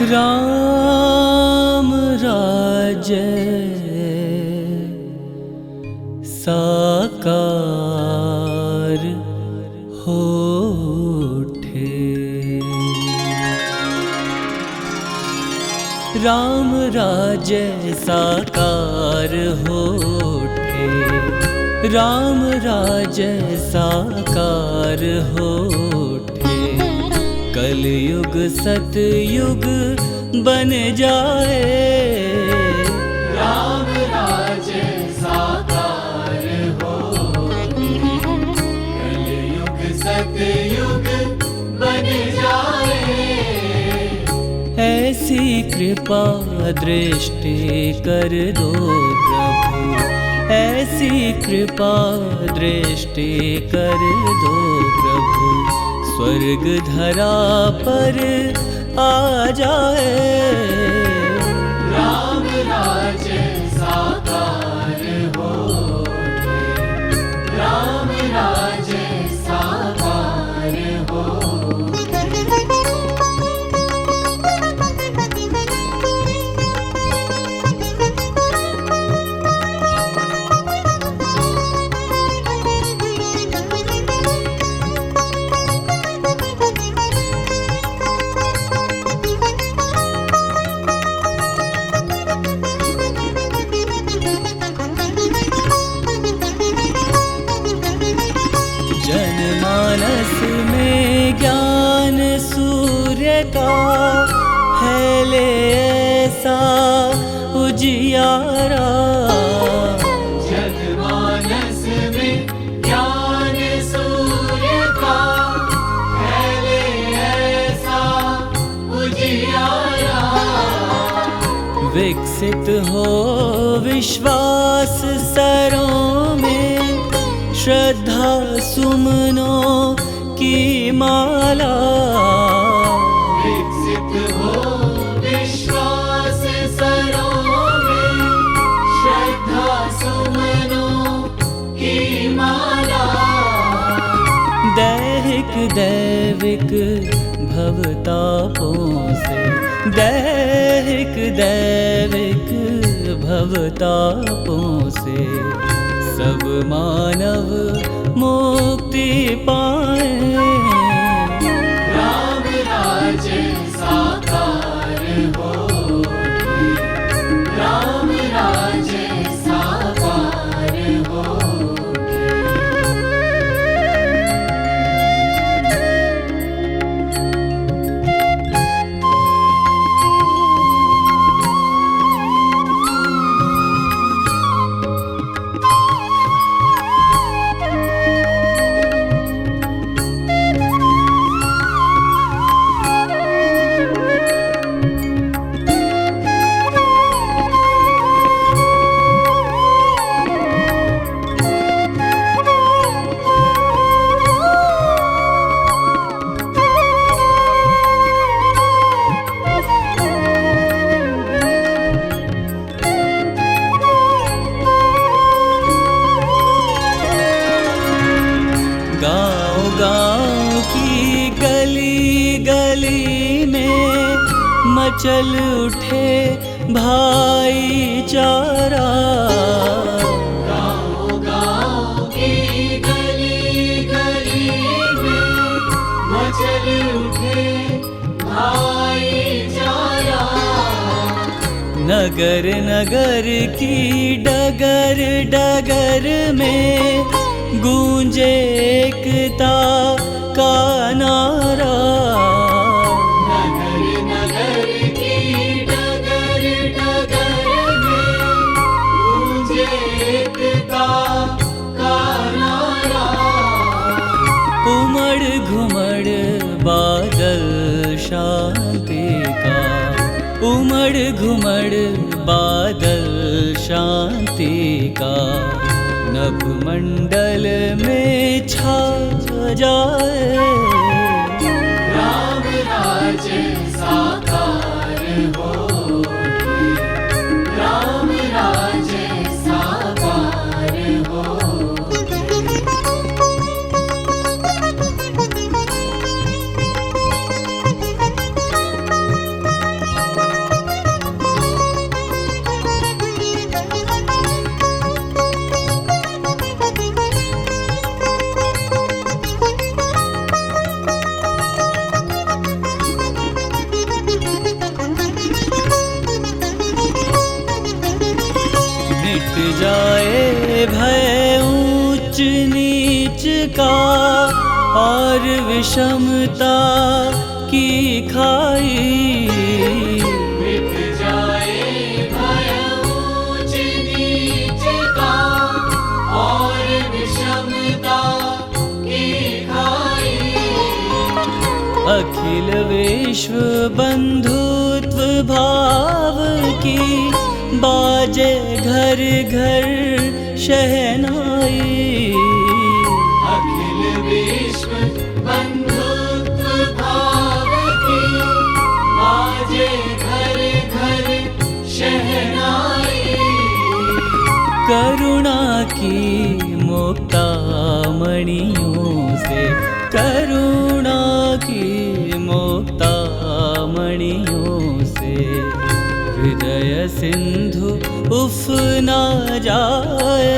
राम राज्य साकार होठे। राम राज्य साकार होठे। राम राज्य साकार होठे। कलयुग सतयुग बन जाए। राम राज्य साकार होठे। कलयुग सतयुग बन जाए। ऐसी कृपा दृष्टि कर दो प्रभु। ऐसी कृपा दृष्टि कर दो प्रभु। स्वर्ग धरा पर आ जाए। राम राज्य साकार होठे। राम राज्य साकार होठे। जनमानस में ज्ञान सूर्य का फैले ऐसा उजियारा। जनमानस में ज्ञान सूर्य का फैले ऐसा उजियारा। विकसित हो विश्वास सरों में। श्रद्धा सुमनों की माला। विकसित हो विश्वास सरों में। श्रद्धा सुमनों की माला। दैहिक दैविक भवतापों से। दैहिक दैविक भवतापों से सब मानव मुक्ति पाए। राम राज्य साकार होठे। राम राज्य साकार होठे। गाँव की गली गली में मचल उठे भाईचारा। गाँव की गली गली में मचल उठे भाईचारा। नगर नगर की डगर डगर में गूंजे एकता का नारा। नगर नगर की डगर डगर में गूंजे एकता का नारा। उमड़ घुमड़ बादल शांति का। उमड़ घुमड़ बादल शांति का। नभ मंडल में छा जाए। राम राज्य साकार होठे। राम राज्य साकार होठे। का और विषमता की खाई। मिट जाए भय ऊंच नीच का और विषमता की खाई। अखिल विश्व बंधुत्व भाव की बाजे घर घर शहनाई। अखिल विश्व बंधुत्व भाव की बाजे घर घर शहनाई। करुणा की मुक्तामणियों से, करुणा की मुक्तामणियों से हृदय सिंधु उफ ना जाए।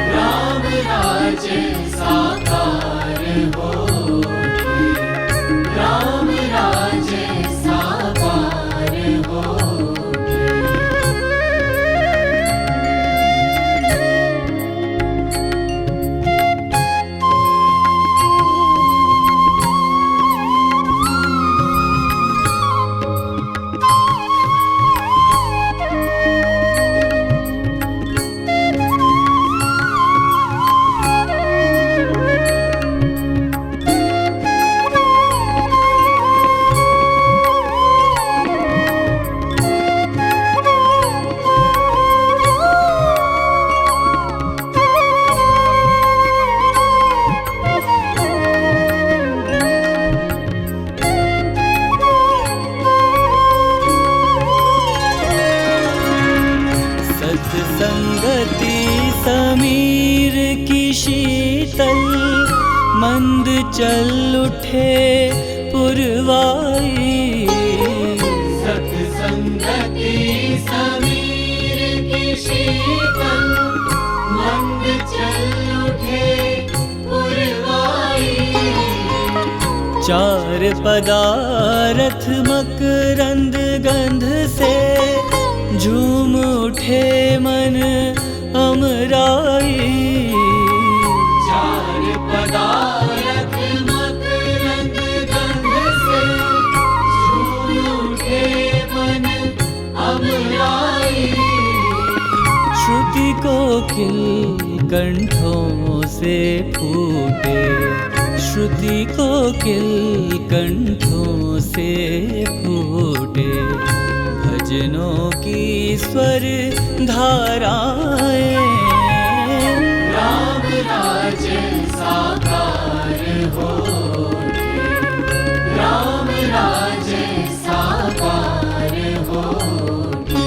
राम राज्य साकार होके, राम राज्य साकार होके। सत्संगति समीर की शीतल मंद चल उठे पुरवाई। सत्संगति समीर की शीतल मंद चल उठे पुरवाई। चार पदारथ मकरंद गंध से झूम उठे मन अमराई। चार पदारथ मकरंद गंध से झूम उठे मन अमराई। श्रुति कोकिल कंठों से फूटे, श्रुति कोकिल कंठों से फूटे भजनों की स्वर धाराएं। राम राज्य साकार होके, राम राज्य साकार होके।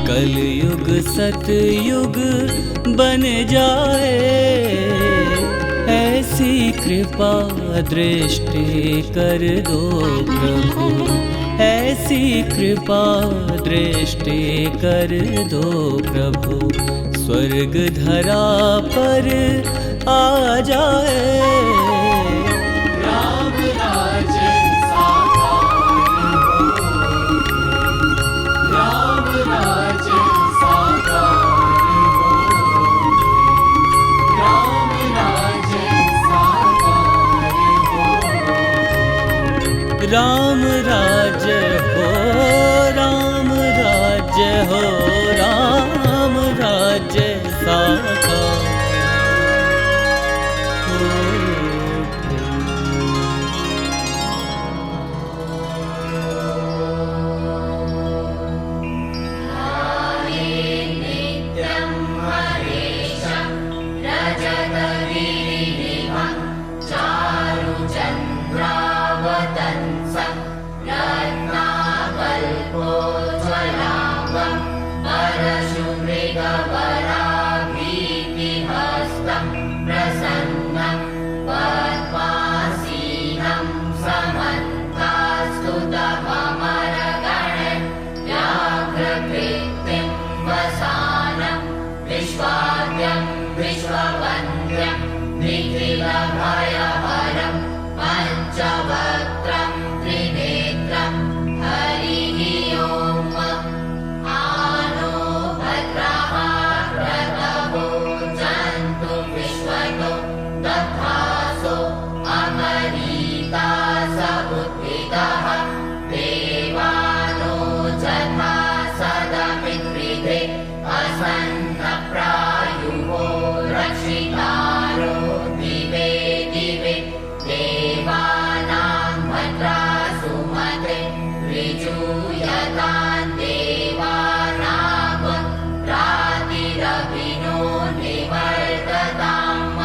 कलयुग सतयुग बन जाए, ऐसी कृपा दृष्टि कर दो प्रभु, ऐसी कृपा दृष्टि कर दो प्रभु। स्वर्ग धरा पर आ जाए। राम राज्य साकार होके, राम राज्य साकार होके, राम राज्य साकार होके। राम राज्य हो, राम राज्य हो, राम राज्य साकार हो। नित्यं हरेशं रजतगिरिनिभं चारुचन्द्रावतंसं रत्नाकल्पोज्ज्वलाभं परशुमृगवराभीत उद्भिदः देवानो जथा सदमिद्विधे असन्नप्रायुवो रक्षितारो दिवे दिवे देवानां भद्रा सुमते ऋजूयतान् देवानागुत्रातिरभिनो निवर्तताम्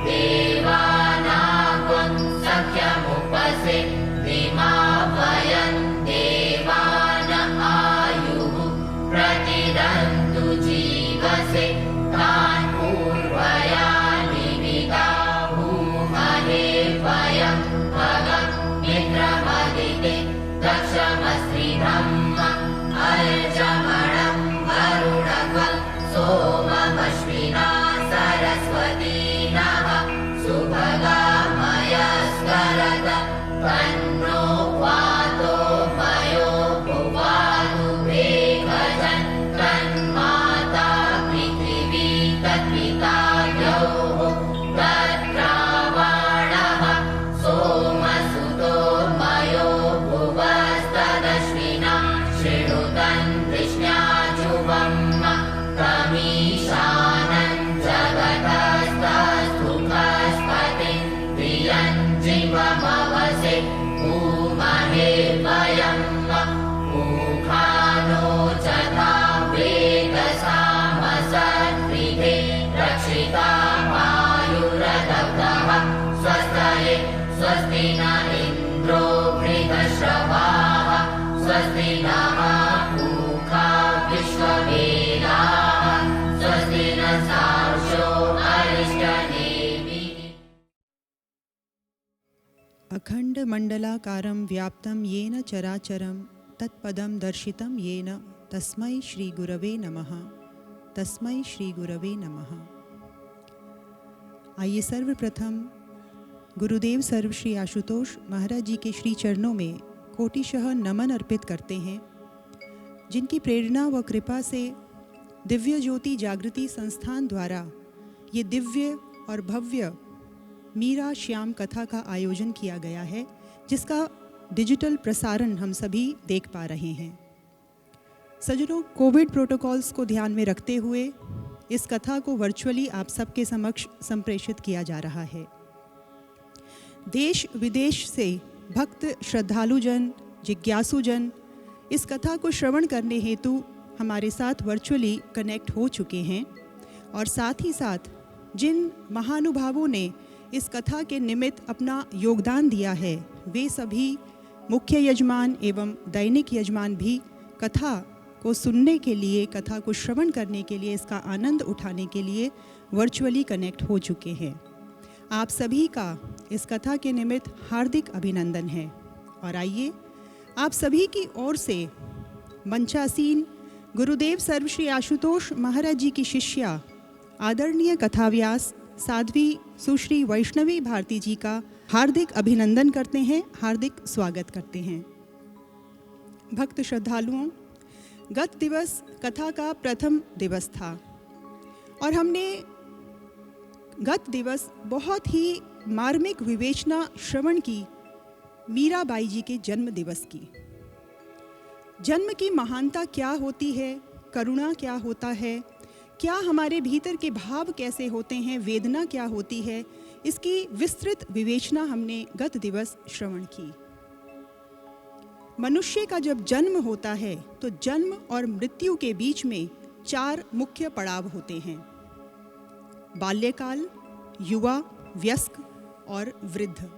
देवानागुं सख्यमुपसे दिमावयन् देवान आयुः प्रतिदन्तु जीवसे तान् पूर्वयानि विदाहुमहे वयं भगं मित्रमदिते दक्षमस्त्रिब्रह्म अर्जमणं वरुणकं सोममश्विना सरस्वती नः सुभगामयस्करत तन्नो वातो मयो भुवादु वेगजन् तन्माता पृथिवी तत्पिता द्यौः तत्रावाणः सोमसुतो मयो भुवस्तदश्विना शृणुतन् वृष्ण्याजुवम् कमीशानं जगतस्तस्थुकस्पतिं प्रियं जीवमवसे भूमहे वयं मुखानो जथा वेदसामसद्विधे रक्षिता वायुरदब्धः स्वस्तये स्वस्ति न इन्द्रो वृधश्रवाः स्वस्ति नः पूषा विश्ववेदाः स्वस्ति न सार्क्ष्यो अरिष्टनेमिः। अखंड मंडलाकारं व्याप्तं येन चराचरं तत्पदं दर्शितं येन तस्मै श्री गुरवे नमः। तस्मै श्री गुरवे नमः। आइए सर्वप्रथम गुरुदेव सर्वश्री आशुतोष महाराज जी के श्री चरणों में कोटिशः नमन अर्पित करते हैं, जिनकी प्रेरणा व कृपा से दिव्य ज्योति जागृति संस्थान द्वारा ये दिव्य और भव्य मीरा श्याम कथा का आयोजन किया गया है, जिसका डिजिटल प्रसारण हम सभी देख पा रहे हैं। सज्जनों, कोविड प्रोटोकॉल्स को ध्यान में रखते हुए इस कथा को वर्चुअली आप सबके समक्ष संप्रेषित किया जा रहा है। देश विदेश से भक्त श्रद्धालुजन जिज्ञासुजन इस कथा को श्रवण करने हेतु हमारे साथ वर्चुअली कनेक्ट हो चुके हैं, और साथ ही साथ जिन महानुभावों ने इस कथा के निमित्त अपना योगदान दिया है, वे सभी मुख्य यजमान एवं दैनिक यजमान भी कथा को सुनने के लिए, कथा को श्रवण करने के लिए, इसका आनंद उठाने के लिए वर्चुअली कनेक्ट हो चुके हैं। आप सभी का इस कथा के निमित्त हार्दिक अभिनंदन है। और आइए आप सभी की ओर से मंचासीन गुरुदेव सर्वश्री आशुतोष महाराज जी की शिष्या आदरणीय कथाव्यास साध्वी सुश्री वैष्णवी भारती जी का हार्दिक अभिनंदन करते हैं, हार्दिक स्वागत करते हैं। भक्त श्रद्धालुओं, गत दिवस कथा का प्रथम दिवस था और हमने गत दिवस बहुत ही मार्मिक विवेचना श्रवण की मीराबाई जी के जन्म दिवस की। जन्म की महानता क्या होती है, करुणा क्या होता है, क्या हमारे भीतर के भाव कैसे होते हैं, वेदना क्या होती है, इसकी विस्तृत विवेचना हमने गत दिवस श्रवण की। मनुष्य का जब जन्म होता है तो जन्म और मृत्यु के बीच में 4 मुख्य पड़ाव होते हैं: बाल्यकाल, युवा, वयस्क और वृद्ध।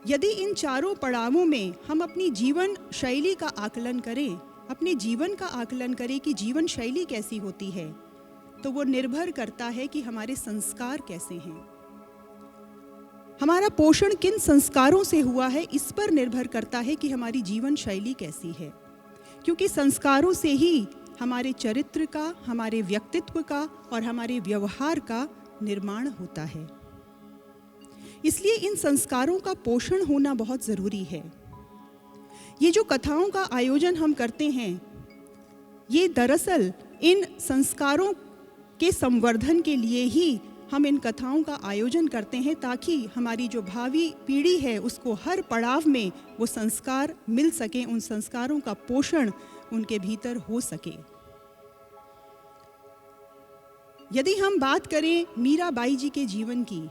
यदि इन चारों पड़ावों में हम अपनी जीवन शैली का आकलन करें, अपने जीवन का आकलन करें कि जीवन शैली कैसी होती है, तो वो निर्भर करता है कि हमारे संस्कार कैसे हैं। हमारा पोषण किन संस्कारों से हुआ है, इस पर निर्भर करता है कि हमारी जीवन शैली कैसी है, क्योंकि संस्कारों से ही हमारे चरित्र का, हमारे व्यक्तित्व का और हमारे व्यवहार का निर्माण होता है। इसलिए इन संस्कारों का पोषण होना बहुत ज़रूरी है। ये जो कथाओं का आयोजन हम करते हैं, ये दरअसल इन संस्कारों के संवर्धन के लिए ही हम इन कथाओं का आयोजन करते हैं ताकि हमारी जो भावी पीढ़ी है उसको हर पड़ाव में वो संस्कार मिल सके, उन संस्कारों का पोषण उनके भीतर हो सके। यदि हम बात करें मीराबाई जी के जीवन की,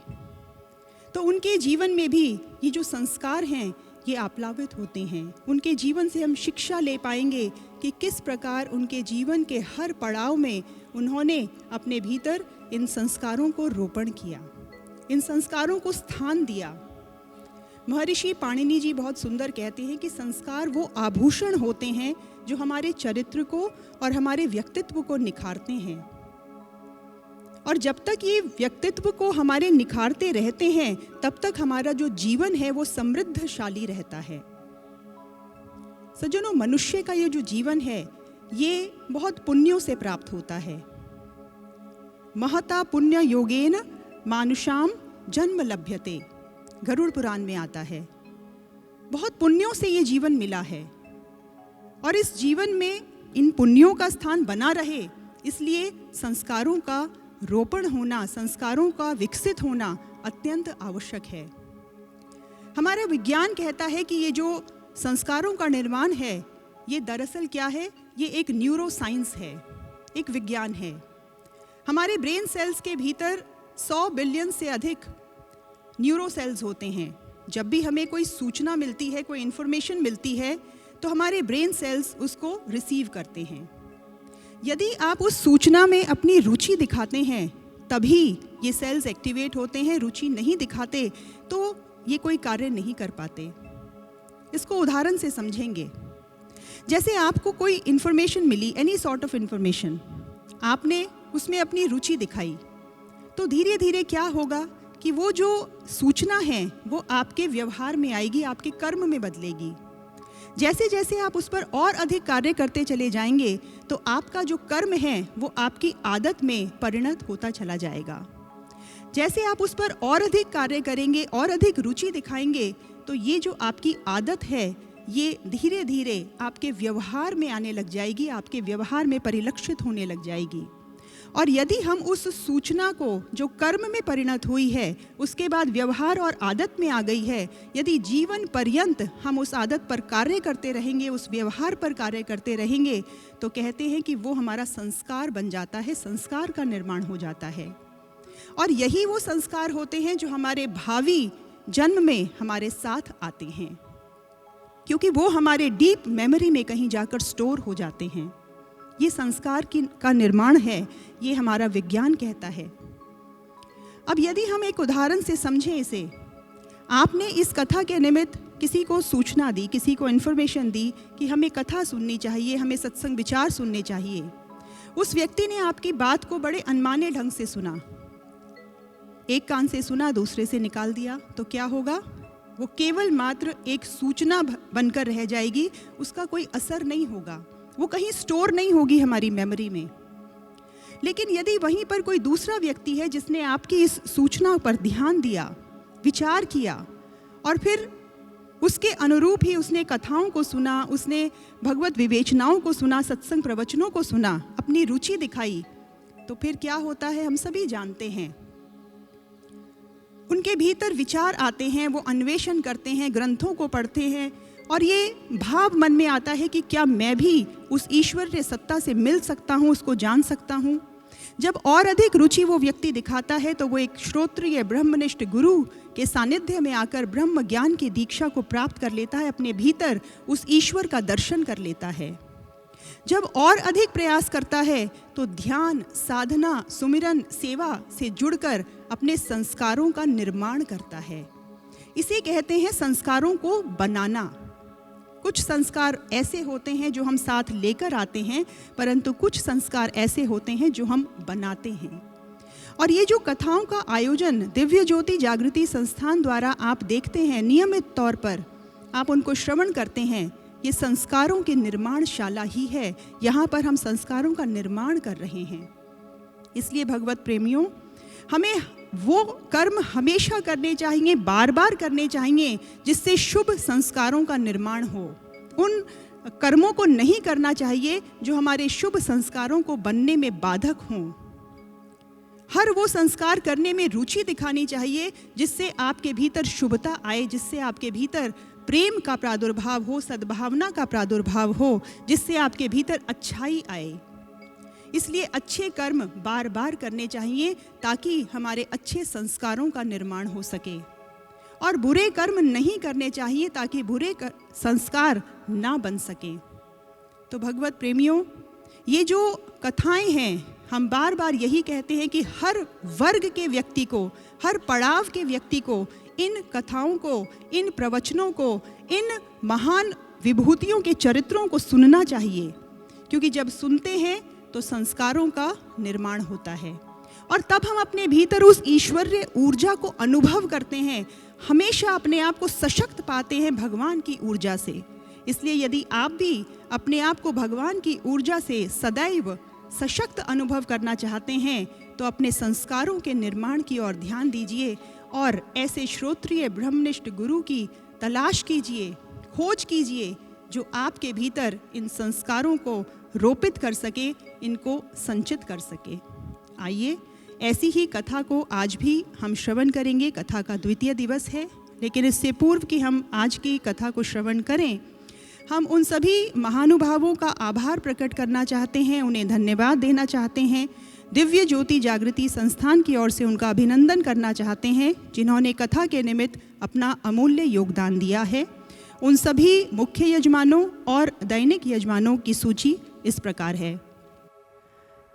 तो उनके जीवन में भी ये जो संस्कार हैं ये आप्लावित होते हैं। उनके जीवन से हम शिक्षा ले पाएंगे कि किस प्रकार उनके जीवन के हर पड़ाव में उन्होंने अपने भीतर इन संस्कारों को रोपण किया, इन संस्कारों को स्थान दिया। महर्षि पाणिनि जी बहुत सुंदर कहते हैं कि संस्कार वो आभूषण होते हैं जो हमारे चरित्र को और हमारे व्यक्तित्व को निखारते हैं, और जब तक ये व्यक्तित्व को हमारे निखारते रहते हैं तब तक हमारा जो जीवन है वो समृद्धशाली रहता है। सज्जनों, मनुष्य का ये जो जीवन है ये बहुत पुण्यों से प्राप्त होता है। महता पुण्य योगेन मानुषाम जन्म लभ्यते, गरुड़ पुराण में आता है। बहुत पुण्यों से ये जीवन मिला है, और इस जीवन में इन पुण्यों का स्थान बना रहे इसलिए संस्कारों का रोपण होना, संस्कारों का विकसित होना अत्यंत आवश्यक है। हमारा विज्ञान कहता है कि ये जो संस्कारों का निर्माण है ये दरअसल क्या है, ये एक न्यूरो साइंस है, एक विज्ञान है। हमारे ब्रेन सेल्स के भीतर 100 बिलियन से अधिक न्यूरो सेल्स होते हैं। जब भी हमें कोई सूचना मिलती है, कोई इन्फॉर्मेशन मिलती है, तो हमारे ब्रेन सेल्स उसको रिसीव करते हैं। यदि आप उस सूचना में अपनी रुचि दिखाते हैं तभी ये सेल्स एक्टिवेट होते हैं, रुचि नहीं दिखाते तो ये कोई कार्य नहीं कर पाते। इसको उदाहरण से समझेंगे। जैसे आपको कोई इन्फॉर्मेशन मिली, एनी सॉर्ट ऑफ इन्फॉर्मेशन, आपने उसमें अपनी रुचि दिखाई, तो धीरे धीरे क्या होगा कि वो जो सूचना है वो आपके व्यवहार में आएगी, आपके कर्म में बदलेगी। जैसे जैसे आप उस पर और अधिक कार्य करते चले जाएंगे तो आपका जो कर्म है वो आपकी आदत में परिणत होता चला जाएगा। जैसे आप उस पर और अधिक कार्य करेंगे और अधिक रुचि दिखाएंगे तो ये जो आपकी आदत है ये धीरे धीरे आपके व्यवहार में आने लग जाएगी, आपके व्यवहार में परिलक्षित होने लग जाएगी। और यदि हम उस सूचना को जो कर्म में परिणत हुई है उसके बाद व्यवहार और आदत में आ गई है, यदि जीवन पर्यंत हम उस आदत पर कार्य करते रहेंगे, उस व्यवहार पर कार्य करते रहेंगे, तो कहते हैं कि वो हमारा संस्कार बन जाता है, संस्कार का निर्माण हो जाता है। और यही वो संस्कार होते हैं जो हमारे भावी जन्म में हमारे साथ आते हैं, क्योंकि वो हमारे डीप मेमोरी में कहीं जाकर स्टोर हो जाते हैं। ये संस्कार का निर्माण है, ये हमारा विज्ञान कहता है। अब यदि हम एक उदाहरण से समझें इसे, आपने इस कथा के निमित्त किसी को सूचना दी, किसी को इन्फॉर्मेशन दी कि हमें कथा सुननी चाहिए, हमें सत्संग विचार सुनने चाहिए। उस व्यक्ति ने आपकी बात को बड़े अनमाने ढंग से सुना, एक कान से सुना दूसरे से निकाल दिया, तो क्या होगा? वो केवल मात्र एक सूचना बनकर रह जाएगी, उसका कोई असर नहीं होगा, वो कहीं स्टोर नहीं होगी हमारी मेमोरी में। लेकिन यदि वहीं पर कोई दूसरा व्यक्ति है जिसने आपकी इस सूचना पर ध्यान दिया, विचार किया और फिर उसके अनुरूप ही उसने कथाओं को सुना, उसने भगवत विवेचनाओं को सुना, सत्संग प्रवचनों को सुना, अपनी रुचि दिखाई, तो फिर क्या होता है हम सभी जानते हैं। उनके भीतर विचार आते हैं, वो अन्वेषण करते हैं, ग्रंथों को पढ़ते हैं और ये भाव मन में आता है कि क्या मैं भी उस ईश्वरीय सत्ता से मिल सकता हूँ, उसको जान सकता हूँ। जब और अधिक रुचि वो व्यक्ति दिखाता है तो वो एक श्रोत्रिय ब्रह्मनिष्ठ गुरु के सानिध्य में आकर ब्रह्म ज्ञान की दीक्षा को प्राप्त कर लेता है, अपने भीतर उस ईश्वर का दर्शन कर लेता है। जब और अधिक प्रयास करता है तो ध्यान, साधना, सुमिरन, सेवा से जुड़कर अपने संस्कारों का निर्माण करता है। इसे कहते हैं संस्कारों को बनाना। कुछ संस्कार ऐसे होते हैं जो हम साथ लेकर आते हैं, परंतु कुछ संस्कार ऐसे होते हैं जो हम बनाते हैं। और ये जो कथाओं का आयोजन दिव्य ज्योति जागृति संस्थान द्वारा आप देखते हैं, नियमित तौर पर आप उनको श्रवण करते हैं, ये संस्कारों की निर्माणशाला ही है। यहाँ पर हम संस्कारों का निर्माण कर रहे हैं। इसलिए भगवत प्रेमियों, हमें वो कर्म हमेशा करने चाहिए, बार बार करने चाहिए जिससे शुभ संस्कारों का निर्माण हो। उन कर्मों को नहीं करना चाहिए जो हमारे शुभ संस्कारों को बनने में बाधक हों। हर वो संस्कार करने में रुचि दिखानी चाहिए जिससे आपके भीतर शुभता आए, जिससे आपके भीतर प्रेम का प्रादुर्भाव हो, सद्भावना का प्रादुर्भाव हो, जिससे आपके भीतर अच्छाई आए। इसलिए अच्छे कर्म बार बार करने चाहिए ताकि हमारे अच्छे संस्कारों का निर्माण हो सके, और बुरे कर्म नहीं करने चाहिए ताकि बुरे संस्कार ना बन सकें। तो भगवत प्रेमियों, ये जो कथाएं हैं, हम बार बार यही कहते हैं कि हर वर्ग के व्यक्ति को, हर पड़ाव के व्यक्ति को इन कथाओं को, इन प्रवचनों को, इन महान विभूतियों के चरित्रों को सुनना चाहिए, क्योंकि जब सुनते हैं तो संस्कारों का निर्माण होता है और तब हम अपने भीतर उस ईश्वरीय ऊर्जा को अनुभव करते हैं, हमेशा अपने आप को सशक्त पाते हैं भगवान की ऊर्जा से। इसलिए यदि आप भी अपने आप को भगवान की ऊर्जा से सदैव सशक्त अनुभव करना चाहते हैं तो अपने संस्कारों के निर्माण की ओर ध्यान दीजिए और ऐसे श्रोत्रिय ब्रह्मनिष्ठ गुरु की तलाश कीजिए, खोज कीजिए जो आपके भीतर इन संस्कारों को रोपित कर सके, इनको संचित कर सके। आइए, ऐसी ही कथा को आज भी हम श्रवण करेंगे। कथा का द्वितीय दिवस है, लेकिन इससे पूर्व कि हम आज की कथा को श्रवण करें, हम उन सभी महानुभावों का आभार प्रकट करना चाहते हैं, उन्हें धन्यवाद देना चाहते हैं, दिव्य ज्योति जागृति संस्थान की ओर से उनका अभिनंदन करना चाहते हैं जिन्होंने कथा के निमित्त अपना अमूल्य योगदान दिया है। उन सभी मुख्य यजमानों और दैनिक यजमानों की सूची इस प्रकार है।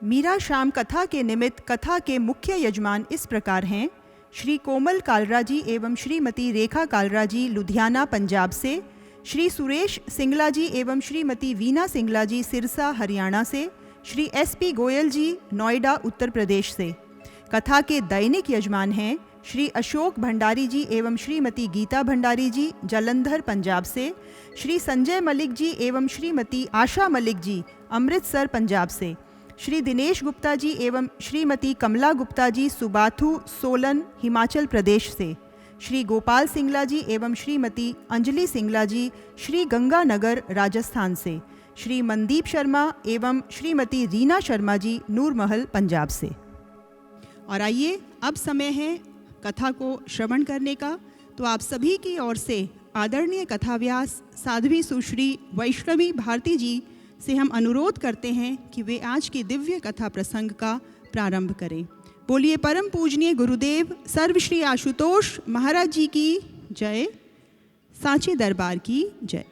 मीरा शाम कथा के निमित्त कथा के मुख्य यजमान इस प्रकार हैं: श्री कोमल कालरा जी एवं श्रीमती रेखा कालरा जी लुधियाना पंजाब से, श्री सुरेश सिंगला जी एवं श्रीमती वीना सिंगला जी सिरसा हरियाणा से, श्री SP गोयल जी नोएडा उत्तर प्रदेश से। कथा के दैनिक यजमान हैं श्री अशोक भंडारी जी एवं श्रीमती गीता भंडारी जी जालंधर पंजाब से, श्री संजय मलिक जी एवं श्रीमती आशा मलिक जी अमृतसर पंजाब से, श्री दिनेश गुप्ता जी एवं श्रीमती कमला गुप्ता जी सुबाथू सोलन हिमाचल प्रदेश से, श्री गोपाल सिंगला जी एवं श्रीमती अंजलि सिंगला जी श्री गंगानगर राजस्थान से, श्री मनदीप शर्मा एवं श्रीमती रीना शर्मा जी नूरमहल पंजाब से। और आइए, अब समय है कथा को श्रवण करने का। तो आप सभी की ओर से आदरणीय कथाव्यास साध्वी सुश्री वैष्णवी भारती जी से हम अनुरोध करते हैं कि वे आज की दिव्य कथा प्रसंग का प्रारंभ करें। बोलिए परम पूजनीय गुरुदेव सर्वश्री आशुतोष महाराज जी की जय, सांची दरबार की जय।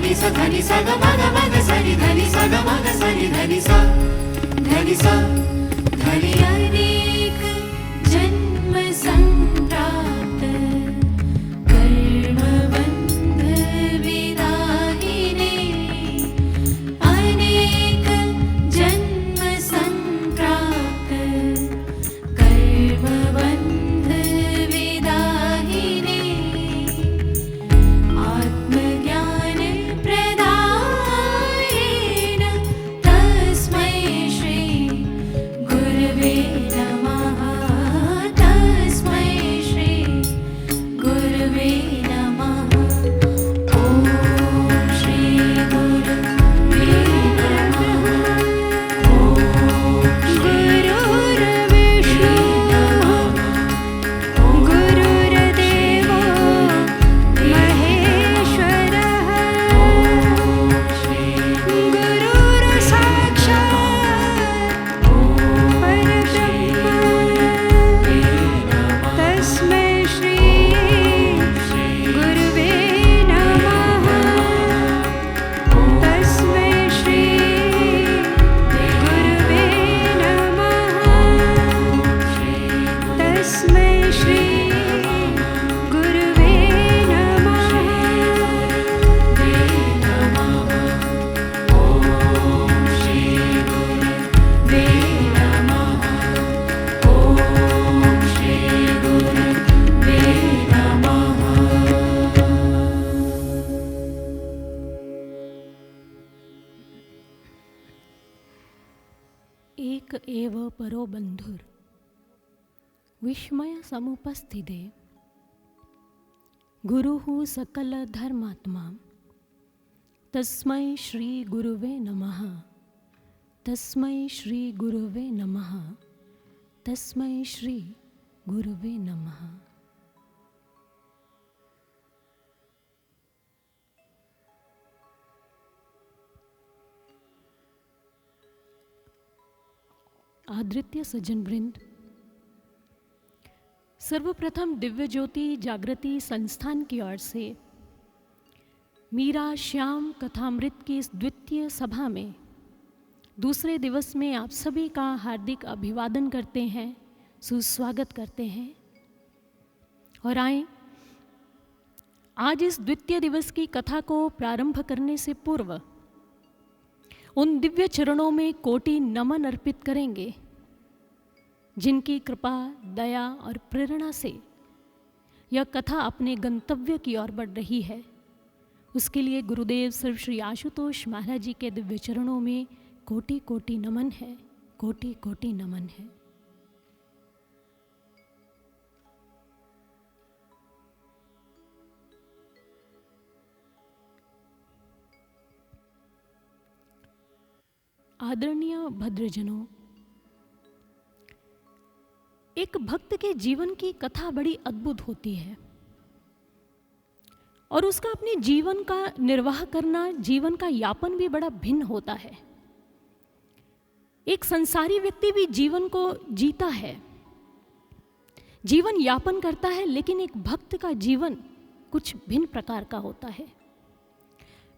धनि सा धनि सा ग मग सरि धनि सा ग मग सरि धनि सा धनि सा धनि अनेक जन्म संप्राप्त कर्म बंध विदाहिने अनेक जन्म संप्राप्त कर्म बंध विदाहिने आत्मज्ञान प्रदायेन तस्मै श्री गुरवे नमः तस्मै श्री गुरवे नमः ॐ श्री गुरवे नमः गुरुर्विष्णु गुरुर्देवो महेश्वरः गुरुर्साक्षात् परब्रह्म तस्मै श्री गुरवे नमः तस्मै श्री गुरवे नमः तस्मै श्री गुरवे नमः एक एव परो बंधुर विस्मय समुपस्थिते गुरुः सकल धर्मात्मा तस्मै श्री गुरुवे नमः तस्मै श्री गुरुवे नमः तस्मै श्री गुरुवे नमः। आदृत्य सज्जन वृंद, सर्वप्रथम दिव्य ज्योति जागृति संस्थान की ओर से मीरा श्याम कथामृत की इस द्वितीय सभा में दूसरे दिवस में आप सभी का हार्दिक अभिवादन करते हैं, सुस्वागत करते हैं। और आए आज इस द्वितीय दिवस की कथा को प्रारंभ करने से पूर्व उन दिव्य चरणों में कोटि नमन अर्पित करेंगे जिनकी कृपा, दया और प्रेरणा से यह कथा अपने गंतव्य की ओर बढ़ रही है। उसके लिए गुरुदेव सर्व श्री आशुतोष महाराज जी के दिव्य चरणों में कोटि कोटि नमन है, कोटि कोटि नमन है। आदरणीय भद्रजनों, एक भक्त के जीवन की कथा बड़ी अद्भुत होती है और उसका अपने जीवन का निर्वाह करना, जीवन का यापन भी बड़ा भिन्न होता है। एक संसारी व्यक्ति भी जीवन को जीता है, जीवन यापन करता है, लेकिन एक भक्त का जीवन कुछ भिन्न प्रकार का होता है।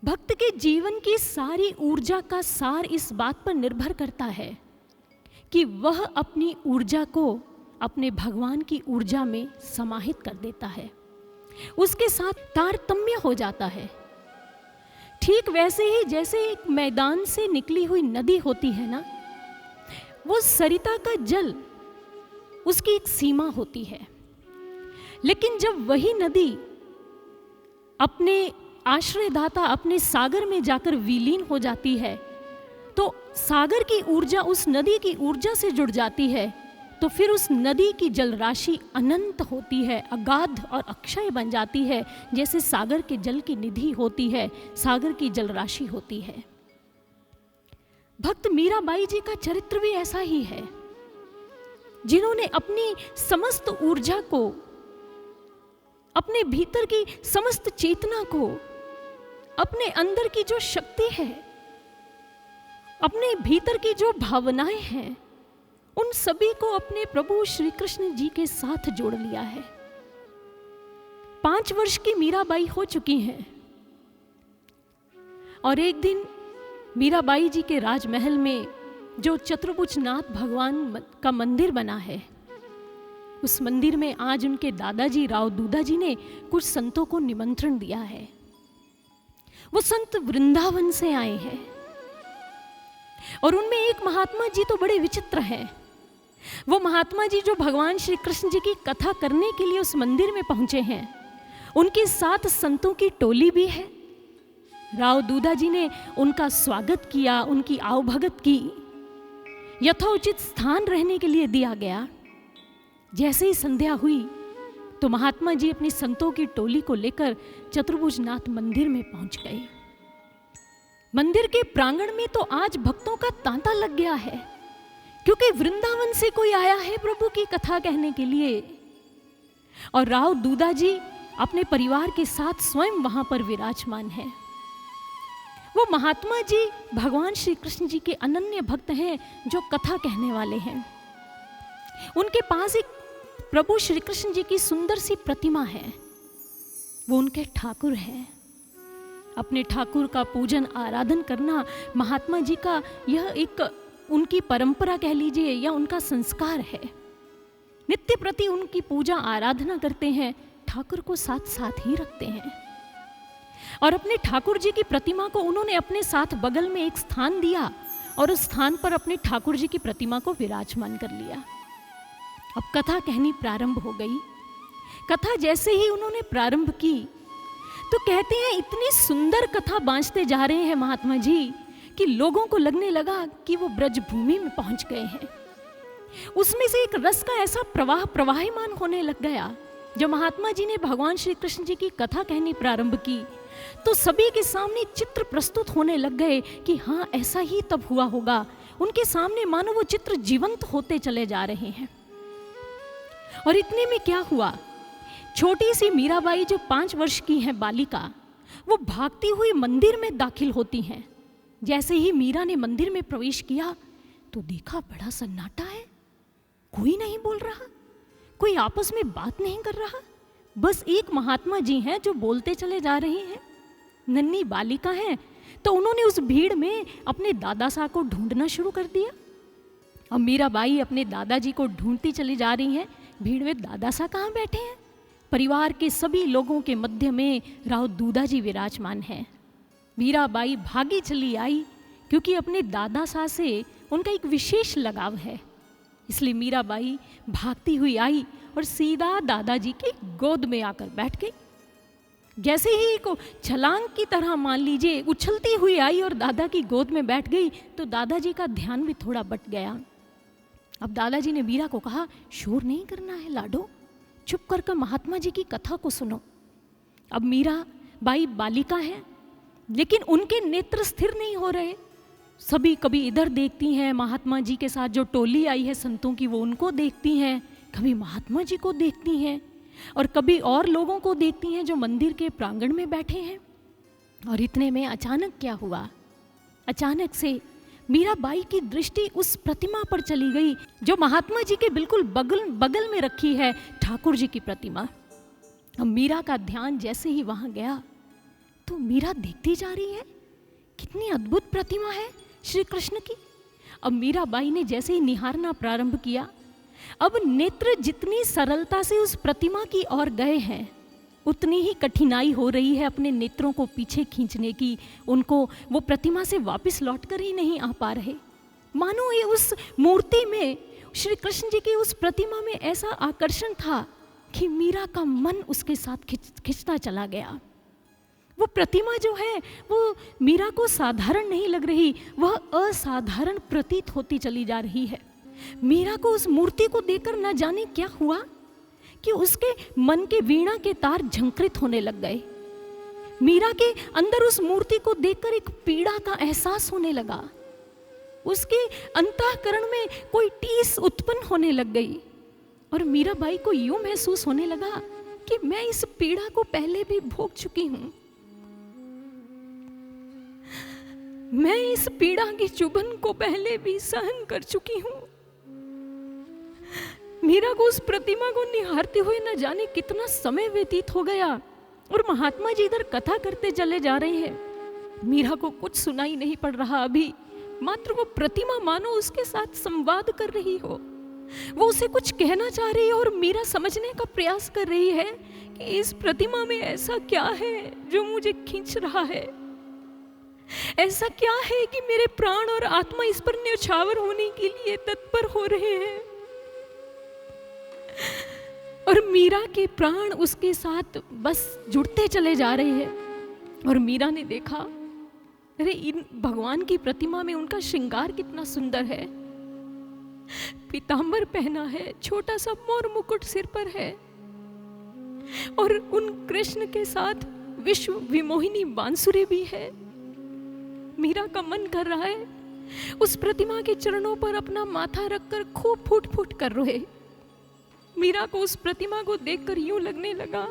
भक्त के जीवन की सारी ऊर्जा का सार इस बात पर निर्भर करता है कि वह अपनी ऊर्जा को अपने भगवान की ऊर्जा में समाहित कर देता है, उसके साथ तारतम्य हो जाता है। ठीक वैसे ही जैसे एक मैदान से निकली हुई नदी होती है ना, वो सरिता का जल, उसकी एक सीमा होती है। लेकिन जब वही नदी अपने आश्रयदाता अपने सागर में जाकर विलीन हो जाती है, तो सागर की ऊर्जा उस नदी की ऊर्जा से जुड़ जाती है, तो फिर उस नदी की जल राशि अनंत होती है, अगाध और अक्षय बन जाती है। जैसे सागर के जल की निधि होती है, सागर की जल राशि होती है। भक्त मीराबाई जी का चरित्र भी ऐसा ही है, जिन्होंने अपनी समस्त ऊर्जा को, अपने भीतर की समस्त चेतना को, अपने अंदर की जो शक्ति है, अपने भीतर की जो भावनाएं हैं, उन सभी को अपने प्रभु श्री कृष्ण जी के साथ जोड़ लिया है। 5 वर्ष की मीराबाई हो चुकी हैं, और एक दिन मीराबाई जी के राजमहल में जो चतुर्भुजनाथ भगवान का मंदिर बना है, उस मंदिर में आज उनके दादाजी राव दूधा जी ने कुछ संतों को निमंत्रण दिया है। वो संत वृंदावन से आए हैं और उनमें एक महात्मा जी तो बड़े विचित्र हैं। वो महात्मा जी जो भगवान श्री कृष्ण जी की कथा करने के लिए उस मंदिर में पहुंचे हैं, उनके साथ संतों की टोली भी है। राव दूधा जी ने उनका स्वागत किया, उनकी आवभगत की, यथोचित स्थान रहने के लिए दिया गया। जैसे ही संध्या हुई तो महात्मा जी अपनी संतों की टोली को लेकर चतुर्भुजनाथ मंदिर में पहुंच गए। मंदिर के प्रांगण में तो आज भक्तों का तांता लग गया है, क्योंकि वृंदावन से कोई आया है प्रभु की कथा कहने के लिए। और राव दूधा जी अपने परिवार के साथ स्वयं वहां पर विराजमान है। वो महात्मा जी भगवान श्री कृष्ण जी के अनन्य भक्त हैं, जो कथा कहने वाले हैं। उनके पास एक प्रभु श्री कृष्ण जी की सुंदर सी प्रतिमा है। वो उनके ठाकुर हैं। अपने ठाकुर का पूजन आराधन करना महात्मा जी का यह एक उनकी परंपरा कह लीजिए या उनका संस्कार है। नित्य प्रति उनकी पूजा आराधना करते हैं, ठाकुर को साथ साथ ही रखते हैं। और अपने ठाकुर जी की प्रतिमा को उन्होंने अपने साथ बगल में एक स्थान दिया और उस स्थान पर अपने ठाकुर जी की प्रतिमा को विराजमान कर लिया। अब कथा कहनी प्रारंभ हो गई। कथा जैसे ही उन्होंने प्रारंभ की तो कहते हैं इतनी सुंदर कथा बांचते जा रहे हैं महात्मा जी कि लोगों को लगने लगा कि वो ब्रज भूमि में पहुंच गए हैं। उसमें से एक रस का ऐसा प्रवाहमान होने लग गया। जब महात्मा जी ने भगवान श्री कृष्ण जी की कथा कहनी प्रारंभ की तो सभी के सामने चित्र प्रस्तुत होने लग गए कि हाँ, ऐसा ही तब हुआ होगा। उनके सामने मानो वो चित्र जीवंत होते चले जा रहे हैं। और इतने में क्या हुआ, छोटी सी मीराबाई जो 5 वर्ष की है बालिका, वो भागती हुई मंदिर में दाखिल होती हैं। जैसे ही मीरा ने मंदिर में प्रवेश किया तो देखा बड़ा सन्नाटा है। कोई नहीं बोल रहा, कोई आपस में बात नहीं कर रहा। बस एक महात्मा जी हैं जो बोलते चले जा रहे हैं। नन्ही बालिका है तो उन्होंने उस भीड़ में अपने दादा साहब को ढूंढना शुरू कर दिया। अब मीराबाई अपने दादाजी को ढूंढती चली जा रही हैं। भीड़ में दादा साहब कहाँ बैठे हैं? परिवार के सभी लोगों के मध्य में राव दूधा जी विराजमान हैं। मीराबाई भागी चली आई, क्योंकि अपने दादा साहब से उनका एक विशेष लगाव है। इसलिए मीराबाई भागती हुई आई और सीधा दादाजी की गोद में आकर बैठ गई। जैसे ही को छलांग की तरह मान लीजिए उछलती हुई आई और दादा की गोद में बैठ गई तो दादाजी का ध्यान भी थोड़ा बट गया। अब दादाजी ने मीरा को कहा, शोर नहीं करना है लाडो, चुप कर महात्मा जी की कथा को सुनो। अब मीरा बाई बालिका है, लेकिन उनके नेत्र स्थिर नहीं हो रहे। सभी कभी इधर देखती हैं, महात्मा जी के साथ जो टोली आई है संतों की वो उनको देखती हैं, कभी महात्मा जी को देखती हैं और कभी और लोगों को देखती हैं जो मंदिर के प्रांगण में बैठे हैं। और इतने में अचानक क्या हुआ, अचानक से मीराबाई की दृष्टि उस प्रतिमा पर चली गई जो महात्मा जी के बिल्कुल बगल में रखी है, ठाकुर जी की प्रतिमा। अब मीरा का ध्यान जैसे ही वहां गया तो मीरा देखती जा रही है, कितनी अद्भुत प्रतिमा है श्री कृष्ण की। अब मीराबाई ने जैसे ही निहारना प्रारंभ किया, अब नेत्र जितनी सरलता से उस प्रतिमा की ओर गए हैं उतनी ही कठिनाई हो रही है अपने नेत्रों को पीछे खींचने की। उनको वो प्रतिमा से वापस लौटकर ही नहीं आ पा रहे। मानो ये उस मूर्ति में, श्री कृष्ण जी की उस प्रतिमा में ऐसा आकर्षण था कि मीरा का मन उसके साथ खिंचता चला गया। वो प्रतिमा जो है वो मीरा को साधारण नहीं लग रही, वह असाधारण प्रतीत होती चली जा रही है। मीरा को उस मूर्ति को देखकर न जाने क्या हुआ कि उसके मन के वीणा के तार झंकृत होने लग गए। मीरा के अंदर उस मूर्ति को देखकर एक पीड़ा का एहसास होने लगा। उसके अंतःकरण में कोई टीस उत्पन्न होने लग गई और मीराबाई को यूं महसूस होने लगा कि मैं इस पीड़ा को पहले भी भोग चुकी हूं। मैं इस पीड़ा की चुभन को पहले भी सहन कर चुकी हूं। मीरा को उस प्रतिमा को निहारते हुए न जाने कितना समय व्यतीत हो गया और महात्मा जी इधर कथा करते चले जा रहे हैं। मीरा को कुछ सुनाई नहीं पड़ रहा अभी, मात्र वो प्रतिमा मानो उसके साथ संवाद कर रही हो। वो उसे कुछ कहना चाह रही है और मीरा समझने का प्रयास कर रही है कि इस प्रतिमा में ऐसा क्या है जो मुझे खींच रहा है, ऐसा क्या है कि मेरे प्राण और आत्मा इस पर न्यौछावर होने के लिए तत्पर हो रहे हैं। और मीरा के प्राण उसके साथ बस जुड़ते चले जा रहे हैं। और मीरा ने देखा, अरे इन भगवान की प्रतिमा में उनका श्रृंगार कितना सुंदर है। पीतांबर पहना है, छोटा सा मोर मुकुट सिर पर है, और उन कृष्ण के साथ विश्व विमोहिनी बांसुरी भी है। मीरा का मन कर रहा है उस प्रतिमा के चरणों पर अपना माथा रखकर खूब फूट फूट कर रोए। मीरा को उस प्रतिमा को देखकर यूं लगने लगा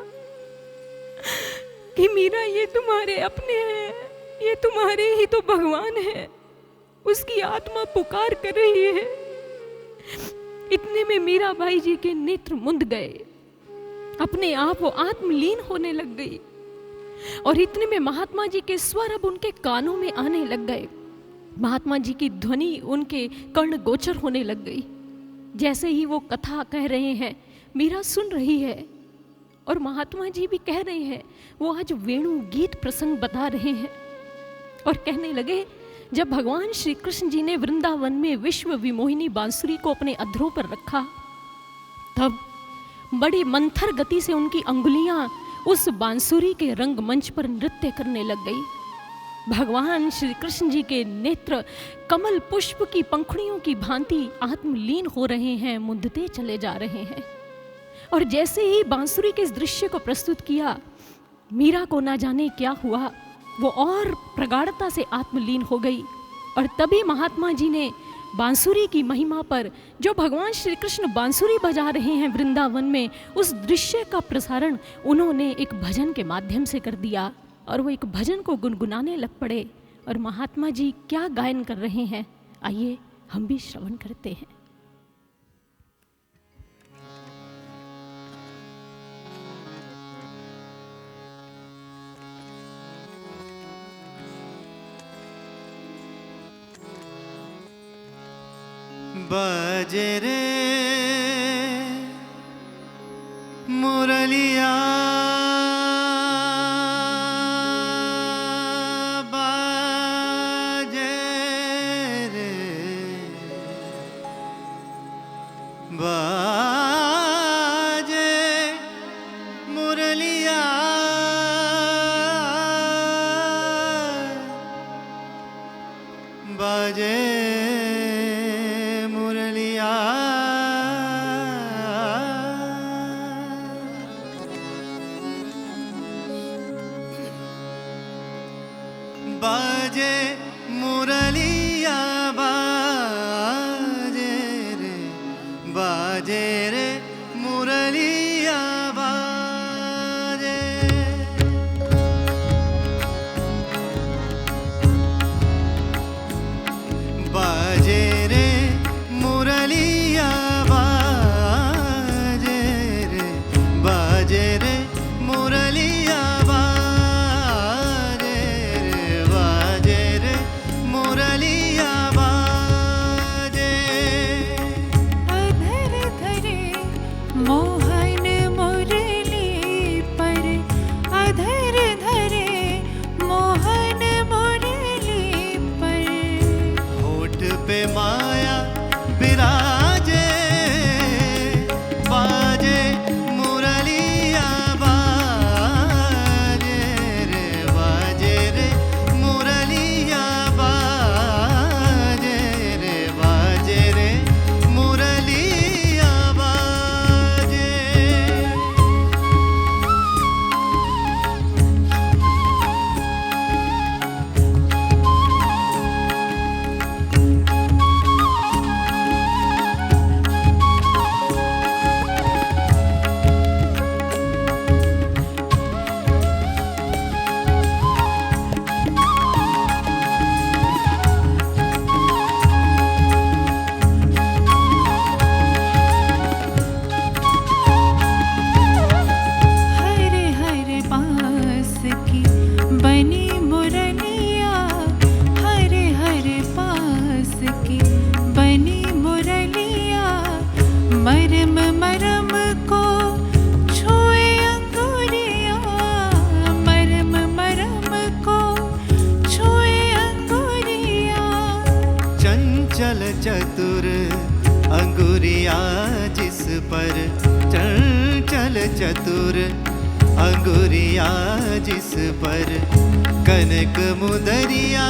कि मीरा, ये तुम्हारे अपने हैं, ये तुम्हारे ही तो भगवान है। उसकी आत्मा पुकार कर रही है। इतने में मीराबाई जी के नेत्र मुंद गए, अपने आप वो आत्मलीन होने लग गई। और इतने में महात्मा जी के स्वर अब उनके कानों में आने लग गए। महात्मा जी की ध्वनि उनके कर्ण गोचर होने लग गई। जैसे ही वो कथा कह रहे हैं, मीरा सुन रही है और महात्मा जी भी कह रहे हैं। वो आज वेणु गीत प्रसंग बता रहे हैं और कहने लगे, जब भगवान श्री कृष्ण जी ने वृंदावन में विश्व विमोहिनी बांसुरी को अपने अधरों पर रखा, तब बड़ी मंथर गति से उनकी अंगुलियां उस बांसुरी के रंगमंच पर नृत्य करने लग गई। भगवान श्री कृष्ण जी के नेत्र कमल पुष्प की पंखुड़ियों की भांति आत्मलीन हो रहे हैं, मुंदते चले जा रहे हैं। और जैसे ही बांसुरी के इस दृश्य को प्रस्तुत किया, मीरा को ना जाने क्या हुआ, वो और प्रगाढ़ता से आत्मलीन हो गई। और तभी महात्मा जी ने बांसुरी की महिमा पर, जो भगवान श्री कृष्ण बांसुरी बजा रहे हैं वृंदावन में, उस दृश्य का प्रसारण उन्होंने एक भजन के माध्यम से कर दिया। और वो एक भजन को गुनगुनाने लग पड़े। और महात्मा जी क्या गायन कर रहे हैं, आइए हम भी श्रवण करते हैं। बाजे रे मुरलिया, बाजे रे, बाजे मुरलिया, बाजे बाजे मुरलिया, बाजे रे, बाजे रे मुरलिया, बाजे। बाजे रे मुरलिया, बाजे रे, बाजे रे मुरलिया, चतुर अंगुरिया जिस पर कनक मुदरिया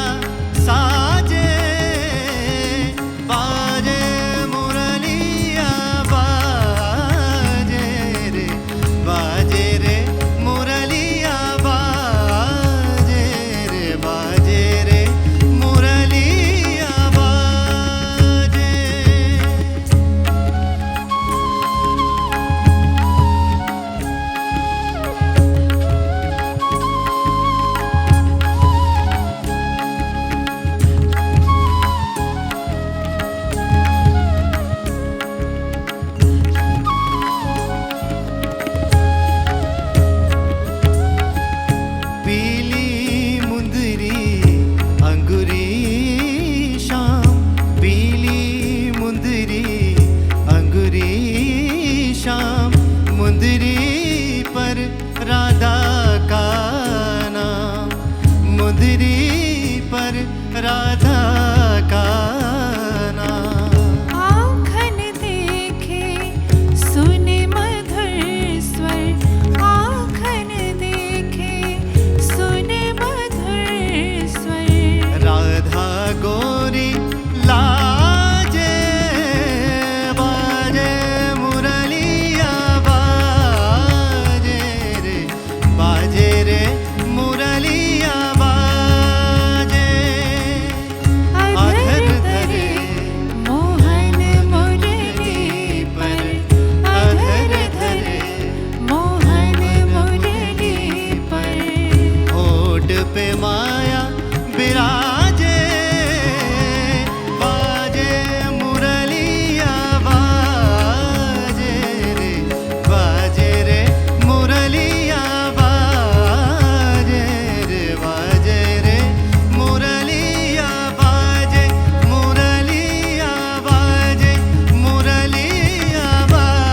साजे बाजे मुरलिया बाजे रे मुरलिया बाजे रे मुरलिया बाजे। पीली मुंदरी अंगुरी शाम पीली मुंदरी अंगुरी शाम मुंदरी पर राधा का नाम मुंदरी पर राधा का नाम। आँखन देखे सुने मधुर स्वर आँखन देखे सुने मधुर स्वर राधा गोरी लाजे बाजे मुरलिया बाजे रे मुरलिया बाजे। अधर धरे मोहन मुरली पर अधर धरे मोहन मुरली पर होठ पे माया विराजे बाजे मुरलिया बाजे रे मुरलिया बाजे रे मुरलिया बाजे मुरलिया बाजे मुरलिया बाजे।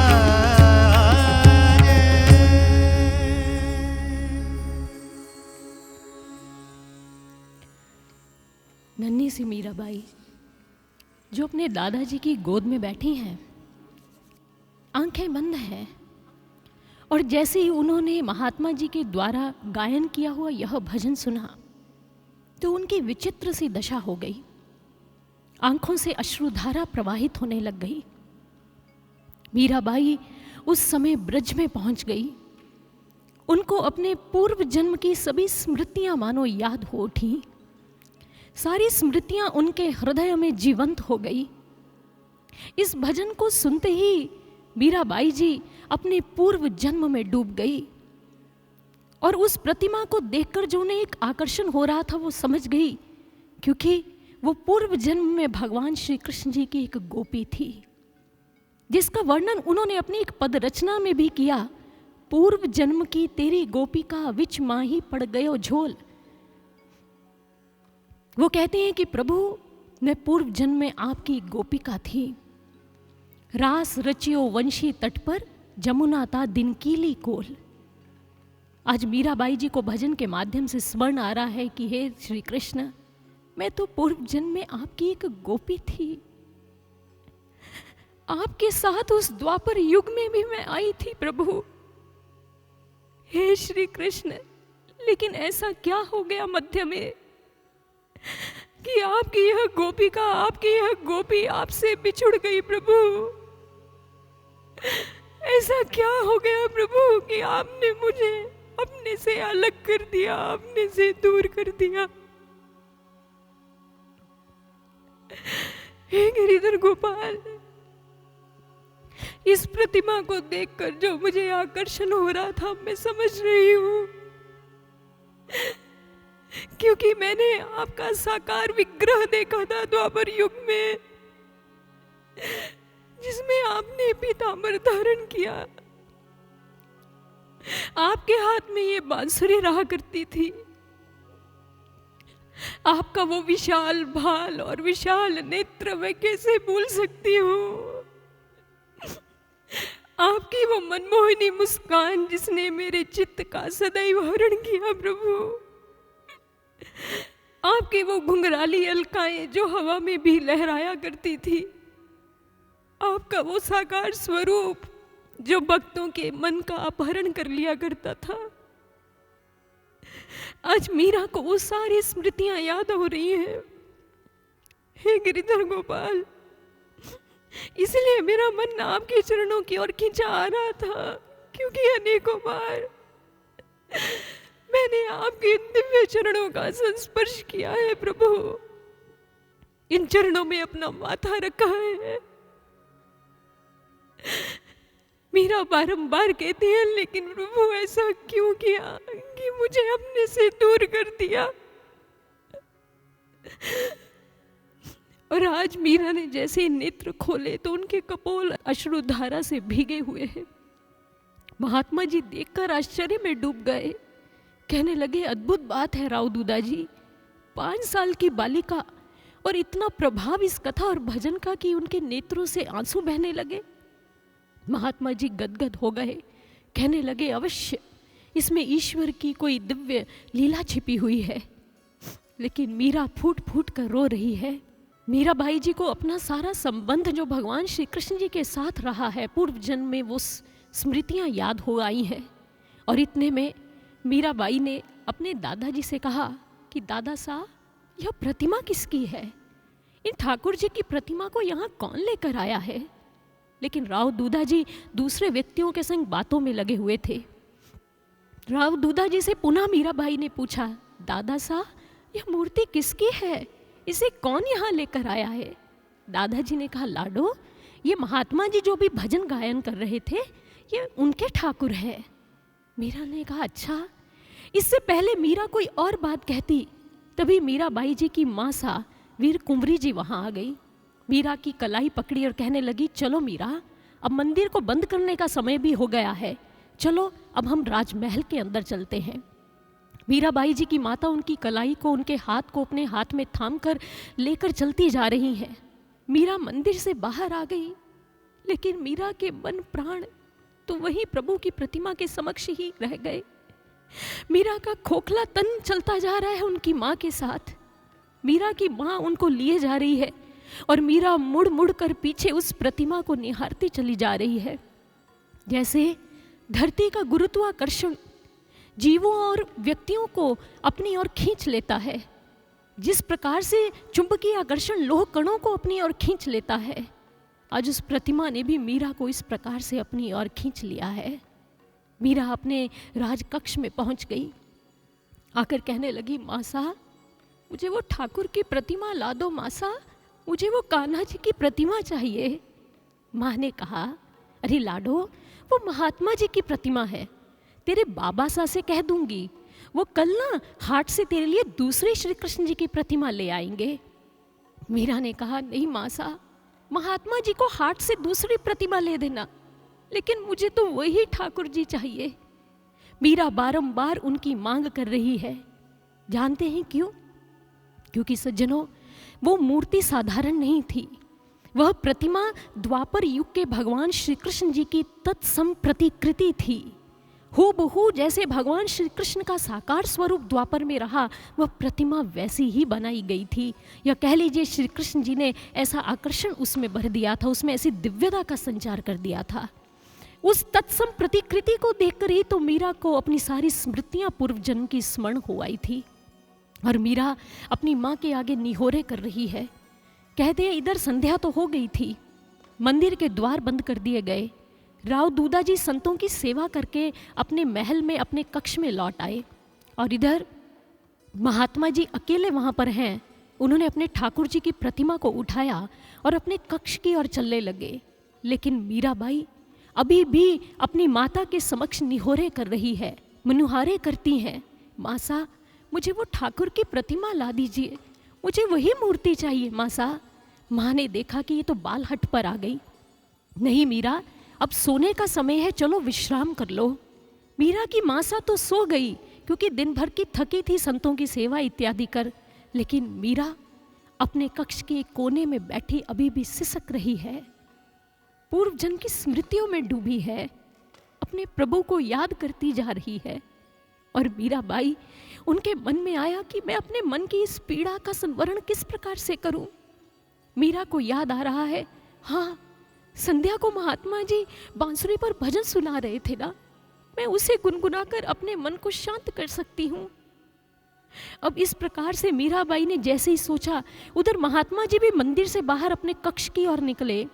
नन्ही सी मीराबाई जो अपने दादाजी की गोद में बैठी हैं, आंखें बंद हैं, और जैसे ही उन्होंने महात्मा जी के द्वारा गायन किया हुआ यह भजन सुना तो उनकी विचित्र सी दशा हो गई। आंखों से अश्रुधारा प्रवाहित होने लग गई। मीराबाई उस समय ब्रज में पहुंच गई। उनको अपने पूर्व जन्म की सभी स्मृतियां मानो याद हो उठी। सारी स्मृतियां उनके हृदय में जीवंत हो गई। इस भजन को सुनते ही मीराबाई जी अपने पूर्व जन्म में डूब गई और उस प्रतिमा को देखकर जो उन्हें एक आकर्षण हो रहा था वो समझ गई, क्योंकि वो पूर्व जन्म में भगवान श्री कृष्ण जी की एक गोपी थी, जिसका वर्णन उन्होंने अपनी एक पद रचना में भी किया। पूर्व जन्म की तेरी गोपी का विच माही पड़ गयो झोल। वो कहते हैं कि प्रभु, मैं पूर्व जन्म में आपकी गोपिका थी। रास रचियो वंशी तट पर जमुना ता दिनकीली कोल। आज मीराबाई जी को भजन के माध्यम से स्मरण आ रहा है कि हे श्री कृष्ण, मैं तो पूर्व जन्म में आपकी एक गोपी थी। आपके साथ उस द्वापर युग में भी मैं आई थी प्रभु। हे श्री कृष्ण, लेकिन ऐसा क्या हो गया मध्य में कि आपकी यह गोपिका, आपकी यह गोपी आपसे बिछुड़ गई प्रभु। ऐसा क्या हो गया प्रभु कि आपने मुझे अपने से अलग कर दिया, अपने से दूर कर दिया। हे गिरिधर गोपाल, इस प्रतिमा को देखकर जो मुझे आकर्षण हो रहा था मैं समझ रही हूं, क्योंकि मैंने आपका साकार विग्रह देखा था द्वापर युग में, जिसमें आपने पीतांबर धारण किया। आपके हाथ में ये बांसुरी रहा करती थी। आपका वो विशाल भाल और विशाल नेत्र मैं कैसे भूल सकती हूँ। आपकी वो मनमोहिनी मुस्कान जिसने मेरे चित्त का सदैव हरण किया प्रभु। आपकी वो घुंघराली अलकाएं जो हवा में भी लहराया करती थी। आपका वो साकार स्वरूप जो भक्तों के मन का अपहरण कर लिया करता था। आज मीरा को वो सारी स्मृतियां याद हो रही हैं। हे गिरिधर गोपाल, इसलिए मेरा मन आपके चरणों की ओर खींचा आ रहा था, क्योंकि अनेकों बार मैंने आपके दिव्य चरणों का संस्पर्श किया है प्रभु। इन चरणों में अपना माथा रखा है। मीरा बारंबार कहती है, लेकिन प्रभु ऐसा क्यों किया कि मुझे अपने से दूर कर दिया। और आज मीरा ने जैसे नेत्र खोले तो उनके कपोल अश्रुधारा से भीगे हुए हैं। महात्मा जी देखकर आश्चर्य में डूब गए। कहने लगे, अद्भुत बात है राव दूधा जी, 5 साल की बालिका और इतना प्रभाव इस कथा और भजन का कि उनके नेत्रों से आंसू बहने लगे। महात्मा जी गदगद हो गए। कहने लगे, अवश्य इसमें ईश्वर की कोई दिव्य लीला छिपी हुई है। लेकिन मीरा फूट फूट कर रो रही है। मीरा बाई जी को अपना सारा संबंध जो भगवान श्री कृष्ण जी के साथ रहा है, पूर्व जन्म में वो स्मृतियां याद हो आई हैं। और इतने में मीरा बाई ने अपने दादाजी से कहा कि दादा साहब, यह प्रतिमा किसकी है? इन ठाकुर जी की प्रतिमा को यहाँ कौन लेकर आया है? लेकिन राव दूधा जी दूसरे व्यक्तियों के संग बातों में लगे हुए थे। राव दूधा जी से पुनः मीराबाई ने पूछा, दादा साहब, यह मूर्ति किसकी है? इसे कौन यहाँ लेकर आया है? दादाजी ने कहा, लाडो, ये महात्मा जी जो भी भजन गायन कर रहे थे, ये उनके ठाकुर है। मीरा ने कहा, अच्छा। इससे पहले मीरा कोई और बात कहती, तभी मीराबाई जी की माँ सा वीर कुंवरी जी वहाँ आ गई। मीरा की कलाई पकड़ी और कहने लगी, चलो मीरा, अब मंदिर को बंद करने का समय भी हो गया है, चलो अब हम राजमहल के अंदर चलते हैं। मीराबाई जी की माता उनकी कलाई को, उनके हाथ को अपने हाथ में थाम कर लेकर चलती जा रही हैं। मीरा मंदिर से बाहर आ गई, लेकिन मीरा के मन प्राण तो वही प्रभु की प्रतिमा के समक्ष ही रह गए। मीरा का खोखला तन चलता जा रहा है उनकी माँ के साथ। मीरा की माँ उनको लिए जा रही है और मीरा मुड़ मुड़ कर पीछे उस प्रतिमा को निहारती चली जा रही है। जैसे धरती का गुरुत्वाकर्षण जीवों और व्यक्तियों को अपनी ओर खींच लेता है, जिस प्रकार से चुंबकीय आकर्षण लोह कणों को अपनी ओर खींच लेता है, आज उस प्रतिमा ने भी मीरा को इस प्रकार से अपनी ओर खींच लिया है। मीरा अपने राजकक्ष में पहुंच गई। आकर कहने लगी, मासा, मुझे वो ठाकुर की प्रतिमा ला दो मासा, मुझे वो कान्हा जी की प्रतिमा चाहिए। माँ ने कहा, अरे लाडो, वो महात्मा जी की प्रतिमा है, तेरे बाबा सा से कह दूंगी, वो कल ना हाट से तेरे लिए दूसरे श्री कृष्ण जी की प्रतिमा ले आएंगे। मीरा ने कहा, नहीं मासा, महात्मा जी को हाट से दूसरी प्रतिमा ले देना, लेकिन मुझे तो वही ठाकुर जी चाहिए। मीरा बारंबार उनकी मांग कर रही है। जानते हैं क्यों? क्योंकि सज्जनों, वो मूर्ति साधारण नहीं थी। वह प्रतिमा द्वापर युग के भगवान श्री कृष्ण जी की तत्सम प्रतिकृति थी। हूबहू जैसे भगवान श्री कृष्ण का साकार स्वरूप द्वापर में रहा, वह प्रतिमा वैसी ही बनाई गई थी। या कह लीजिए, श्री कृष्ण जी ने ऐसा आकर्षण उसमें भर दिया था, उसमें ऐसी दिव्यता का संचार कर दिया था। उस तत्सम प्रतिकृति को देखकर ही तो मीरा को अपनी सारी स्मृतियां पूर्व जन्म की स्मरण हो आई थी। और मीरा अपनी माँ के आगे निहोरे कर रही है। कहते हैं, इधर संध्या तो हो गई थी, मंदिर के द्वार बंद कर दिए गए। राव दूधा जी संतों की सेवा करके अपने महल में, अपने कक्ष में लौट आए। और इधर महात्मा जी अकेले वहाँ पर हैं। उन्होंने अपने ठाकुर जी की प्रतिमा को उठाया और अपने कक्ष की ओर चलने लगे। लेकिन मीराबाई अभी भी अपनी माता के समक्ष निहोरे कर रही है, मनुहारे करती हैं, मासा, मुझे वो ठाकुर की प्रतिमा ला दीजिए, मुझे वही मूर्ति चाहिए मासा। माँ ने देखा कि ये तो बाल हट पर आ गई। नहीं मीरा, अब सोने का समय है, चलो विश्राम कर लो। मीरा की मासा तो सो गई, क्योंकि दिन भर की थकी थी संतों की सेवा इत्यादि कर। लेकिन मीरा अपने कक्ष के एक कोने में बैठी अभी भी सिसक रही है, पूर्व जन्म की स्मृतियों में डूबी है, अपने प्रभु को याद करती जा रही है। और मीराबाई, उनके मन में आया कि मैं अपने मन की इस पीड़ा का संवरण किस प्रकार से करूं। मीरा को याद आ रहा है, हाँ, संध्या को महात्मा जी बांसुरी पर भजन सुना रहे थे ना, मैं उसे गुनगुनाकर अपने मन को शांत कर सकती हूँ। अब इस प्रकार से मीराबाई ने जैसे ही सोचा, उधर महात्मा जी भी मंदिर से बाहर अपने कक्ष की ओर निकले,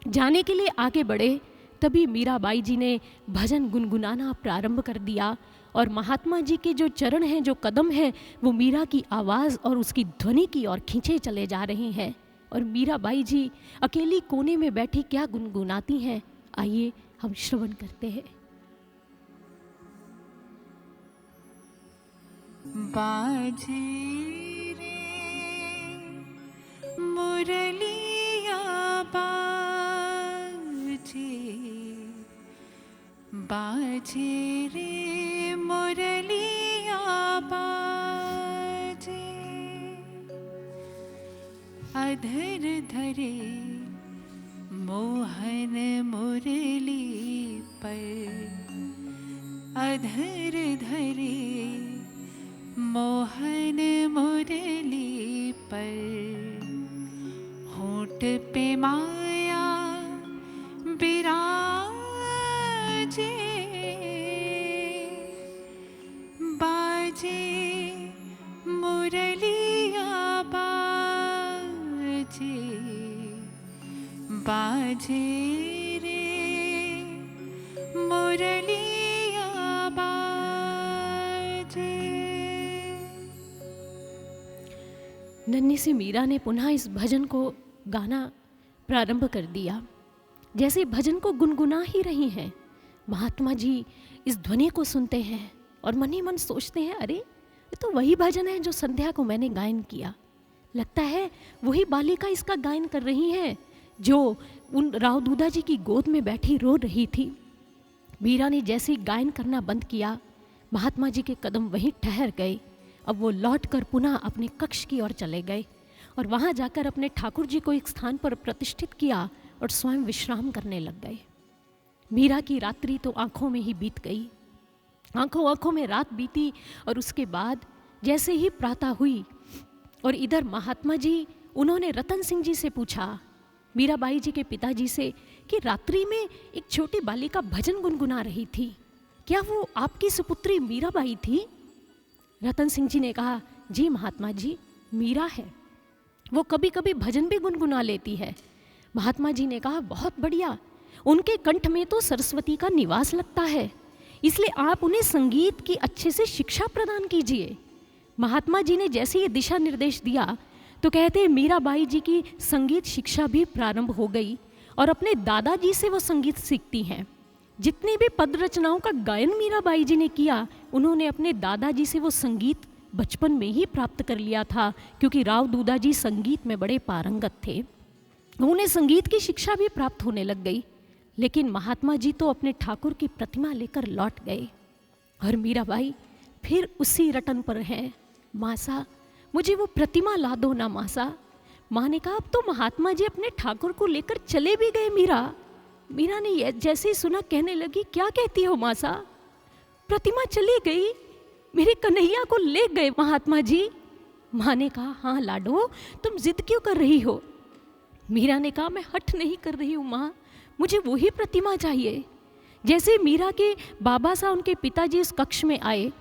जाने के लिए आगे बढ़े। तभी मीराबाई जी ने भजन गुनगुनाना प्रारंभ कर दिया और महात्मा जी के जो चरण हैं, जो कदम हैं, वो मीरा की आवाज़ और उसकी ध्वनि की ओर खींचे चले जा रहे हैं। और मीराबाई जी अकेली कोने में बैठी क्या गुनगुनाती हैं, आइए हम श्रवण करते हैं। बाजे रे मुरलिया बाजे, बाजे रे मुरलिया बाजे, अधर धरे मोहन मुरली पर, अधर धरे मोहन मुरली पर, होंठ पे माया बिराजे, बाजे मुरलिया बाजे, बाजे रे मुरलिया बाजे। नन्ही सी मीरा ने पुनः इस भजन को गाना प्रारंभ कर दिया। जैसे भजन को गुनगुना ही रही हैं, महात्मा जी इस ध्वनि को सुनते हैं और मन ही मन सोचते हैं, अरे ये तो वही भजन है जो संध्या को मैंने गायन किया। लगता है वही बालिका इसका गायन कर रही हैं जो उन राव दूधा जी की गोद में बैठी रो रही थी। मीरा ने जैसे ही गायन करना बंद किया, महात्मा जी के कदम वहीं ठहर गए। अब वो लौटकर पुनः अपने कक्ष की ओर चले गए और वहाँ जाकर अपने ठाकुर जी को एक स्थान पर प्रतिष्ठित किया और स्वयं विश्राम करने लग गए। मीरा की रात्रि तो आंखों में ही बीत गई, आंखों आंखों में रात बीती। और उसके बाद जैसे ही प्रातः हुई और इधर महात्मा जी, उन्होंने रतन सिंह जी से पूछा, मीराबाई जी के पिताजी से, कि रात्रि में एक छोटी बालिका भजन गुनगुना रही थी, क्या वो आपकी सुपुत्री मीराबाई थी? रतन सिंह जी ने कहा, जी महात्मा जी, मीरा है, वो कभी कभी भजन भी गुनगुना लेती है। महात्मा जी ने कहा, बहुत बढ़िया, उनके कंठ में तो सरस्वती का निवास लगता है, इसलिए आप उन्हें संगीत की अच्छे से शिक्षा प्रदान कीजिए। महात्मा जी ने जैसे ये दिशा निर्देश दिया तो कहते हैं मीराबाई जी की संगीत शिक्षा भी प्रारंभ हो गई और अपने दादाजी से वो संगीत सीखती हैं। जितनी भी पद रचनाओं का गायन मीराबाई जी ने किया, उन्होंने अपने दादाजी से वो संगीत बचपन में ही प्राप्त कर लिया था, क्योंकि राव दूधा जी संगीत में बड़े पारंगत थे। उन्हें संगीत की शिक्षा भी प्राप्त होने लग गई। लेकिन महात्मा जी तो अपने ठाकुर की प्रतिमा लेकर लौट गए और मीराबाई फिर उसी रटन पर हैं, मासा मुझे वो प्रतिमा ला दो ना मासा। माँ ने कहा, अब तो महात्मा जी अपने ठाकुर को लेकर चले भी गए मीरा। मीरा ने जैसे ही सुना कहने लगी, क्या कहती हो मासा, प्रतिमा चली गई, मेरे कन्हैया को ले गए महात्मा जी। माँ ने कहा, हाँ लाडो, तुम जिद क्यों कर रही हो? मीरा ने कहा, मैं हठ नहीं कर रही हूँ माँ, मुझे वही प्रतिमा चाहिए। जैसे मीरा के बाबा साहब, उनके पिताजी उस कक्ष में आए,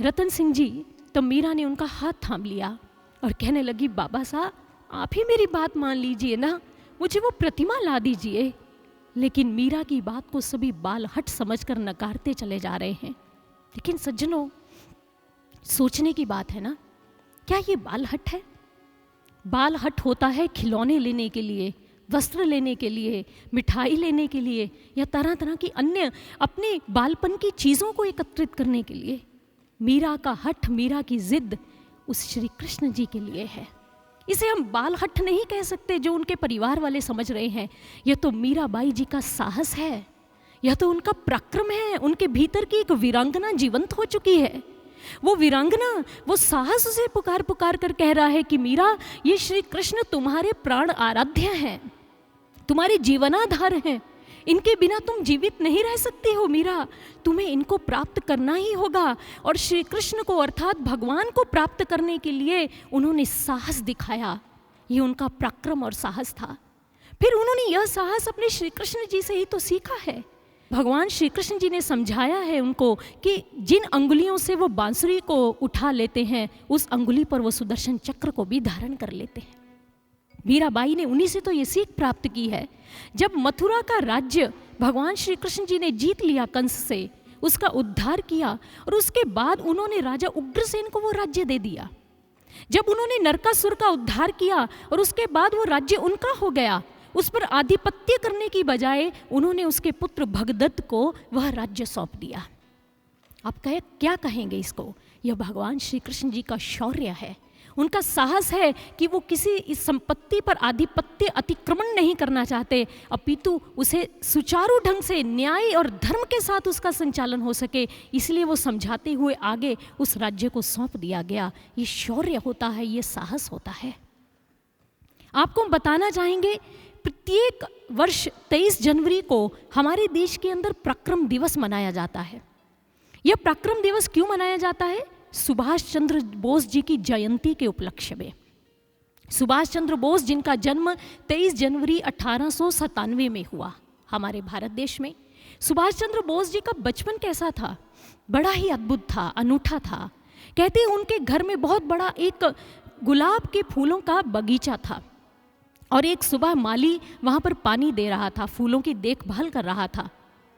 रतन सिंह जी, तो मीरा ने उनका हाथ थाम लिया और कहने लगी, बाबा साहब आप ही मेरी बात मान लीजिए ना, मुझे वो प्रतिमा ला दीजिए। लेकिन मीरा की बात को सभी बालहट समझकर नकारते चले जा रहे हैं। लेकिन सज्जनों, सोचने की बात है ना, क्या ये बालहट है? बालहट होता है खिलौने लेने के लिए, वस्त्र लेने के लिए, मिठाई लेने के लिए, या तरह तरह की अन्य अपने बालपन की चीज़ों को एकत्रित करने के लिए। मीरा का हठ, मीरा की जिद उस श्री कृष्ण जी के लिए है। इसे हम बालहट नहीं कह सकते जो उनके परिवार वाले समझ रहे हैं। यह तो मीराबाई जी का साहस है, यह तो उनका पराक्रम है। उनके भीतर की एक वीरांगना जीवंत हो चुकी है। वो वीरांगना, वो साहस उसे पुकार पुकार कर कह रहा है कि मीरा, ये श्री कृष्ण तुम्हारे प्राण आराध्य हैं, तुम्हारे जीवनाधार हैं, इनके बिना तुम जीवित नहीं रह सकती हो मीरा, तुम्हें इनको प्राप्त करना ही होगा। और श्री कृष्ण को अर्थात भगवान को प्राप्त करने के लिए उन्होंने साहस दिखाया। ये उनका पराक्रम और साहस था। फिर उन्होंने यह साहस अपने श्री कृष्ण जी से ही तो सीखा है। भगवान श्री कृष्ण जी ने समझाया है उनको कि जिन अंगुलियों से वो बांसुरी को उठा लेते हैं, उस अंगुली पर वो सुदर्शन चक्र को भी धारण कर लेते हैं। मीराबाई ने उन्हीं से तो ये सीख प्राप्त की है। जब मथुरा का राज्य भगवान श्री कृष्ण जी ने जीत लिया कंस से, उसका उद्धार किया और उसके बाद उन्होंने राजा उग्रसेन को वो राज्य दे दिया। जब उन्होंने नरकासुर का उद्धार किया और उसके बाद वो राज्य उनका हो गया, उस पर आधिपत्य करने की बजाय उन्होंने उसके पुत्र भगदत्त को वह राज्य सौंप दिया। आप क्या कहेंगे इसको? यह भगवान श्री कृष्ण जी का शौर्य है, उनका साहस है कि वो किसी इस संपत्ति पर आधिपत्य अतिक्रमण नहीं करना चाहते, अपितु उसे सुचारू ढंग से न्याय और धर्म के साथ उसका संचालन हो सके, इसलिए वो समझाते हुए आगे उस राज्य को सौंप दिया गया। ये शौर्य होता है, ये साहस होता है। आपको हम बताना चाहेंगे, प्रत्येक वर्ष 23 जनवरी को हमारे देश के अंदर पराक्रम दिवस मनाया जाता है। यह पराक्रम दिवस क्यों मनाया जाता है? सुभाष चंद्र बोस जी की जयंती के उपलक्ष्य में। सुभाष चंद्र बोस जिनका जन्म 23 जनवरी 1897 में हुआ हमारे भारत देश में। सुभाष चंद्र बोस जी का बचपन कैसा था? बड़ा ही अद्भुत था, अनूठा था। कहते हैं उनके घर में बहुत बड़ा एक गुलाब के फूलों का बगीचा था और एक सुबह माली वहाँ पर पानी दे रहा था, फूलों की देखभाल कर रहा था।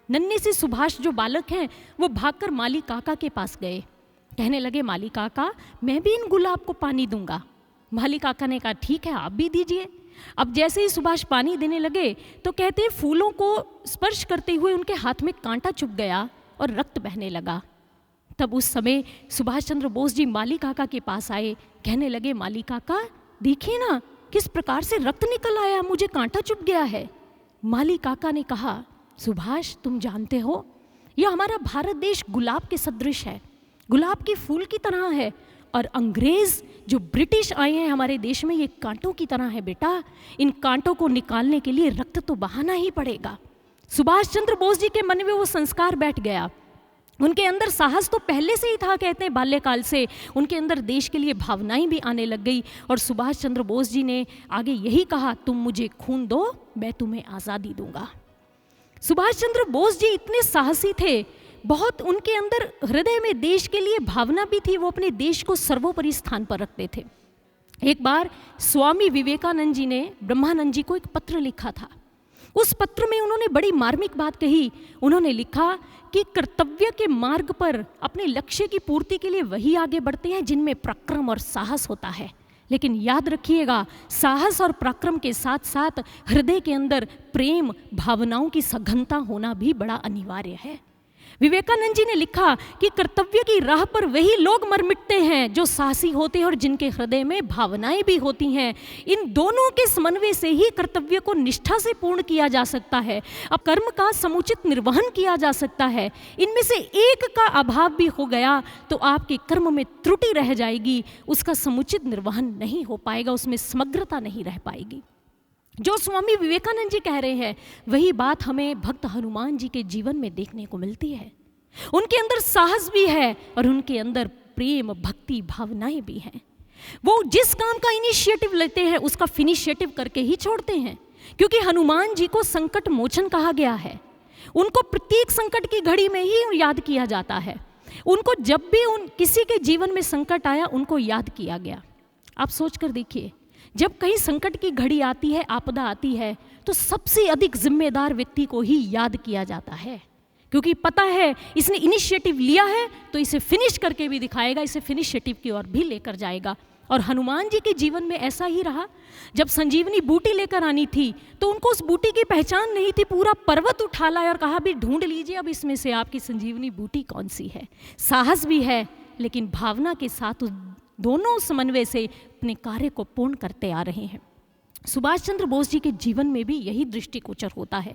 नन्हे से सुभाष जो बालक हैं वो भागकर माली काका के पास गए, कहने लगे, माली काका मैं भी इन गुलाब को पानी दूंगा। माली काका ने कहा, ठीक है आप भी दीजिए। अब जैसे ही सुभाष पानी देने लगे तो कहते हैं फूलों को स्पर्श करते हुए उनके हाथ में कांटा चुभ गया और रक्त बहने लगा। तब उस समय सुभाष चंद्र बोस जी माली काका के पास आए, कहने लगे, माली काका देखिए ना किस प्रकार से रक्त निकल आया, मुझे कांटा चुभ गया है। माली काका ने कहा, सुभाष तुम जानते हो यह हमारा भारत देश गुलाब के सदृश है, गुलाब के फूल की तरह है, और अंग्रेज जो ब्रिटिश आए हैं हमारे देश में ये कांटों की तरह है बेटा, इन कांटों को निकालने के लिए रक्त तो बहाना ही पड़ेगा। सुभाष चंद्र बोस जी के मन में वो संस्कार बैठ गया। उनके अंदर साहस तो पहले से ही था, कहते हैं बाल्यकाल से उनके अंदर देश के लिए भावनाएं भी आने लग गई। और सुभाष चंद्र बोस जी ने आगे यही कहा, तुम मुझे खून दो मैं तुम्हें आज़ादी दूंगा। सुभाष चंद्र बोस जी इतने साहसी थे, बहुत उनके अंदर हृदय में देश के लिए भावना भी थी, वो अपने देश को सर्वोपरि स्थान पर रखते थे। एक बार स्वामी विवेकानंद जी ने ब्रह्मानंद जी को एक पत्र लिखा था। उस पत्र में उन्होंने बड़ी मार्मिक बात कही। उन्होंने लिखा कि कर्तव्य के मार्ग पर अपने लक्ष्य की पूर्ति के लिए वही आगे बढ़ते हैं जिनमें पराक्रम और साहस होता है, लेकिन याद रखिएगा साहस और पराक्रम के साथ साथ हृदय के अंदर प्रेम भावनाओं की सघनता होना भी बड़ा अनिवार्य है। विवेकानंद जी ने लिखा कि कर्तव्य की राह पर वही लोग मर मिटते हैं जो साहसी होते हैं और जिनके हृदय में भावनाएं भी होती हैं। इन दोनों के समन्वय से ही कर्तव्य को निष्ठा से पूर्ण किया जा सकता है, अब कर्म का समुचित निर्वहन किया जा सकता है। इनमें से एक का अभाव भी हो गया तो आपके कर्म में त्रुटि रह जाएगी, उसका समुचित निर्वहन नहीं हो पाएगा, उसमें समग्रता नहीं रह पाएगी। जो स्वामी विवेकानंद जी कह रहे हैं वही बात हमें भक्त हनुमान जी के जीवन में देखने को मिलती है। उनके अंदर साहस भी है और उनके अंदर प्रेम भक्ति भावनाएं भी हैं। वो जिस काम का इनिशिएटिव लेते हैं उसका फिनिशिएटिव करके ही छोड़ते हैं, क्योंकि हनुमान जी को संकट मोचन कहा गया है। उनको प्रत्येक संकट की घड़ी में ही याद किया जाता है। उनको जब भी किसी के जीवन में संकट आया उनको याद किया गया। आप सोच कर देखिए, जब कहीं संकट की घड़ी आती है, आपदा आती है, तो सबसे अधिक जिम्मेदार व्यक्ति को ही याद किया जाता है, क्योंकि पता है इसने इनिशिएटिव लिया है तो इसे फिनिश करके भी दिखाएगा, इसे फिनिशिएटिव की ओर भी लेकर जाएगा। और हनुमान जी के जीवन में ऐसा ही रहा। जब संजीवनी बूटी लेकर आनी थी तो उनको उस बूटी की पहचान नहीं थी, पूरा पर्वत उठा लाया और कहा भी ढूंढ लीजिए अब इसमें से आपकी संजीवनी बूटी कौन सी है। साहस भी है लेकिन भावना के साथ उस दोनों समन्वय से अपने कार्य को पूर्ण करते आ रहे हैं। सुभाष चंद्र बोस जी के जीवन में भी यही दृष्टिगोचर होता है।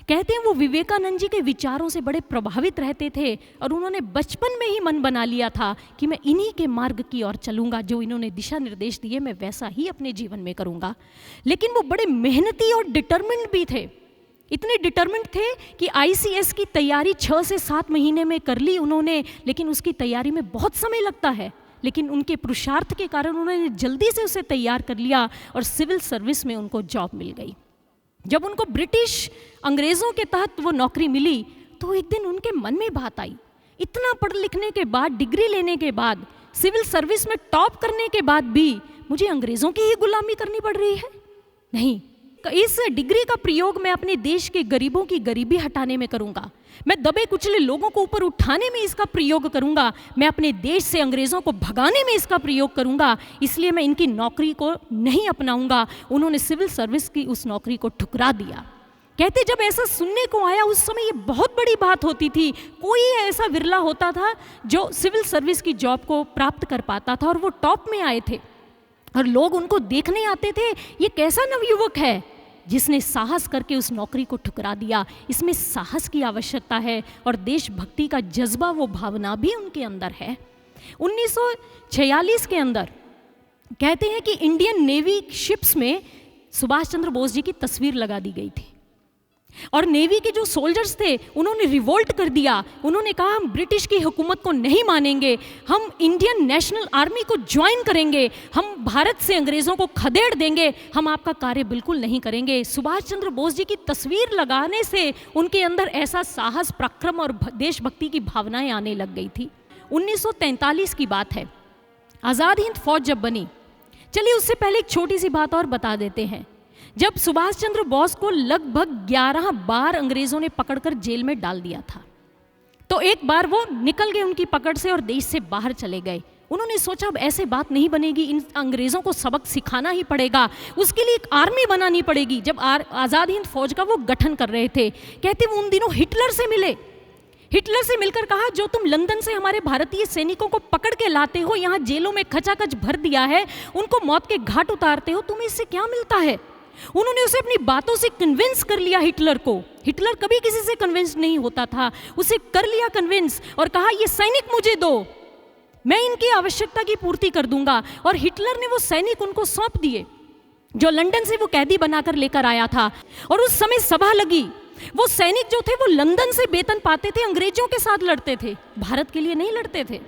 कहते हैं वो विवेकानंद जी के विचारों से बड़े प्रभावित रहते थे और उन्होंने बचपन में ही मन बना लिया था कि मैं इन्हीं के मार्ग की ओर चलूंगा, जो इन्होंने दिशा निर्देश दिए मैं वैसा ही अपने जीवन में करूंगा। लेकिन वो बड़े मेहनती और डिटरमिन्ड भी थे, इतने डिटरमिन्ड थे कि ICS की तैयारी 6 से 7 महीने में कर ली उन्होंने, लेकिन उसकी तैयारी में बहुत समय लगता है, लेकिन उनके पुरुषार्थ के कारण उन्होंने जल्दी से उसे तैयार कर लिया और सिविल सर्विस में उनको जॉब मिल गई। जब उनको ब्रिटिश अंग्रेज़ों के तहत वो नौकरी मिली तो एक दिन उनके मन में बात आई, इतना पढ़ लिखने के बाद, डिग्री लेने के बाद, सिविल सर्विस में टॉप करने के बाद भी मुझे अंग्रेज़ों की ही गुलामी करनी पड़ रही है? नहीं, इस डिग्री का प्रयोग मैं अपने देश के गरीबों की गरीबी हटाने में करूंगा, मैं दबे कुचले लोगों को ऊपर उठाने में इसका प्रयोग करूंगा, मैं अपने देश से अंग्रेज़ों को भगाने में इसका प्रयोग करूंगा, इसलिए मैं इनकी नौकरी को नहीं अपनाऊंगा। उन्होंने सिविल सर्विस की उस नौकरी को ठुकरा दिया। कहते जब ऐसा सुनने को आया उस समय ये बहुत बड़ी बात होती थी, कोई ऐसा विरला होता था जो सिविल सर्विस की जॉब को प्राप्त कर पाता था और वो टॉप में आए थे और लोग उनको देखने आते थे, ये कैसा नवयुवक है जिसने साहस करके उस नौकरी को ठुकरा दिया। इसमें साहस की आवश्यकता है और देशभक्ति का जज्बा, वो भावना भी उनके अंदर है। 1946 के अंदर कहते हैं कि इंडियन नेवी शिप्स में सुभाष चंद्र बोस जी की तस्वीर लगा दी गई थी और नेवी के जो सोल्जर्स थे उन्होंने रिवोल्ट कर दिया। उन्होंने कहा हम ब्रिटिश की हुकूमत को नहीं मानेंगे, हम इंडियन नेशनल आर्मी को ज्वाइन करेंगे, हम भारत से अंग्रेज़ों को खदेड़ देंगे, हम आपका कार्य बिल्कुल नहीं करेंगे। सुभाष चंद्र बोस जी की तस्वीर लगाने से उनके अंदर ऐसा साहस, पराक्रम और देशभक्ति की भावनाएं आने लग गई थी। 1943 की बात है, आज़ाद हिंद फौज जब बनी। चलिए उससे पहले एक छोटी सी बात और बता देते हैं। जब सुभाष चंद्र बोस को लगभग 11 बार अंग्रेज़ों ने पकड़कर जेल में डाल दिया था, तो एक बार वो निकल गए उनकी पकड़ से और देश से बाहर चले गए। उन्होंने सोचा अब ऐसे बात नहीं बनेगी, इन अंग्रेज़ों को सबक सिखाना ही पड़ेगा, उसके लिए एक आर्मी बनानी पड़ेगी। जब आज़ाद हिंद फौज का वो गठन कर रहे थे, कहते वो उन दिनों हिटलर से मिले। हिटलर से मिलकर कहा जो तुम लंदन से हमारे भारतीय सैनिकों को पकड़ के लाते हो, यहाँ जेलों में खचाखच भर दिया है, उनको मौत के घाट उतारते हो, तुम्हें इससे क्या मिलता है? उन्होंने उसे अपनी बातों से कन्विंस कर लिया हिटलर को। हिटलर कभी किसी से कन्विंस नहीं होता था, उसे कर लिया कन्विंस और कहा ये सैनिक मुझे दो, मैं इनकी आवश्यकता की पूर्ति कर दूंगा। और हिटलर ने वो सैनिक उनको सौंप दिए जो लंदन से वो कैदी बनाकर लेकर आया था। और उस समय सभा लगी। वो सैनिक जो थे वो लंदन से वेतन पाते थे, अंग्रेजों के साथ लड़ते थे, भारत के लिए नहीं लड़ते थे।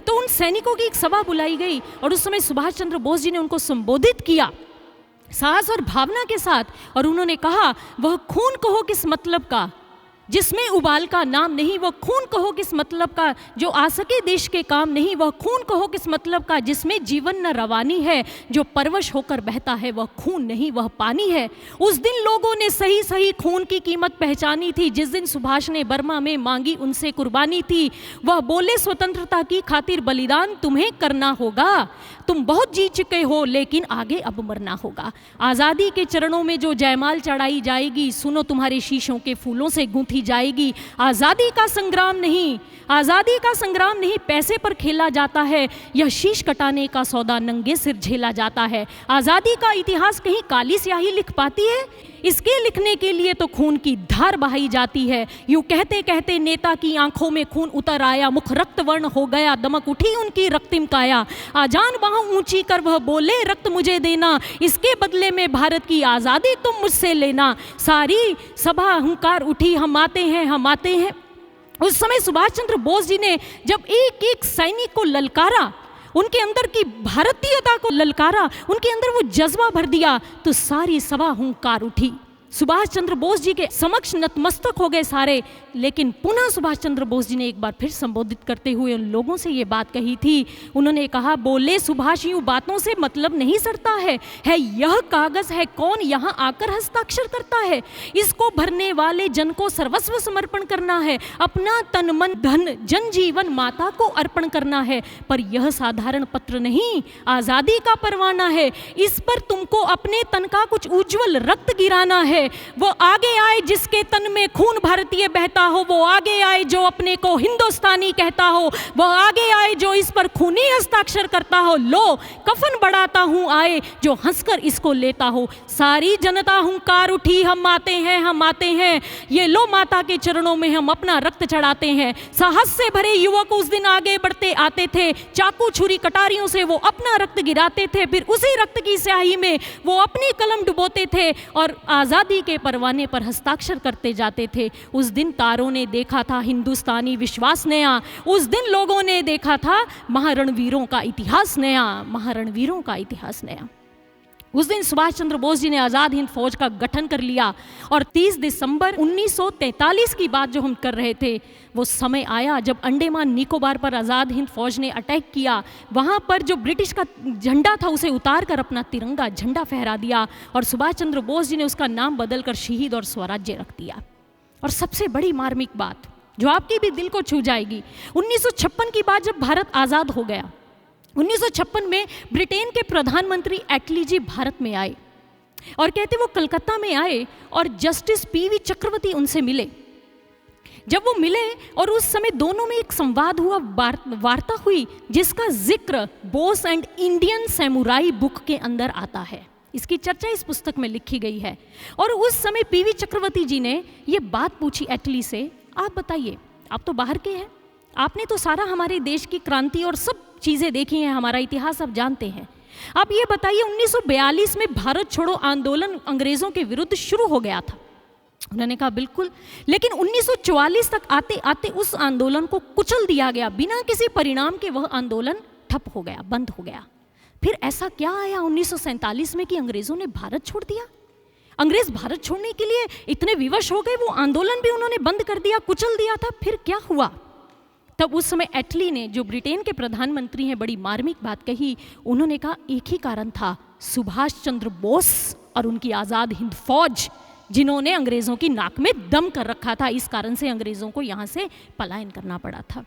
तो उन सैनिकों की एक सभा बुलाई गई और उस समय सुभाष चंद्र बोस जी ने उनको संबोधित किया साहस और भावना के साथ, और उन्होंने कहा वह खून कहो किस मतलब का जिसमें उबाल का नाम नहीं, वह खून कहो किस मतलब का जो आ सके देश के काम नहीं, वह खून कहो किस मतलब का जिसमें जीवन न रवानी है, जो परवश होकर बहता है वह खून नहीं वह पानी है। उस दिन लोगों ने सही सही खून की कीमत पहचानी थी, जिस दिन सुभाष ने बर्मा में मांगी उनसे कुर्बानी थी। वह बोले स्वतंत्रता की खातिर बलिदान तुम्हें करना होगा, तुम बहुत जी चुके हो लेकिन आगे अब मरना होगा। आज़ादी के चरणों में जो जयमाल चढ़ाई जाएगी, सुनो तुम्हारे शीशों के फूलों से गूंथी जाएगी। आज़ादी का संग्राम नहीं, आज़ादी का संग्राम नहीं पैसे पर खेला जाता है, यह शीश कटाने का सौदा नंगे सिर झेला जाता है। आज़ादी का इतिहास कहीं काली स्याही लिख पाती है? इसके लिखने के लिए तो खून की धार बहाई जाती है। यूं कहते कहते नेता की आंखों में खून उतर आया, मुख रक्त वर्ण हो गया, दमक उठी उनकी रक्तिम काया। आजान बाहों ऊंची कर वह बोले रक्त मुझे देना, इसके बदले में भारत की आज़ादी तुम मुझसे लेना। सारी सभा हुंकार उठी, हम आते हैं हम आते हैं। उस समय सुभाष चंद्र बोस जी ने जब एक एक सैनिक को ललकारा, उनके अंदर की भारतीयता को ललकारा, उनके अंदर वो जज्बा भर दिया, तो सारी सभा हुंकार उठी। सुभाष चंद्र बोस जी के समक्ष नतमस्तक हो गए सारे। लेकिन पुनः सुभाष चंद्र बोस जी ने एक बार फिर संबोधित करते हुए उन लोगों से ये बात कही थी। उन्होंने कहा, बोले सुभाष यूं बातों से मतलब नहीं सरता है यह कागज है कौन यहाँ आकर हस्ताक्षर करता है, इसको भरने वाले जन को सर्वस्व समर्पण करना है, अपना तन मन धन जन जीवन माता को अर्पण करना है। पर यह साधारण पत्र नहीं, आज़ादी का परवाना है, इस पर तुमको अपने तन का कुछ उज्जवल रक्त गिराना है। वो आगे आए जिसके तन में खून भारतीय बहता हो, वो आगे आए जो अपने को हिंदुस्तानी कहता हो, वो आगे आए जो इस पर खूनी हस्ताक्षर करता हो। लो कफन बढ़ाता हूँ आए जो हंसकर इसको लेता हो। सारी जनता हुंकार उठी, हम आते हैं हम आते हैं। ये लो माता के चरणों में हम अपना रक्त चढ़ाते हैं। साहस से भरे युवक उस दिन आगे बढ़ते आते थे, चाकू छुरी कटारियों से वो अपना रक्त गिराते थे, फिर उसी रक्त की स्याही में वो अपनी कलम डुबोते थे और आज़ादी के परवाने पर हस्ताक्षर करते जाते थे। उस दिन तारों ने देखा था हिंदुस्तानी विश्वास नया, उस दिन लोगों ने देखा था महारणवीरों का इतिहास नया, महारणवीरों का इतिहास नया। उस दिन सुभाष चंद्र बोस जी ने आज़ाद हिंद फौज का गठन कर लिया और 30 दिसंबर 1943 की बात जो हम कर रहे थे, वो समय आया जब अंडमान निकोबार पर आज़ाद हिंद फौज ने अटैक किया। वहाँ पर जो ब्रिटिश का झंडा था उसे उतार कर अपना तिरंगा झंडा फहरा दिया और सुभाष चंद्र बोस जी ने उसका नाम बदलकर शहीद और स्वराज्य रख दिया। और सबसे बड़ी मार्मिक बात जो आपकी भी दिल को छू जाएगी, 1956 की बात जब भारत आज़ाद हो गया, 1956 में ब्रिटेन के प्रधानमंत्री एटली जी भारत में आए और कहते वो कलकत्ता में आए और जस्टिस पीवी चक्रवर्ती उनसे मिले। जब वो मिले और उस समय दोनों में एक संवाद हुआ, वार्ता हुई, जिसका जिक्र Bose and Indian samurai book के अंदर आता है। इसकी चर्चा इस पुस्तक में लिखी गई है। और उस समय पीवी चक्रवर्ती जी ने ये बात पूछी एटली से, आप बताइए, आप तो बाहर के हैं, आपने तो सारा हमारे देश की क्रांति और सब चीज़ें देखी हैं, हमारा इतिहास आप जानते हैं, आप ये बताइए 1942 में भारत छोड़ो आंदोलन अंग्रेज़ों के विरुद्ध शुरू हो गया था। उन्होंने कहा बिल्कुल, लेकिन 1944 तक आते आते उस आंदोलन को कुचल दिया गया, बिना किसी परिणाम के वह आंदोलन ठप हो गया, बंद हो गया। फिर ऐसा क्या आया 1947 में कि अंग्रेज़ों ने भारत छोड़ दिया? अंग्रेज़ भारत छोड़ने के लिए इतने विवश हो गए, वो आंदोलन भी उन्होंने बंद कर दिया, कुचल दिया था। फिर क्या हुआ? तब उस समय एटली ने, जो ब्रिटेन के प्रधानमंत्री हैं, बड़ी मार्मिक बात कही। उन्होंने कहा एक ही कारण था, सुभाष चंद्र बोस और उनकी आज़ाद हिंद फौज, जिन्होंने अंग्रेज़ों की नाक में दम कर रखा था। इस कारण से अंग्रेज़ों को यहाँ से पलायन करना पड़ा था।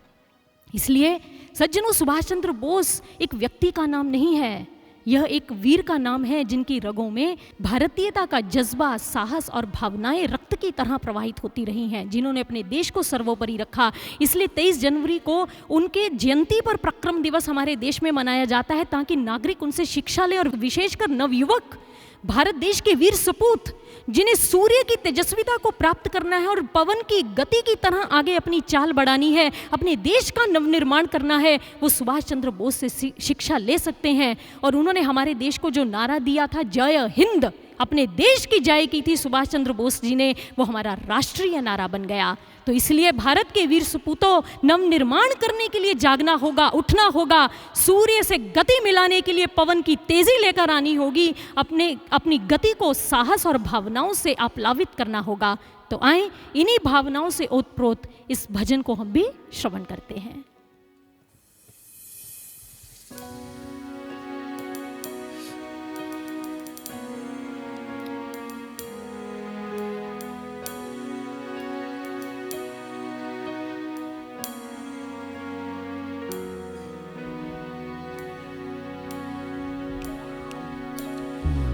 इसलिए सज्जनों, सुभाष चंद्र बोस एक व्यक्ति का नाम नहीं है, यह एक वीर का नाम है, जिनकी रगों में भारतीयता का जज्बा, साहस और भावनाएं रक्त की तरह प्रवाहित होती रही हैं, जिन्होंने अपने देश को सर्वोपरि रखा। इसलिए 23 जनवरी को उनके जयंती पर पराक्रम दिवस हमारे देश में मनाया जाता है, ताकि नागरिक उनसे शिक्षा लें और विशेषकर नवयुवक, भारत देश के वीर सपूत, जिन्हें सूर्य की तेजस्विता को प्राप्त करना है और पवन की गति की तरह आगे अपनी चाल बढ़ानी है, अपने देश का नवनिर्माण करना है, वो सुभाष चंद्र बोस से शिक्षा ले सकते हैं। और उन्होंने हमारे देश को जो नारा दिया था, जय हिंद, अपने देश की जय की थी सुभाष चंद्र बोस जी ने, वो हमारा राष्ट्रीय नारा बन गया। तो इसलिए भारत के वीर सपूतों, नवनिर्माण करने के लिए जागना होगा, उठना होगा, सूर्य से गति मिलाने के लिए पवन की तेजी लेकर आनी होगी, अपनी गति को साहस और भावनाओं से आप्लावित करना होगा। तो आए, इन्हीं भावनाओं से ओतप्रोत इस भजन को हम भी श्रवण करते हैं।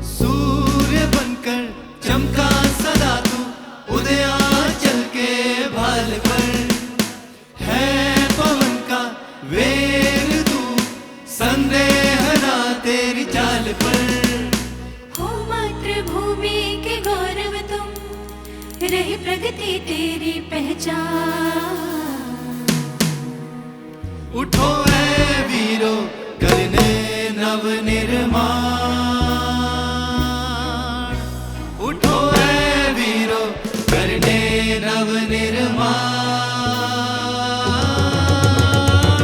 सूर्य बनकर चमका सदा तू, उदयाचल के भाल पर है पवन का वेग तू, संदेह ना तेरी चाल पर। हो मातृभूमि के गौरव तुम, रही प्रगति तेरी पहचान। उठो ऐ वीरो, करने नव निर्माण, उठो ऐ वीरो, करने नव निर्माण,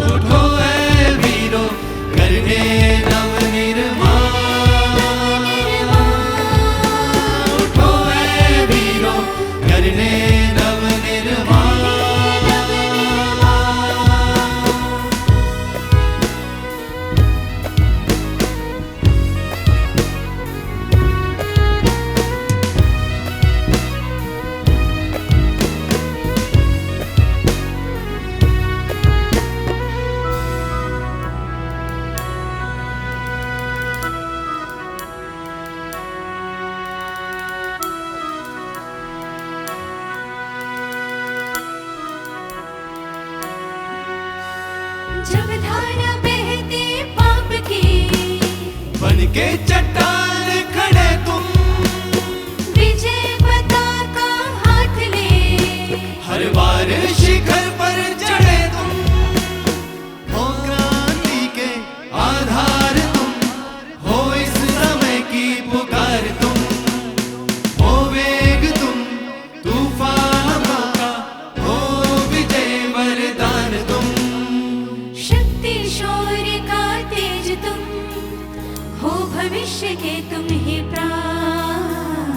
उठो ऐ वीरो, करने नव निर्माण, उठो ऐ वीरो, करने नव निर्माण। जब धारा बहती पाप की, बन के चट्टान खड़े तुम, विजय पताका हाथ ले, हर बार शिखर पर चढ़े तुम, हो क्रांति के आधार तुम, हो इस समय की पुकार तुम, हो वेग तुम, तूफानों का, हो विजय वरदान तुम। शक्ति शौर्य का तेज तुम, हो भविष्य के तुम ही प्राण।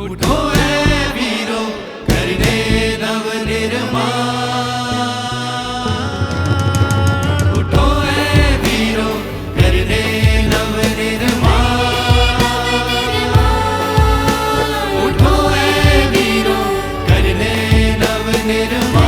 उठो ऐ वीरो करने नव निर्माण। उठो ऐ वीरो करने नव निर्माण। उठो ऐ वीरो करने नव निर्माण।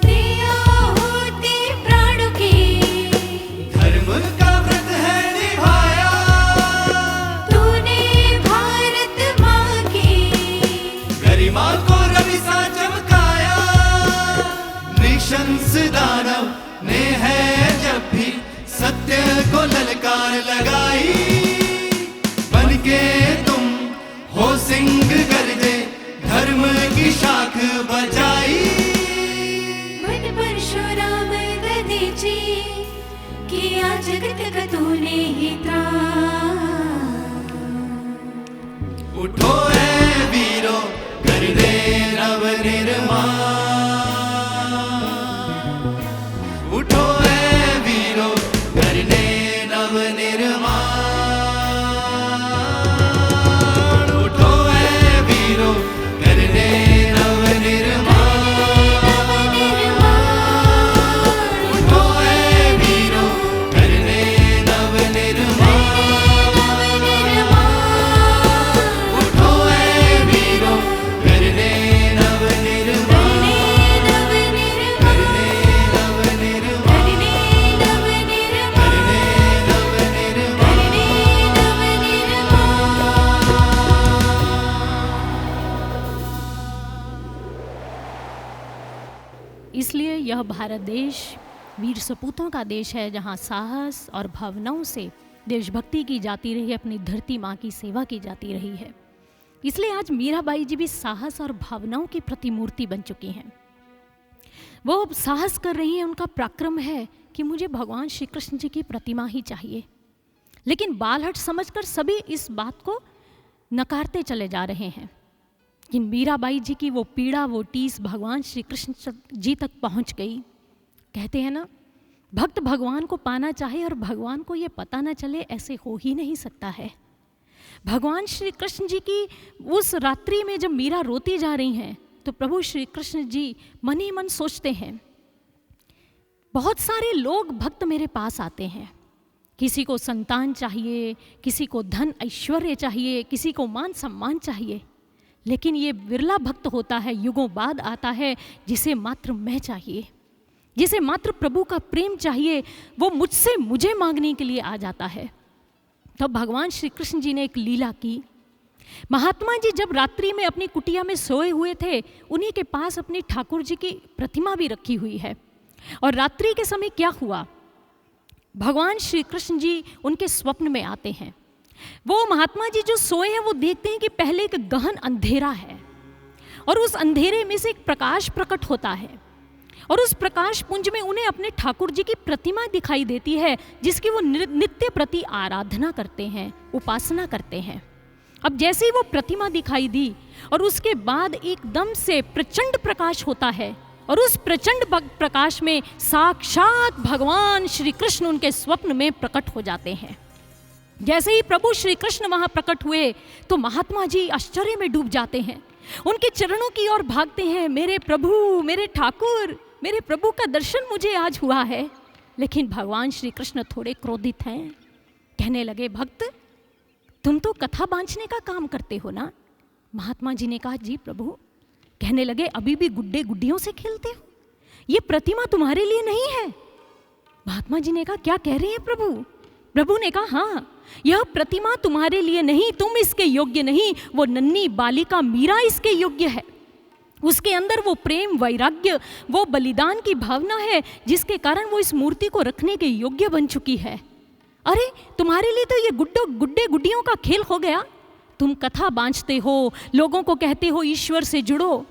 दिया होती प्राणों की धर्म का व्रत है निभाया। तूने भारत माँ की गरिमा को रवि सा चमकाया। नृशंस दानव ने है जब भी सत्य को ललकार लगाई। बनके तुम हो सिंह गर्जे धर्म की शाख बचाई। मन परशुराम दधीची किया जगत का तूने ही त्राण। उठो ऐ वीरो करने नव निर्माण। उठो ऐ वीरो करने नव निर्माण। उठो ऐ वीरो करने नव निर्माण। उठो ऐ वीरो करने नव निर्माण। उठो ऐ वीरो करने नव निर्माण। करने नव निर्माण। करने नव निर्माण। इसलिए यह भारत देश वीर सपूतों का देश है, जहाँ साहस और भावनाओं से देशभक्ति की जाती रही, अपनी धरती माँ की सेवा की जाती रही है। इसलिए आज मीराबाई जी भी साहस और भावनाओं की प्रतिमूर्ति बन चुकी हैं। वो साहस कर रही हैं, उनका पराक्रम है कि मुझे भगवान श्री कृष्ण जी की प्रतिमा ही चाहिए। लेकिन बालहट समझकर सभी इस बात को नकारते चले जा रहे हैं। कि मीराबाई जी की वो पीड़ा, वो टीस भगवान श्री कृष्ण जी तक पहुंच गई। कहते हैं ना, भक्त भगवान को पाना चाहे और भगवान को ये पता ना चले, ऐसे हो ही नहीं सकता है। भगवान श्री कृष्ण जी की उस रात्रि में जब मीरा रोती जा रही हैं, तो प्रभु श्री कृष्ण जी मन ही मन सोचते हैं, बहुत सारे लोग भक्त मेरे पास आते हैं, किसी को संतान चाहिए, किसी को धन ऐश्वर्य चाहिए, किसी को मान सम्मान चाहिए, लेकिन ये विरला भक्त होता है, युगों बाद आता है, जिसे मात्र मैं चाहिए, जिसे मात्र प्रभु का प्रेम चाहिए, वो मुझसे मुझे मांगने के लिए आ जाता है। तब भगवान श्री कृष्ण जी ने एक लीला की। महात्मा जी जब रात्रि में अपनी कुटिया में सोए हुए थे, उन्हीं के पास अपनी ठाकुर जी की प्रतिमा भी रखी हुई है। और रात्रि के समय क्या हुआ, भगवान श्री कृष्ण जी उनके स्वप्न में आते हैं। वो महात्मा जी जो सोए हैं, वो देखते हैं कि पहले एक गहन अंधेरा है और उस अंधेरे में से एक प्रकाश प्रकट होता है, और उस प्रकाश पुंज में उन्हें अपने ठाकुर जी की प्रतिमा दिखाई देती है, जिसकी वो नित्य प्रति आराधना करते हैं, उपासना करते हैं। अब जैसे ही वो प्रतिमा दिखाई दी और उसके बाद एकदम से प्रचंड प्रकाश होता है, और उस प्रचंड प्रकाश में साक्षात भगवान श्री कृष्ण उनके स्वप्न में प्रकट हो जाते हैं। जैसे ही प्रभु श्री कृष्ण वहां प्रकट हुए तो महात्मा जी आश्चर्य में डूब जाते हैं, उनके चरणों की ओर भागते हैं। मेरे प्रभु, मेरे ठाकुर, मेरे प्रभु का दर्शन मुझे आज हुआ है। लेकिन भगवान श्री कृष्ण थोड़े क्रोधित हैं, कहने लगे, भक्त तुम तो कथा बांचने का काम करते हो ना। महात्मा जी ने कहा, जी प्रभु। कहने लगे, अभी भी गुड्डे गुड्डियों से खेलते हो, ये प्रतिमा तुम्हारे लिए नहीं है। महात्मा जी ने कहा, क्या कह रहे हैं प्रभु? प्रभु ने कहा, हाँ, यह प्रतिमा तुम्हारे लिए नहीं, तुम इसके योग्य नहीं, वो नन्ही बालिका मीरा इसके योग्य है। उसके अंदर वो प्रेम, वैराग्य, वो बलिदान की भावना है जिसके कारण वो इस मूर्ति को रखने के योग्य बन चुकी है। अरे तुम्हारे लिए तो ये गुड्डे गुड्डियों का खेल हो गया। तुम कथा बांचते हो, लोगों को कहते हो ईश्वर से जुड़ो।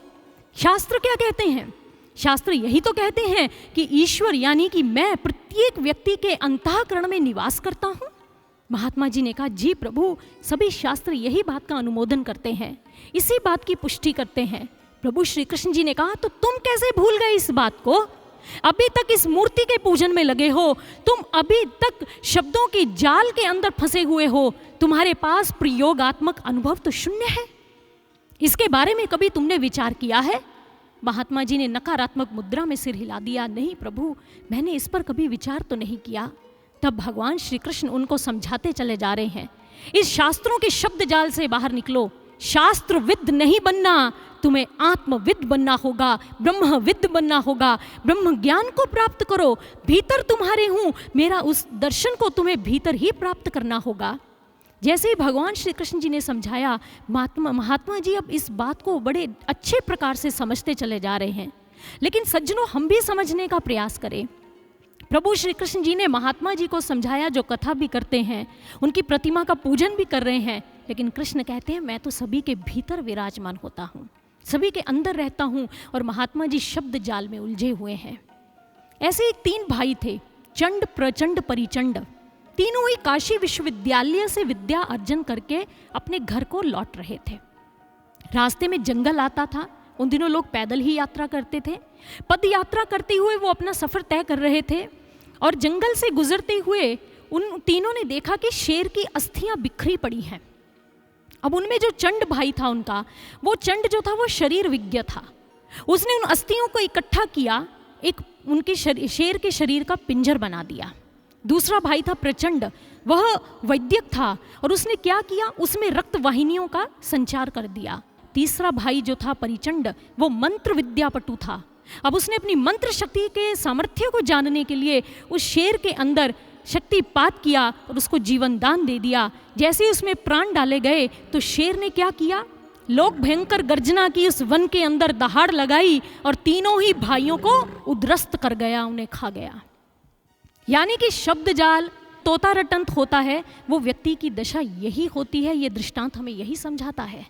शास्त्र क्या कहते हैं? शास्त्र यही तो कहते हैं कि ईश्वर यानी कि मैं प्रत्येक व्यक्ति के अंतःकरण में निवास करता हूँ। महात्मा जी ने कहा, जी प्रभु, सभी शास्त्र यही बात का अनुमोदन करते हैं, इसी बात की पुष्टि करते हैं। प्रभु श्री कृष्ण जी ने कहा, तो तुम कैसे भूल गए इस बात को? अभी तक इस मूर्ति के पूजन में लगे हो, तुम अभी तक शब्दों के जाल के अंदर फंसे हुए हो, तुम्हारे पास प्रयोगात्मक अनुभव तो शून्य है। इसके बारे में कभी तुमने विचार किया है? महात्मा जी ने नकारात्मक मुद्रा में सिर हिला दिया, नहीं प्रभु, मैंने इस पर कभी विचार तो नहीं किया। तब भगवान श्री कृष्ण उनको समझाते चले जा रहे हैं, इस शास्त्रों के शब्द जाल से बाहर निकलो। शास्त्रविद नहीं बनना, तुम्हें आत्मविद बनना होगा, ब्रह्मविद बनना होगा। ब्रह्म ज्ञान को प्राप्त करो, भीतर तुम्हारे हूँ, मेरा उस दर्शन को तुम्हें भीतर ही प्राप्त करना होगा। जैसे ही भगवान श्री कृष्ण जी ने समझाया, महात्मा जी अब इस बात को बड़े अच्छे प्रकार से समझते चले जा रहे हैं। लेकिन सज्जनों, हम भी समझने का प्रयास करें। प्रभु श्री कृष्ण जी ने महात्मा जी को समझाया, जो कथा भी करते हैं, उनकी प्रतिमा का पूजन भी कर रहे हैं, लेकिन कृष्ण कहते हैं मैं तो सभी के भीतर विराजमान होता हूँ, सभी के अंदर रहता हूँ, और महात्मा जी शब्द जाल में उलझे हुए हैं। ऐसे ही 3 भाई थे, चंड, प्रचंड, परिचंड। तीनों ही काशी विश्वविद्यालय से विद्या अर्जन करके अपने घर को लौट रहे थे। रास्ते में जंगल आता था, उन दिनों लोग पैदल ही यात्रा करते थे। पद यात्रा करते हुए वो अपना सफ़र तय कर रहे थे, और जंगल से गुजरते हुए उन तीनों ने देखा कि शेर की अस्थियां बिखरी पड़ी हैं। अब उनमें जो चंड भाई था उनका, वो चंड जो था वो शरीर विज्ञ था। उसने उन अस्थियों को इकट्ठा किया, एक उनके शेर के शरीर का पिंजर बना दिया। दूसरा भाई था प्रचंड, वह वैद्यक था, और उसने क्या किया, उसमें रक्त वाहिनियों का संचार कर दिया। तीसरा भाई जो था परिचंड, वो मंत्र विद्यापटु था। अब उसने अपनी मंत्र शक्ति के सामर्थ्य को जानने के लिए उस शेर के अंदर शक्तिपात किया और उसको जीवन दान दे दिया। जैसे ही उसमें प्राण डाले गए तो शेर ने क्या किया, लोग भयंकर गर्जना की, उस वन के अंदर दहाड़ लगाई और तीनों ही भाइयों को उद्रस्त कर गया, उन्हें खा गया। यानी कि शब्द जाल तोता रटंत होता है, वो व्यक्ति की दशा यही होती है। ये दृष्टांत हमें यही समझाता है।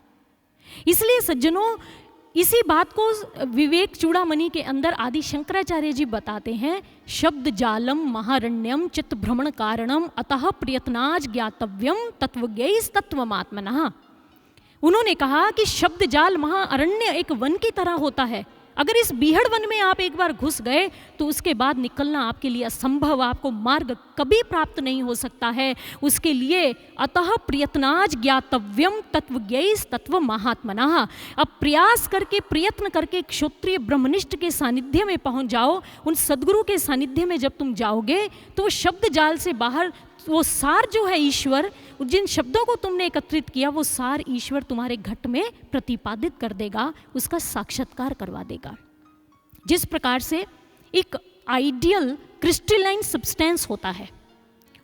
इसलिए सज्जनों, इसी बात को विवेक चूड़ामणि के अंदर आदि शंकराचार्य जी बताते हैं, शब्द जालम महारण्यम चित्त भ्रमण कारणम अतः प्रयत्नाज ज्ञातव्यम तत्वज्ञैस तत्वमात्मनः। उन्होंने कहा कि शब्द जाल महाअरण्य एक वन की तरह होता है। अगर इस बीहड़ वन में आप एक बार घुस गए तो उसके बाद निकलना आपके लिए असंभव, आपको मार्ग कभी प्राप्त नहीं हो सकता है। उसके लिए अतः प्रयत्नाज ज्ञातव्यम तत्वज्ञैस तत्व महात्मनः। अब प्रयास करके, प्रयत्न करके क्षत्रिय ब्रह्मनिष्ठ के सानिध्य में पहुंच जाओ। उन सद्गुरु के सानिध्य में जब तुम जाओगे तो वो शब्द जाल से बाहर वो सार जो है ईश्वर, जिन शब्दों को तुमने एकत्रित किया, वो सार ईश्वर तुम्हारे घट में प्रतिपादित कर देगा, उसका साक्षात्कार करवा देगा। जिस प्रकार से एक आइडियल क्रिस्टलाइन सब्सटेंस होता है,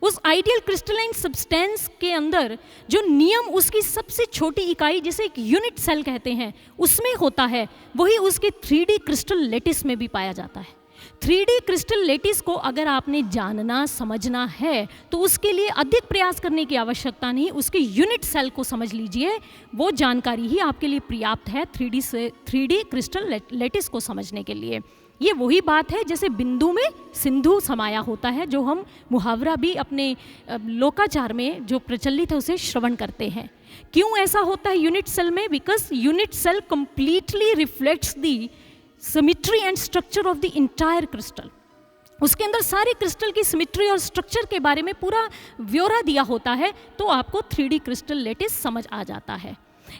उस आइडियल क्रिस्टलाइन सब्सटेंस के अंदर जो नियम उसकी सबसे छोटी इकाई, जिसे एक यूनिट सेल कहते हैं, उसमें होता है, वही उसके 3D क्रिस्टल लेटिस में भी पाया जाता है। 3D क्रिस्टल लेटिस को अगर आपने जानना समझना है तो उसके लिए अधिक प्रयास करने की आवश्यकता नहीं, उसके यूनिट सेल को समझ लीजिए, वो जानकारी ही आपके लिए पर्याप्त है 3D क्रिस्टल लेटिस को समझने के लिए। ये वही बात है जैसे बिंदु में सिंधु समाया होता है, जो हम मुहावरा भी अपने लोकाचार में जो प्रचलित है उसे श्रवण करते हैं। क्यों ऐसा होता है यूनिट सेल में? Because unit cell completely reflects the symmetry and structure of the entire crystal. उसके अंदर सारे क्रिस्टल की सिमिट्री और स्ट्रक्चर के बारे में पूरा ब्यौरा दिया होता है, तो आपको 3D क्रिस्टल लेटिस समझ आ जाता है।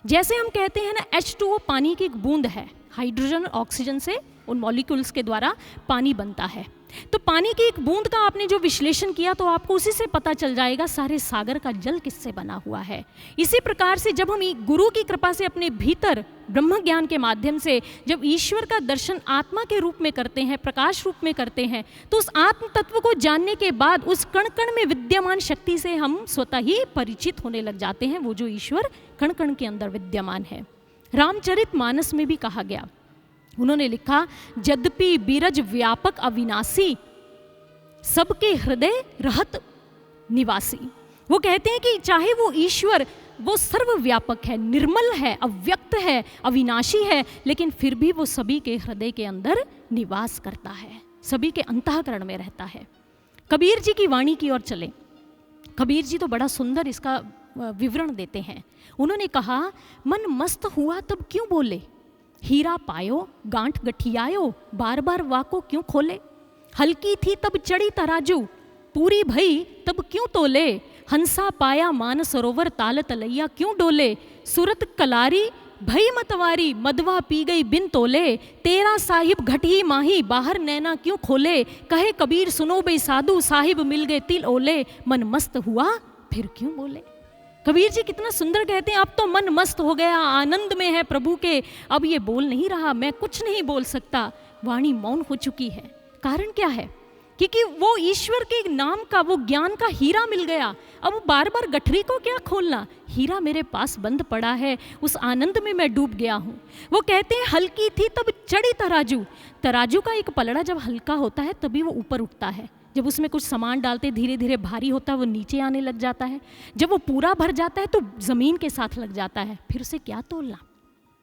जैसे हम कहते हैं ना, H2O पानी की एक बूंद है, हाइड्रोजन और ऑक्सीजन से उन मॉलिक्यूल्स के द्वारा पानी बनता है। तो पानी की एक बूंद का आपने जो विश्लेषण किया तो आपको उसी से पता चल जाएगा सारे सागर का जल किससे बना हुआ है। इसी प्रकार से जब हम गुरु की कृपा से अपने भीतर ब्रह्म ज्ञान के माध्यम से जब ईश्वर का दर्शन आत्मा के रूप में करते हैं, प्रकाश रूप में करते हैं, तो उस आत्म तत्व को जानने के बाद उस कण कण में विद्यमान शक्ति से हम स्वतः ही परिचित होने लग जाते हैं, वो जो ईश्वर कण कण के अंदर विद्यमान है। रामचरितमानस में भी कहा गया, उन्होंने लिखा, यद्यपि बीरज व्यापक अविनाशी, सबके हृदय रहत निवासी। वो कहते हैं कि चाहे वो ईश्वर वो सर्वव्यापक है, निर्मल है, अव्यक्त है, अविनाशी है, लेकिन फिर भी वो सभी के हृदय के अंदर निवास करता है, सभी के अंतःकरण में रहता है। कबीर जी की वाणी की ओर चले। कबीर जी तो बड़ा सुंदर इसका विवरण देते हैं। उन्होंने कहा, मन मस्त हुआ तब क्यों बोले, हीरा पायो गांठ गठियायो, बार बार वाको क्यों खोले, हल्की थी तब चढ़ी तराजू, पूरी भई तब क्यों तोले, हंसा पाया मान सरोवर ताल तलैया क्यों डोले, सूरत कलारी भई मतवारी, मदवा पी गई बिन तोले, तेरा साहिब घटी माही, बाहर नैना क्यों खोले, कहे कबीर सुनो बे साधु, साहिब मिल गए तिल ओले, मन मस्त हुआ फिर क्यों बोले। कबीर जी कितना सुंदर कहते हैं, अब तो मन मस्त हो गया, आनंद में है प्रभु के, अब ये बोल नहीं रहा, मैं कुछ नहीं बोल सकता, वाणी मौन हो चुकी है। कारण क्या है? क्योंकि वो ईश्वर के नाम का, वो ज्ञान का हीरा मिल गया। अब बार बार गठरी को क्या खोलना, हीरा मेरे पास बंद पड़ा है, उस आनंद में मैं डूब गया हूँ। वो कहते हैं, हल्की थी तब चढ़ी तराजू। तराजू का एक पलड़ा जब हल्का होता है तभी वो ऊपर उठता है, जब उसमें कुछ सामान डालते धीरे धीरे भारी होता है, वो नीचे आने लग जाता है, जब वो पूरा भर जाता है तो ज़मीन के साथ लग जाता है, फिर उसे क्या तोलना।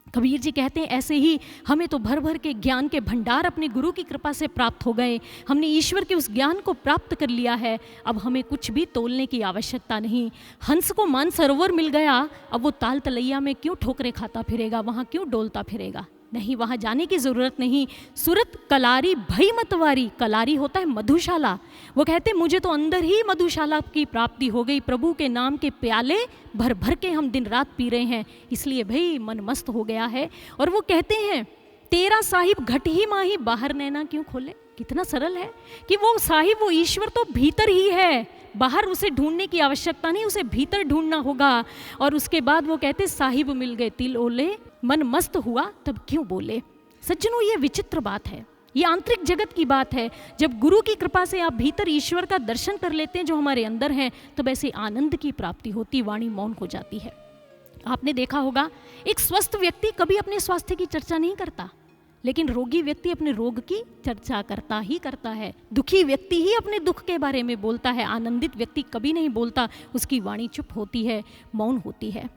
कबीर जी कहते हैं, ऐसे ही हमें तो भर भर के ज्ञान के भंडार अपने गुरु की कृपा से प्राप्त हो गए, हमने ईश्वर के उस ज्ञान को प्राप्त कर लिया है, अब हमें कुछ भी तोलने की आवश्यकता नहीं। हंस को मानसरोवर मिल गया, अब वो ताल तलैया में क्यों ठोकरे खाता फिरेगा, वहाँ क्यों डोलता फिरेगा, नहीं, वहाँ जाने की ज़रूरत नहीं। सूरत कलारी भई मतवारी, कलारी होता है मधुशाला। वो कहते हैं, मुझे तो अंदर ही मधुशाला की प्राप्ति हो गई, प्रभु के नाम के प्याले भर भर के हम दिन रात पी रहे हैं, इसलिए भाई मन मस्त हो गया है। और वो कहते हैं, तेरा साहिब घट ही माही, बाहर नैना क्यों खोले। कितना सरल है कि वो साहिब, वो ईश्वर तो भीतर ही है, बाहर उसे ढूंढने की आवश्यकता नहीं, उसे भीतर ढूंढना होगा। और उसके बाद वो कहते, साहिब मिल गए तिल ओले, मन मस्त हुआ तब क्यों बोले। सज्जनों, ये विचित्र बात है, ये आंतरिक जगत की बात है। जब गुरु की कृपा से आप भीतर ईश्वर का दर्शन कर लेते हैं जो हमारे अंदर हैं, तब ऐसे आनंद की प्राप्ति होती, वाणी मौन हो जाती है। आपने देखा होगा, एक स्वस्थ व्यक्ति कभी अपने स्वास्थ्य की चर्चा नहीं करता, लेकिन रोगी व्यक्ति अपने रोग की चर्चा करता ही करता है। दुखी व्यक्ति ही अपने दुख के बारे में बोलता है, आनंदित व्यक्ति कभी नहीं बोलता, उसकी वाणी चुप होती है, मौन होती है।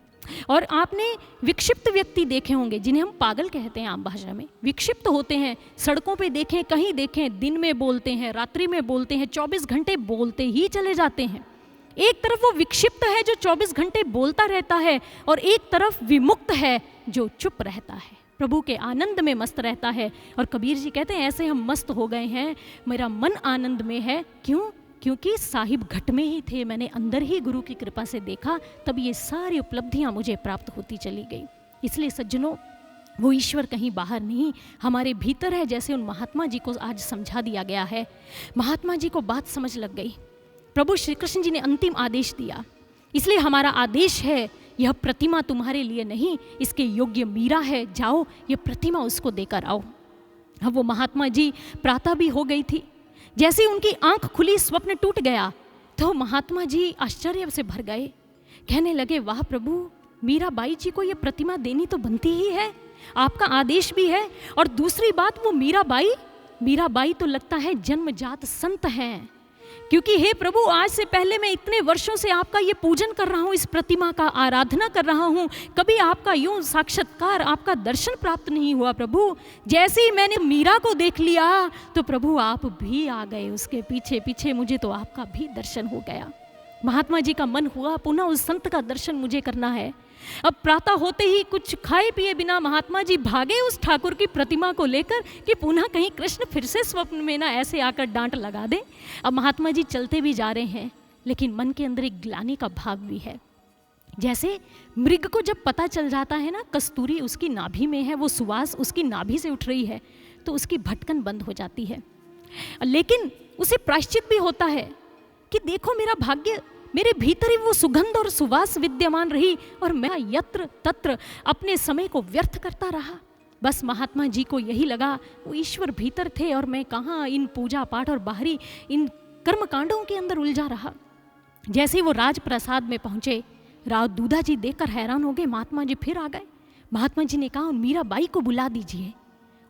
और आपने विक्षिप्त व्यक्ति देखे होंगे, जिन्हें हम पागल कहते हैं आम भाषा में, विक्षिप्त होते हैं, सड़कों पे देखें, कहीं देखें, दिन में बोलते हैं, रात्रि में बोलते हैं, 24 घंटे बोलते ही चले जाते हैं। एक तरफ वो विक्षिप्त है जो 24 घंटे बोलता रहता है, और एक तरफ विमुक्त है जो चुप रहता है, प्रभु के आनंद में मस्त रहता है। और कबीर जी कहते हैं, ऐसे हम मस्त हो गए हैं, मेरा मन आनंद में है। क्यों? क्योंकि साहिब घट में ही थे, मैंने अंदर ही गुरु की कृपा से देखा, तब ये सारी उपलब्धियां मुझे प्राप्त होती चली गई। इसलिए सज्जनों, वो ईश्वर कहीं बाहर नहीं, हमारे भीतर है, जैसे उन महात्मा जी को आज समझा दिया गया है। महात्मा जी को बात समझ लग गई, प्रभु श्री कृष्ण जी ने अंतिम आदेश दिया, इसलिए हमारा आदेश है, यह प्रतिमा तुम्हारे लिए नहीं, इसके योग्य मीरा है, जाओ ये प्रतिमा उसको देकर आओ। अब वो महात्मा जी, प्रातः भी हो गई थी, जैसे उनकी आंख खुली, स्वप्न टूट गया, तो महात्मा जी आश्चर्य से भर गए, कहने लगे, वाह प्रभु, मीराबाई जी को ये प्रतिमा देनी तो बनती ही है, आपका आदेश भी है। और दूसरी बात, वो मीराबाई तो लगता है जन्मजात संत हैं, क्योंकि हे प्रभु, आज से पहले मैं इतने वर्षों से आपका ये पूजन कर रहा हूँ, इस प्रतिमा का आराधना कर रहा हूँ, कभी आपका यूं साक्षात्कार, आपका दर्शन प्राप्त नहीं हुआ प्रभु। जैसे ही मैंने मीरा को देख लिया तो प्रभु आप भी आ गए, उसके पीछे पीछे मुझे तो आपका भी दर्शन हो गया। महात्मा जी का मन हुआ, पुनः उस संत का दर्शन मुझे करना है। अब प्रातः होते ही कुछ खाए पिए बिना महात्मा जी भागे उस ठाकुर की प्रतिमा को लेकर कि पुनः कहीं कृष्ण फिर से स्वप्न में ना ऐसे आकर डांट लगा दे। अब महात्मा जी चलते भी जा रहे हैं, लेकिन मन के अंदर एक ग्लानि का भाव भी है। जैसे मृग को जब पता चल जाता है ना, कस्तूरी उसकी नाभि में है, वो सुवास उसकी नाभि से उठ रही है, तो उसकी भटकन बंद हो जाती है। लेकिन उसे प्रायश्चित भी होता है कि देखो, मेरा भाग्य, मेरे भीतर ही वो सुगंध और सुवास विद्यमान रही, और मैं यत्र तत्र अपने समय को व्यर्थ करता रहा। बस महात्मा जी को यही लगा, वो ईश्वर भीतर थे और मैं कहाँ इन पूजा पाठ और बाहरी इन कर्म कांडों के अंदर उलझा रहा। जैसे ही वो राजप्रसाद में पहुँचे, राव दूधा जी देखकर हैरान हो गए, महात्मा जी फिर आ गए। महात्मा जी ने कहा, मीराबाई को बुला दीजिए।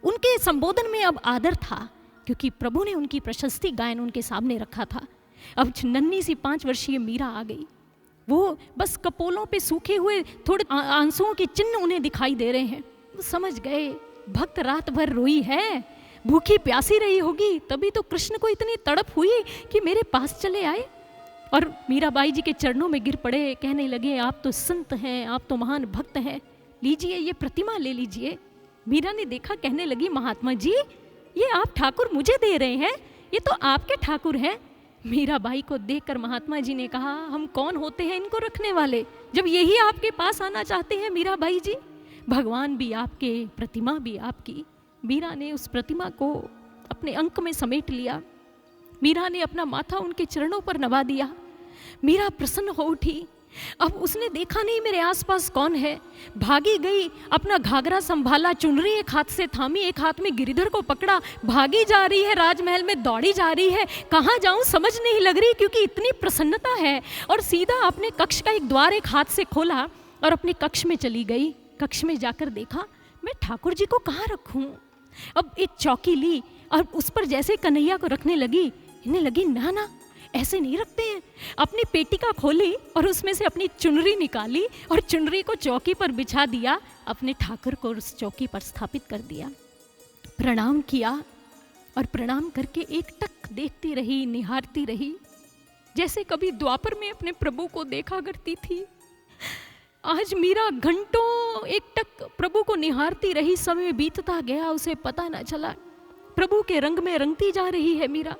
उनके संबोधन में अब आदर था, क्योंकि प्रभु ने उनकी प्रशस्ति गायन उनके सामने रखा था। अब नन्ही सी 5 वर्षीय मीरा आ गई। वो बस कपोलों पे सूखे हुए थोड़े आंसुओं के चिन्ह उन्हें दिखाई दे रहे हैं। वो समझ गए भक्त रात भर रोई है, भूखी प्यासी रही होगी, तभी तो कृष्ण को इतनी तड़प हुई कि मेरे पास चले आए और मीराबाई जी के चरणों में गिर पड़े। कहने लगे, आप तो संत हैं, आप तो महान भक्त हैं, लीजिए ये प्रतिमा ले लीजिए। मीरा ने देखा, कहने लगी, महात्मा जी ये आप ठाकुर मुझे दे रहे हैं, ये तो आपके ठाकुर हैं। मीराबाई को देखकर महात्मा जी ने कहा, हम कौन होते हैं इनको रखने वाले, जब यही आपके पास आना चाहते हैं मीराबाई जी। भगवान भी आपके, प्रतिमा भी आपकी। मीरा ने उस प्रतिमा को अपने अंक में समेट लिया। मीरा ने अपना माथा उनके चरणों पर नवा दिया। मीरा प्रसन्न हो उठी। अब उसने देखा नहीं मेरे आसपास कौन है, भागी गई, अपना घाघरा संभाला, चुनरी एक हाथ से थामी, एक हाथ में गिरिधर को पकड़ा, भागी जा रही है, राजमहल में दौड़ी जा रही है। कहाँ जाऊं समझ नहीं लग रही, क्योंकि इतनी प्रसन्नता है। और सीधा अपने कक्ष का एक द्वार एक हाथ से खोला और अपने कक्ष में चली गई। कक्ष में जाकर देखा, मैं ठाकुर जी को कहाँ रखूं। अब एक चौकी ली और उस पर जैसे कन्हैया को रखने लगी, इन्हें लगी ना ना ऐसे नहीं रखते हैं। अपनी पेटिका खोली और उसमें से अपनी चुनरी निकाली और चुनरी को चौकी पर बिछा दिया, अपने ठाकुर को उस चौकी पर स्थापित कर दिया। प्रणाम किया और प्रणाम करके एकटक देखती रही, निहारती रही, जैसे कभी द्वापर में अपने प्रभु को देखा करती थी। आज मीरा घंटों एकटक प्रभु को निहारती रही। समय बीतता गया, उसे पता न चला। प्रभु के रंग में रंगती जा रही है मीरा।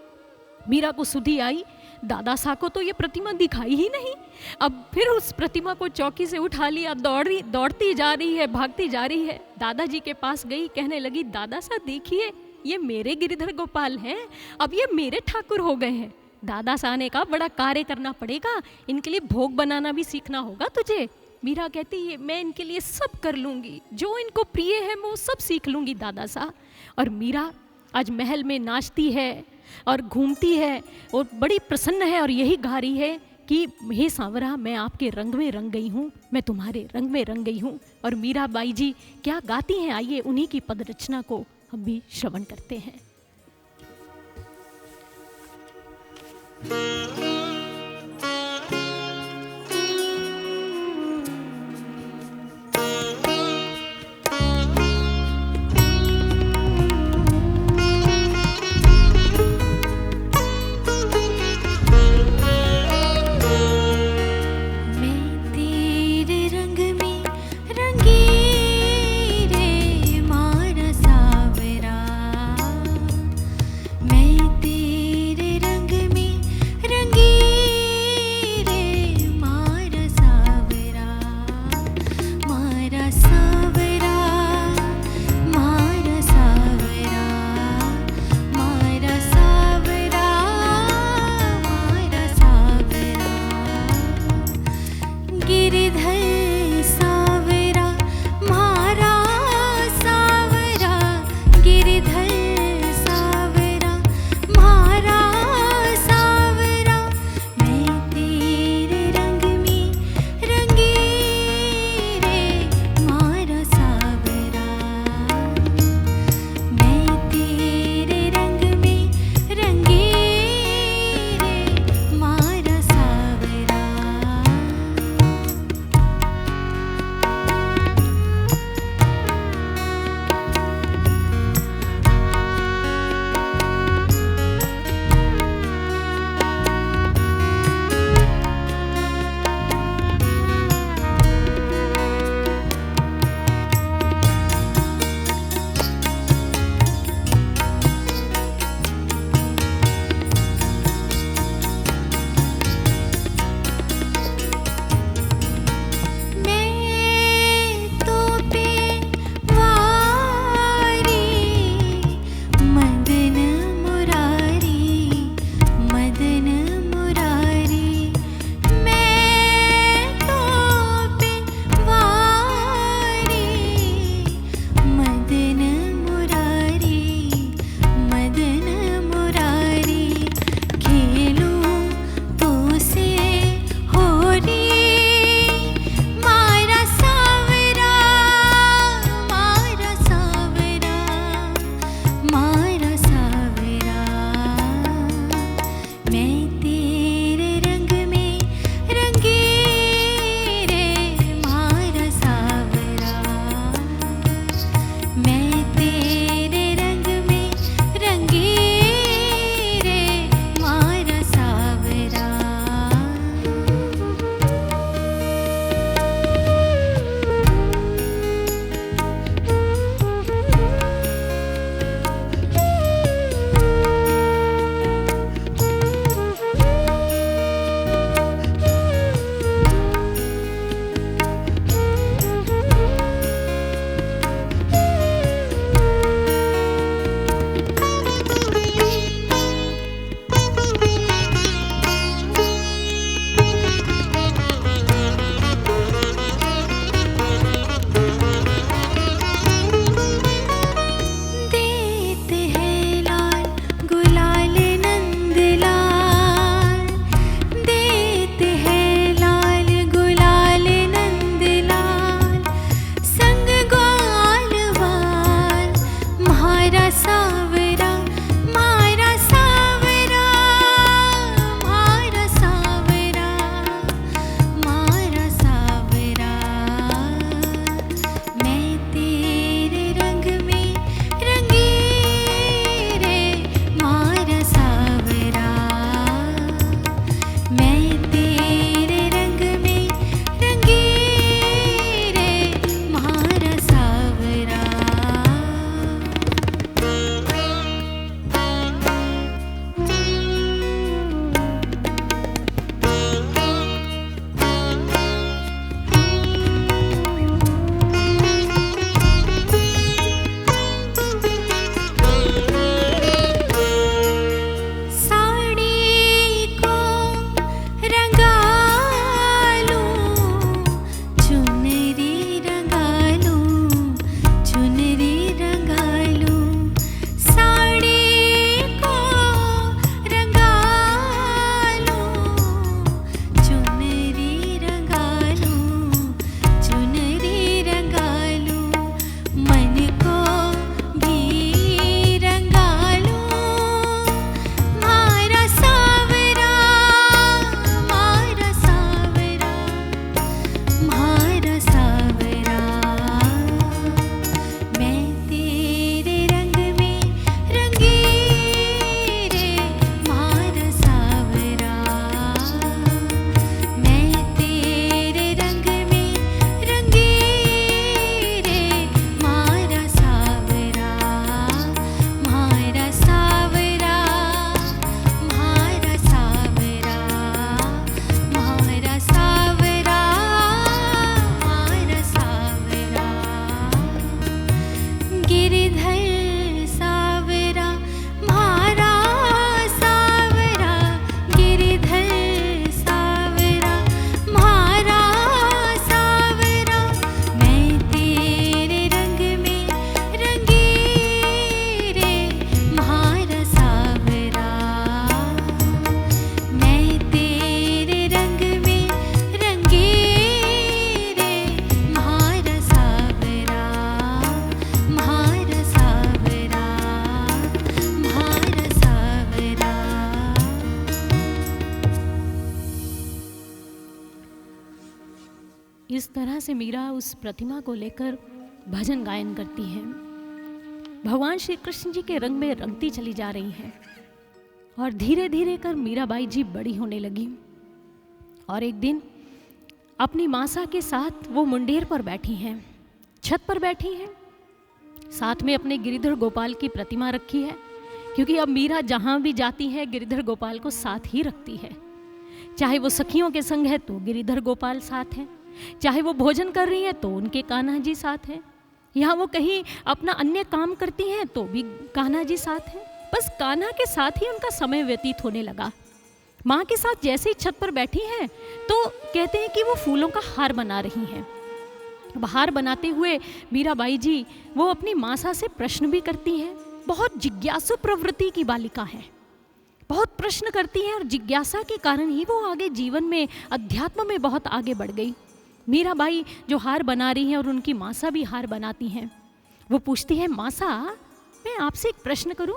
मीरा को सुधि आई, दादा सा को तो ये प्रतिमा दिखाई ही नहीं। अब फिर उस प्रतिमा को चौकी से उठा लिया, दौड़ती जा रही है, भागती जा रही है। दादाजी के पास गई, कहने लगी, दादा सा देखिए, ये मेरे गिरिधर गोपाल हैं, अब ये मेरे ठाकुर हो गए हैं। दादा सा ने कहा, बड़ा कार्य करना पड़ेगा, इनके लिए भोग बनाना भी सीखना होगा तुझे। मीरा कहती है, मैं इनके लिए सब कर लूँगी, जो इनको प्रिय है मैं वो सब सीख लूँगी दादा सा। और मीरा आज महल में नाचती है और घूमती है और बड़ी प्रसन्न है, और यही गा रही है कि हे सांवरा, मैं आपके रंग में रंग गई हूँ, मैं तुम्हारे रंग में रंग गई हूँ। और मीराबाई जी क्या गाती हैं, आइए उन्हीं की पद रचना को हम भी श्रवण करते हैं। मैं तेरे रंग में इस तरह से मीरा उस प्रतिमा को लेकर भजन गायन करती है। भगवान श्री कृष्ण जी के रंग में रंगती चली जा रही हैं और धीरे धीरे कर मीराबाई जी बड़ी होने लगी। और एक दिन अपनी मासा के साथ वो मुंडेर पर बैठी हैं, छत पर बैठी हैं, साथ में अपने गिरिधर गोपाल की प्रतिमा रखी है, क्योंकि अब मीरा जहाँ भी जाती है गिरिधर गोपाल को साथ ही रखती है। चाहे वो सखियों के संग है तो गिरिधर गोपाल साथ है, चाहे वो भोजन कर रही है तो उनके कान्हा जी साथ है, यहाँ वो कहीं अपना अन्य काम करती हैं तो भी कान्हा जी साथ है। बस कान्हा के साथ ही उनका समय व्यतीत होने लगा। माँ के साथ जैसे ही छत पर बैठी हैं तो कहते हैं कि वो फूलों का हार बना रही हैं। अब हार बनाते हुए मीराबाई जी वो अपनी मासा से प्रश्न भी करती हैं। बहुत जिज्ञासु प्रवृत्ति की बालिका है, बहुत प्रश्न करती हैं और जिज्ञासा के कारण ही वो आगे जीवन में अध्यात्म में बहुत आगे बढ़ गई। मीराबाई जो हार बना रही हैं और उनकी मासा भी हार बनाती हैं। वो पूछती है, मासा मैं आपसे एक प्रश्न करूं?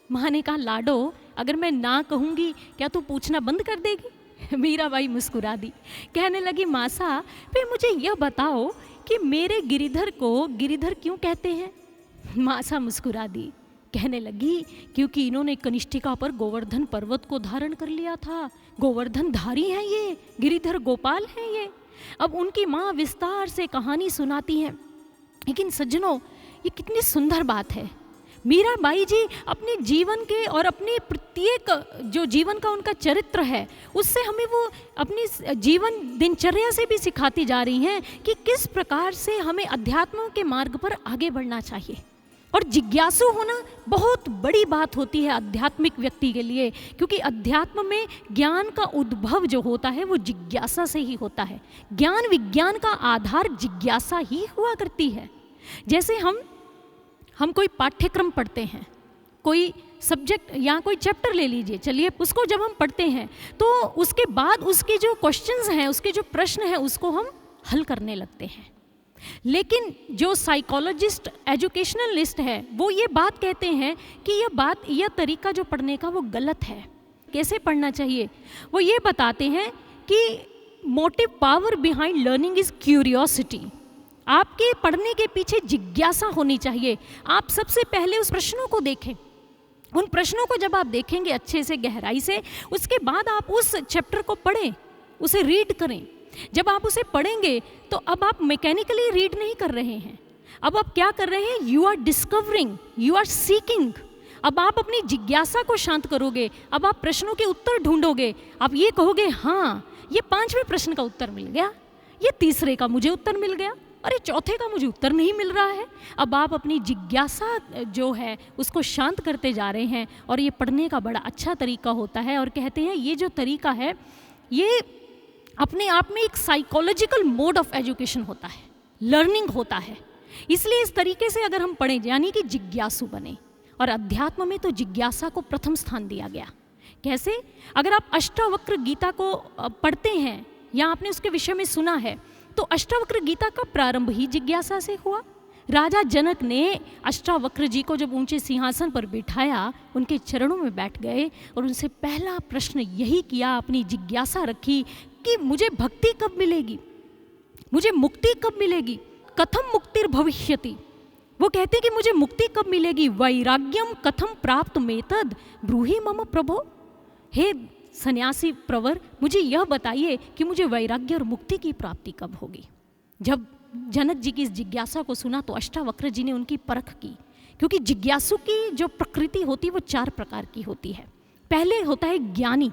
माँ ने कहा, लाडो अगर मैं ना कहूँगी क्या तू पूछना बंद कर देगी? मीराबाई मुस्कुरा दी, कहने लगी, मासा फिर मुझे यह बताओ कि मेरे गिरिधर को गिरिधर क्यों कहते हैं? मासा मुस्कुरा दी, कहने लगी, क्योंकि इन्होंने कनिष्ठिका पर गोवर्धन पर्वत को धारण कर लिया था। गोवर्धन धारी हैं ये, गिरिधर गोपाल हैं ये। अब उनकी माँ विस्तार से कहानी सुनाती हैं। लेकिन सज्जनों, ये कितनी सुंदर बात है। मीराबाई जी अपने जीवन के और अपने प्रत्येक जो जीवन का उनका चरित्र है उससे हमें वो अपनी जीवन दिनचर्या से भी सिखाती जा रही हैं कि किस प्रकार से हमें अध्यात्म के मार्ग पर आगे बढ़ना चाहिए। और जिज्ञासु होना बहुत बड़ी बात होती है आध्यात्मिक व्यक्ति के लिए, क्योंकि अध्यात्म में ज्ञान का उद्भव जो होता है वो जिज्ञासा से ही होता है। ज्ञान विज्ञान का आधार जिज्ञासा ही हुआ करती है। जैसे हम कोई पाठ्यक्रम पढ़ते हैं, कोई सब्जेक्ट या कोई चैप्टर ले लीजिए, चलिए उसको जब हम पढ़ते हैं तो उसके बाद उसके जो क्वेश्चंस हैं, उसके जो प्रश्न हैं उसको हम हल करने लगते हैं। लेकिन जो साइकोलॉजिस्ट एजुकेशनलिस्ट है वो ये बात कहते हैं कि यह तरीका जो पढ़ने का वो गलत है। कैसे पढ़ना चाहिए? वो ये बताते हैं कि motive power behind learning is curiosity. आपके पढ़ने के पीछे जिज्ञासा होनी चाहिए। आप सबसे पहले उस प्रश्नों को देखें। उन प्रश्नों को जब आप देखेंगे अच्छे से गहराई से, उसके बाद आप उस चैप्टर को पढ़ें, उसे रीड करें। जब आप उसे पढ़ेंगे तो अब आप मैकेनिकली रीड नहीं कर रहे हैं, अब आप क्या कर रहे हैं? You are discovering, you are seeking. अब आप अपनी जिज्ञासा को शांत करोगे, अब आप प्रश्नों के उत्तर ढूंढोगे। आप ये कहोगे, हाँ ये 5वें प्रश्न का उत्तर मिल गया, ये तीसरे का मुझे उत्तर मिल गया, अरे चौथे का मुझे उत्तर नहीं मिल रहा है। अब आप अपनी जिज्ञासा जो है उसको शांत करते जा रहे हैं और ये पढ़ने का बड़ा अच्छा तरीका होता है। और कहते हैं ये जो तरीका है ये अपने आप में एक साइकोलॉजिकल मोड ऑफ एजुकेशन होता है, लर्निंग होता है। इसलिए इस तरीके से अगर हम पढ़ें यानी कि जिज्ञासु बने। और अध्यात्म में तो जिज्ञासा को प्रथम स्थान दिया गया। कैसे? अगर आप अष्टावक्र गीता को पढ़ते हैं या आपने उसके विषय में सुना है तो अष्टावक्र गीता का प्रारंभ ही जिज्ञासा से हुआ। राजा जनक ने अष्टावक्र जी को जब ऊंचे सिंहासन पर बिठाया, उनके चरणों में बैठ गए और उनसे पहला प्रश्न यही किया, अपनी जिज्ञासा रखी कि मुझे भक्ति कब मिलेगी, मुझे मुक्ति कब मिलेगी, कथम मुक्तिर भविष्यति। वो कहते कि मुझे मुक्ति कब मिलेगी, वैराग्यम कथम प्राप्त मेतद ब्रूहि मम प्रभो। हे सन्यासी प्रवर, मुझे यह बताइए कि मुझे वैराग्य और मुक्ति की प्राप्ति कब होगी। जब जनक जी की इस जिज्ञासा को सुना तो अष्टावक्र जी ने उनकी परख की, क्योंकि जिज्ञासु की जो प्रकृति होती है वो 4 प्रकार की होती है। पहले होता है ज्ञानी।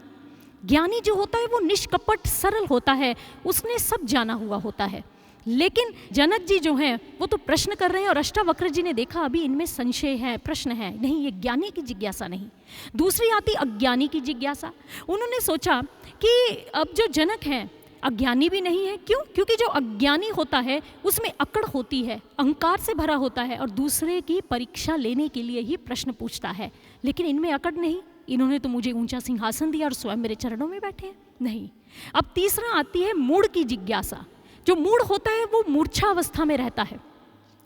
ज्ञानी जो होता है वो निष्कपट सरल होता है, उसने सब जाना हुआ होता है। लेकिन जनक जी जो हैं वो तो प्रश्न कर रहे हैं और अष्टावक्र जी ने देखा अभी इनमें संशय है, प्रश्न है, नहीं ये ज्ञानी की जिज्ञासा नहीं। दूसरी आती अज्ञानी की जिज्ञासा। उन्होंने सोचा कि अब जो जनक हैं अज्ञानी भी नहीं है। क्यों? क्योंकि जो अज्ञानी होता है उसमें अकड़ होती है, अहंकार से भरा होता है और दूसरे की परीक्षा लेने के लिए ही प्रश्न पूछता है। लेकिन इनमें अकड़ नहीं, इन्होंने तो मुझे ऊंचा सिंहासन दिया और स्वयं मेरे चरणों में बैठे हैं। नहीं। अब तीसरा आती है मूढ़ की जिज्ञासा। जो मूढ़ होता है वो मूर्छा अवस्था में रहता है,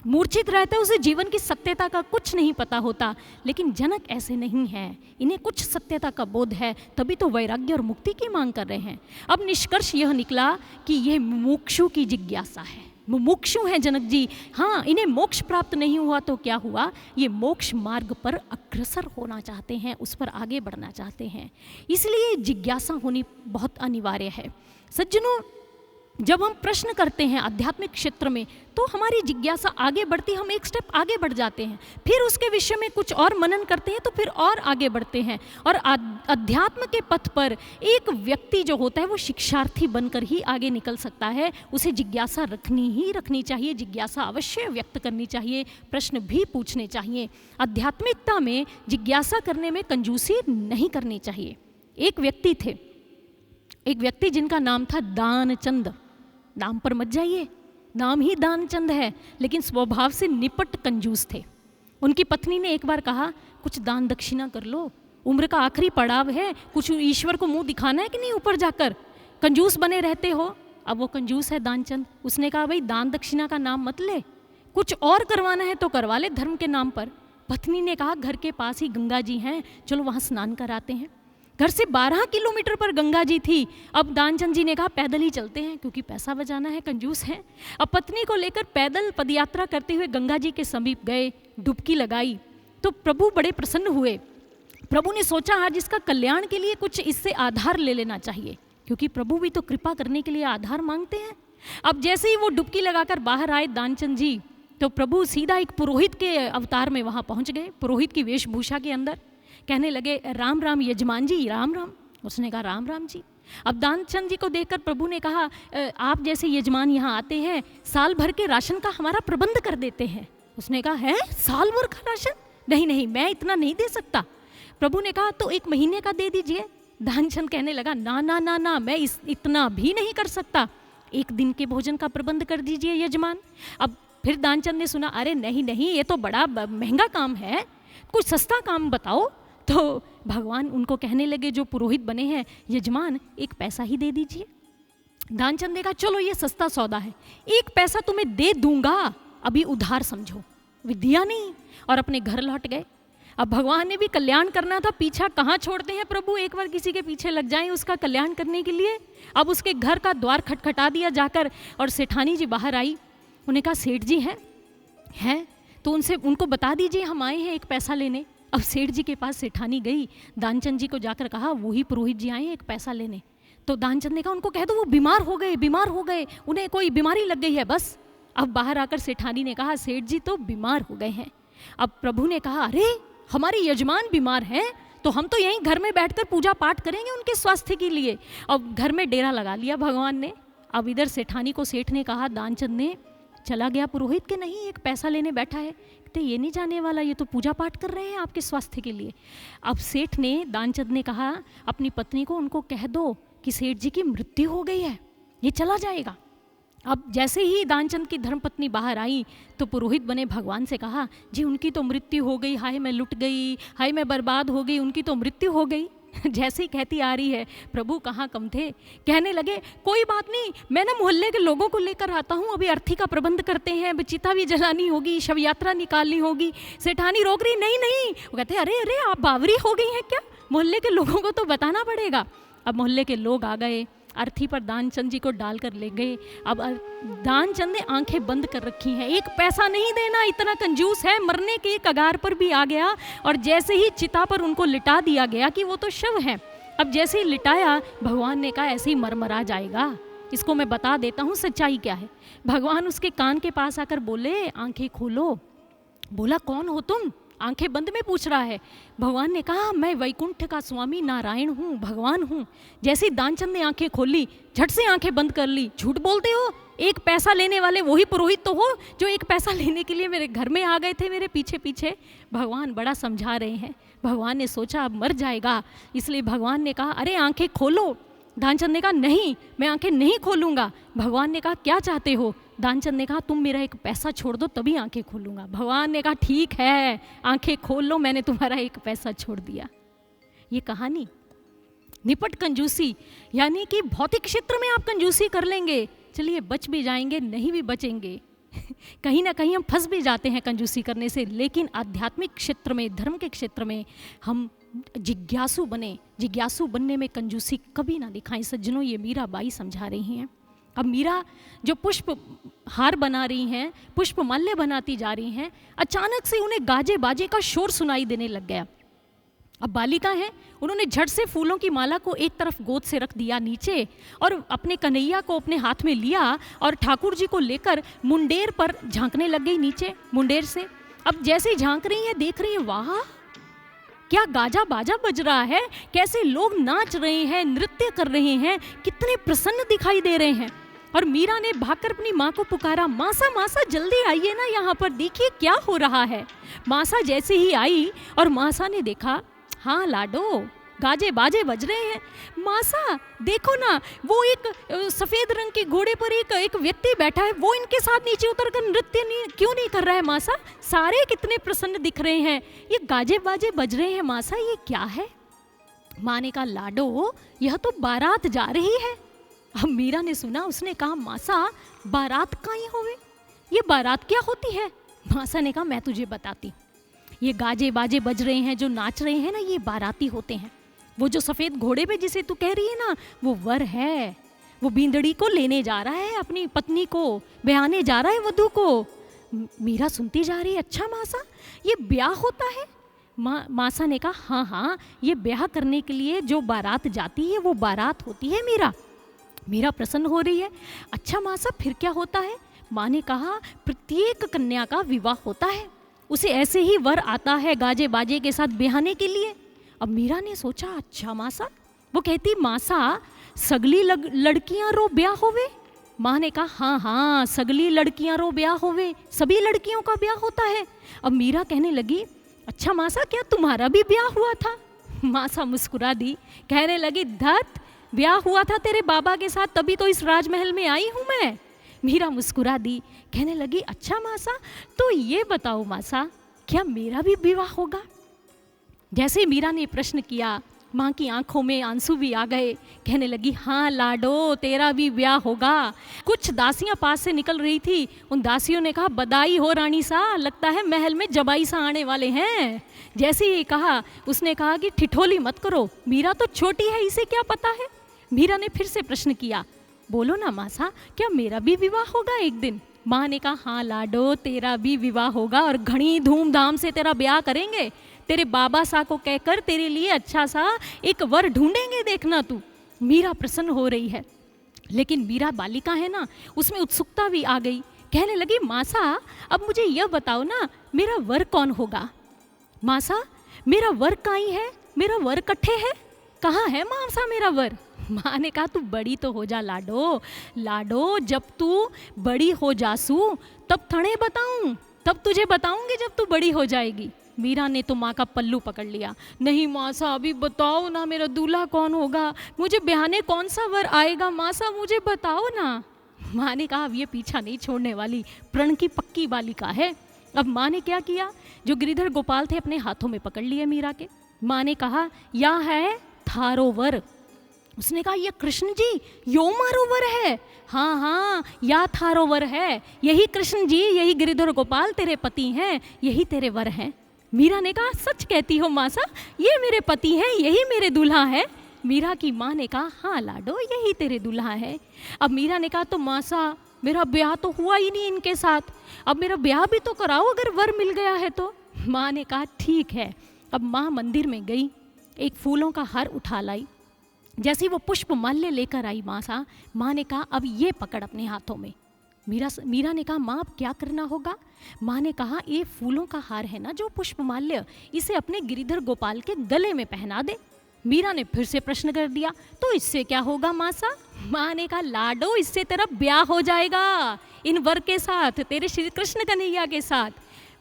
मूर्छित रहता है, उसे जीवन की सत्यता का कुछ नहीं पता होता। लेकिन जनक ऐसे नहीं हैं, इन्हें कुछ सत्यता का बोध है, तभी तो वैराग्य और मुक्ति की मांग कर रहे हैं। अब निष्कर्ष यह निकला कि यह मुमुक्षु की जिज्ञासा है, मुमुक्षु हैं जनक जी। हाँ, इन्हें मोक्ष प्राप्त नहीं हुआ तो क्या हुआ, ये मोक्ष मार्ग पर अग्रसर होना चाहते हैं, उस पर आगे बढ़ना चाहते हैं, इसलिए जिज्ञासा होनी बहुत अनिवार्य है। सज्जनों, जब हम प्रश्न करते हैं आध्यात्मिक क्षेत्र में तो हमारी जिज्ञासा आगे बढ़ती, हम एक स्टेप आगे बढ़ जाते हैं, फिर उसके विषय में कुछ और मनन करते हैं तो फिर और आगे बढ़ते हैं। और अध्यात्म के पथ पर एक व्यक्ति जो होता है वो शिक्षार्थी बनकर ही आगे निकल सकता है। उसे जिज्ञासा रखनी चाहिए, जिज्ञासा अवश्य व्यक्त करनी चाहिए, प्रश्न भी पूछने चाहिए। आध्यात्मिकता में जिज्ञासा करने में कंजूसी नहीं करनी चाहिए। एक व्यक्ति जिनका नाम था दानचंद, नाम पर मत जाइए, नाम ही दानचंद है, लेकिन स्वभाव से निपट कंजूस थे। उनकी पत्नी ने एक बार कहा, कुछ दान दक्षिणा कर लो, उम्र का आखिरी पड़ाव है, कुछ ईश्वर को मुंह दिखाना है कि नहीं, ऊपर जाकर कंजूस बने रहते हो। अब वो कंजूस है दानचंद, उसने कहा भाई दान दक्षिणा का नाम मत ले, कुछ और करवाना है तो करवा ले धर्म के नाम पर। पत्नी ने कहा घर के पास ही गंगा जी हैं, चलो वहाँ स्नान कराते हैं। घर से 12 किलोमीटर पर गंगा जी थी। अब दानचंद जी ने कहा पैदल ही चलते हैं, क्योंकि पैसा बचाना है, कंजूस है। अब पत्नी को लेकर पैदल पदयात्रा करते हुए गंगा जी के समीप गए, डुबकी लगाई तो प्रभु बड़े प्रसन्न हुए। प्रभु ने सोचा आज इसका कल्याण के लिए कुछ इससे आधार ले लेना चाहिए, क्योंकि प्रभु भी तो कृपा करने के लिए आधार मांगते हैं। अब जैसे ही वो डुबकी लगाकर बाहर आए दानचंद जी, तो प्रभु सीधा एक पुरोहित के अवतार में वहाँ पहुँच गए, पुरोहित की वेशभूषा के अंदर। कहने लगे राम राम यजमान जी, राम राम। उसने कहा राम राम जी। अब दानचंद जी को देखकर प्रभु ने कहा आप जैसे यजमान यहाँ आते हैं, साल भर के राशन का हमारा प्रबंध कर देते हैं। उसने कहा है साल भर का राशन? नहीं नहीं, मैं इतना नहीं दे सकता। प्रभु ने कहा तो 1 महीने का दे दीजिए। दानचंद कहने लगा ना ना ना ना, मैं इतना भी नहीं कर सकता, 1 दिन के भोजन का प्रबंध कर दीजिए यजमान। अब फिर दानचंद ने सुना, अरे नहीं नहीं, ये तो बड़ा महंगा काम है, कुछ सस्ता काम बताओ। तो भगवान उनको कहने लगे, जो पुरोहित बने हैं, यजमान 1 पैसा ही दे दीजिए। दानचंद ने कहा चलो ये सस्ता सौदा है, 1 पैसा तुम्हें दे दूंगा, अभी उधार समझो। विद्या नहीं, और अपने घर लौट गए। अब भगवान ने भी कल्याण करना था, पीछा कहाँ छोड़ते हैं प्रभु, एक बार किसी के पीछे लग जाएं उसका कल्याण करने के लिए। अब उसके घर का द्वार खटखटा दिया जाकर, और सेठानी जी बाहर आई। उन्हें कहा सेठ जी हैं तो उनको बता दीजिए हम आए हैं 1 पैसा लेने। अब सेठ जी के पास सेठानी गई, दानचंद जी को जाकर कहा वही पुरोहित जी आए 1 पैसा लेने। तो दानचंद ने कहा उनको कह दो वो बीमार हो गए, उन्हें कोई बीमारी लग गई है बस। अब बाहर आकर सेठानी ने कहा सेठ जी तो बीमार हो गए हैं। अब प्रभु ने कहा अरे हमारे यजमान बीमार हैं, तो हम तो यहीं घर में बैठकर पूजा पाठ करेंगे उनके स्वास्थ्य के लिए। अब घर में डेरा लगा लिया भगवान ने। अब इधर सेठानी को सेठ ने कहा, दानचंद ने चला गया पुरोहित के नहीं 1 पैसा लेने बैठा है, कहते ये नहीं जाने वाला, ये तो पूजा पाठ कर रहे हैं आपके स्वास्थ्य के लिए। अब सेठ ने, दानचंद ने कहा अपनी पत्नी को, उनको कह दो कि सेठ जी की मृत्यु हो गई है, ये चला जाएगा। अब जैसे ही दानचंद की धर्मपत्नी बाहर आई तो पुरोहित बने भगवान से कहा जी उनकी तो मृत्यु हो गई, हाय मैं लुट गई, हाय मैं बर्बाद हो गई, उनकी तो मृत्यु हो गई। जैसे ही कहती आ रही है, प्रभु कहाँ कम थे। कहने लगे कोई बात नहीं, मैं ना मोहल्ले के लोगों को लेकर आता हूँ, अभी अर्थी का प्रबंध करते हैं, अभी चिता भी जलानी होगी, शव यात्रा निकालनी होगी। सेठानी रोक रही, नहीं नहीं। वो कहते अरे अरे आप बावरी हो गई हैं क्या, मोहल्ले के लोगों को तो बताना पड़ेगा। अब मोहल्ले के लोग आ गए, अर्थी पर दानचंद जी को डालकर ले गए। अब दानचंद ने आंखें बंद कर रखी हैं, 1 पैसा नहीं देना, इतना कंजूस है, मरने के कगार पर भी आ गया। और जैसे ही चिता पर उनको लिटा दिया गया कि वो तो शव है। अब जैसे ही लिटाया, भगवान ने कहा ऐसे ही मरमरा जाएगा, इसको मैं बता देता हूँ सच्चाई क्या है। भगवान उसके कान के पास आकर बोले आंखें खोलो। बोला कौन हो तुम, आंखें बंद में पूछ रहा है। भगवान ने कहा मैं वैकुंठ का स्वामी नारायण हूँ, भगवान हूँ। जैसे दानचंद ने आंखें खोली, झट से आंखें बंद कर ली। झूठ बोलते हो, 1 पैसा लेने वाले वही पुरोहित तो हो जो 1 पैसा लेने के लिए मेरे घर में आ गए थे, मेरे पीछे पीछे। भगवान बड़ा समझा रहे हैं। भगवान ने सोचा अब मर जाएगा, इसलिए भगवान ने कहा अरे आंखें खोलो। दानचंद ने कहा नहीं, मैं आंखें नहीं खोलूंगा। भगवान ने कहा क्या चाहते हो। दानचंद ने कहा तुम मेरा 1 पैसा छोड़ दो तभी आंखें खोलूंगा। भगवान ने कहा ठीक है, आंखें खोल लो, मैंने तुम्हारा 1 पैसा छोड़ दिया। ये कहानी निपट कंजूसी, यानी कि भौतिक क्षेत्र में आप कंजूसी कर लेंगे, चलिए बच भी जाएंगे, नहीं भी बचेंगे। कहीं ना कहीं हम फंस भी जाते हैं कंजूसी करने से, लेकिन आध्यात्मिक क्षेत्र में, धर्म के क्षेत्र में हम जिज्ञासु बने। जिज्ञासु बनने में कंजूसी कभी ना दिखाएं। सज्जनों, ये मीरा बाई समझा रही हैं। अब मीरा जो पुष्प हार बना रही हैं, पुष्प माल्य बनाती जा रही हैं, अचानक से उन्हें गाजे बाजे का शोर सुनाई देने लग गया। अब बालिका है, उन्होंने झट से फूलों की माला को एक तरफ गोद से रख दिया नीचे और अपने कन्हैया को अपने हाथ में लिया और ठाकुर जी को लेकर मुंडेर पर झांकने लग गई नीचे मुंडेर से। अब जैसे ही झांक रही है, देख रही है, वाह क्या गाजा बाजा बज रहा है, कैसे लोग नाच रहे हैं, नृत्य कर रहे हैं, कितने प्रसन्न दिखाई दे रहे हैं। और मीरा ने भागकर अपनी माँ को पुकारा, मासा मासा जल्दी आइए ना यहाँ पर, देखिए क्या हो रहा है। मासा जैसे ही आई और मासा ने देखा, हाँ लाडो, गाजे बाजे बज रहे हैं। मासा देखो ना, वो एक सफेद रंग के घोड़े पर एक व्यक्ति बैठा है, वो इनके साथ नीचे उतरकर नृत्य क्यों नहीं कर रहा है मासा? सारे कितने प्रसन्न दिख रहे हैं, ये गाजे बाजे बज रहे हैं मासा, ये क्या है? माँ ने कहा, लाडो यह तो बारात जा रही है। अब मीरा ने सुना, उसने कहा, मासा बारात काहे होवे, ये बारात क्या होती है? मासा ने कहा, मैं तुझे बताती। ये गाजे बाजे बज रहे हैं, जो नाच रहे हैं ना, ये बाराती होते हैं। वो जो सफ़ेद घोड़े पे जिसे तू कह रही है ना, वो वर है, वो बींदड़ी को लेने जा रहा है, अपनी पत्नी को ब्याहने जा रहा है, वधू को। मीरा सुनती जा रही है, अच्छा मासा ये ब्याह होता है? मासा ने कहा, हाँ हाँ, ये ब्याह करने के लिए जो बारात जाती है वो बारात होती है मीरा। मीरा प्रसन्न हो रही है, अच्छा मासा फिर क्या होता है? माँ ने कहा, प्रत्येक कन्या का विवाह होता है, उसे ऐसे ही वर आता है गाजे बाजे के साथ ब्याहने के लिए। अब मीरा ने सोचा, अच्छा मासा, वो कहती, मासा सगली लड़कियां रो ब्याह होवे? माँ ने कहा, हाँ हाँ, सगली लड़कियां रो ब्याह होवे, सभी लड़कियों का ब्याह होता है। अब मीरा कहने लगी, अच्छा मासा क्या तुम्हारा भी ब्याह हुआ था? मासा मुस्कुरा दी, कहने लगी, धत, ब्याह हुआ था तेरे बाबा के साथ, तभी तो इस राजमहल में आई हूँ मैं। मीरा मुस्कुरा दी, कहने लगी, अच्छा मासा, तो ये बताओ मासा, क्या मेरा भी विवाह होगा? जैसे मीरा ने प्रश्न किया, माँ की आंखों में आंसू भी आ गए। कहने लगी, हाँ लाडो, तेरा भी ब्याह होगा। कुछ दासियां पास से निकल रही थी, उन दासियों ने कहा, बधाई हो रानी सा, लगता है महल में जबाई सा आने वाले हैं। जैसे ही कहा, उसने कहा कि ठिठोली मत करो, मीरा तो छोटी है, इसे क्या पता है। मीरा ने फिर से प्रश्न किया, बोलो ना मासा, क्या मेरा भी विवाह होगा एक दिन? माँ ने कहा, हाँ लाडो, तेरा भी विवाह होगा और घनी धूमधाम से तेरा ब्याह करेंगे। तेरे बाबा सा को कहकर तेरे लिए अच्छा सा एक वर ढूंढेंगे, देखना तू। मीरा प्रसन्न हो रही है, लेकिन मीरा बालिका है ना, उसमें उत्सुकता भी आ गई। कहने लगी, मासा अब मुझे यह बताओ ना, मेरा वर कौन होगा? मासा मेरा वर काई है, मेरा वर कट्ठे है, कहाँ है मासा मेरा वर? माँ ने कहा, तू बड़ी तो हो जा लाडो, लाडो जब तू बड़ी हो जासू तब थणे बताऊं, तब तुझे बताऊंगी जब तू बड़ी हो जाएगी। मीरा ने तो माँ का पल्लू पकड़ लिया, नहीं मासा अभी बताओ ना, मेरा दूल्हा कौन होगा, मुझे ब्याहने कौन सा वर आएगा, मासा मुझे बताओ ना। माँ ने कहा, अब ये पीछा नहीं छोड़ने वाली, प्रण की पक्की बालिका है। अब माँ ने क्या किया, जो गिरिधर गोपाल थे अपने हाथों में पकड़ लिए मीरा के। माँ ने कहा, या है थारो वर। उसने कहा, ये कृष्ण जी यो मारो वर है। हाँ हाँ, या थारो वर है, यही कृष्ण जी, यही गिरिधर गोपाल तेरे पति हैं, यही तेरे वर हैं। मीरा ने कहा, सच कहती हो मासा, ये मेरे पति हैं, यही मेरे दूल्हा है। मीरा की माँ ने कहा, हाँ लाडो, यही तेरे दूल्हा है। अब मीरा ने कहा, तो मासा मेरा ब्याह तो हुआ ही नहीं इनके साथ, अब मेरा ब्याह भी तो कराओ अगर वर मिल गया है तो। माँ ने कहा, ठीक है। अब माँ मंदिर में गई, एक फूलों का हार उठा लाई। जैसे वो पुष्प माल्य लेकर आई माँ ने कहा, अब ये पकड़ अपने हाथों में। मीरा ने कहा, माँ अब क्या करना होगा? माँ ने कहा, ये फूलों का हार है ना जो पुष्पमाल्य, इसे अपने गिरिधर गोपाल के गले में पहना दे। मीरा ने फिर से प्रश्न कर दिया, तो इससे क्या होगा मासा? माँ ने कहा, लाडो इससे तेरा ब्याह हो जाएगा इन वर के साथ, तेरे श्री कृष्ण कन्हैया के साथ।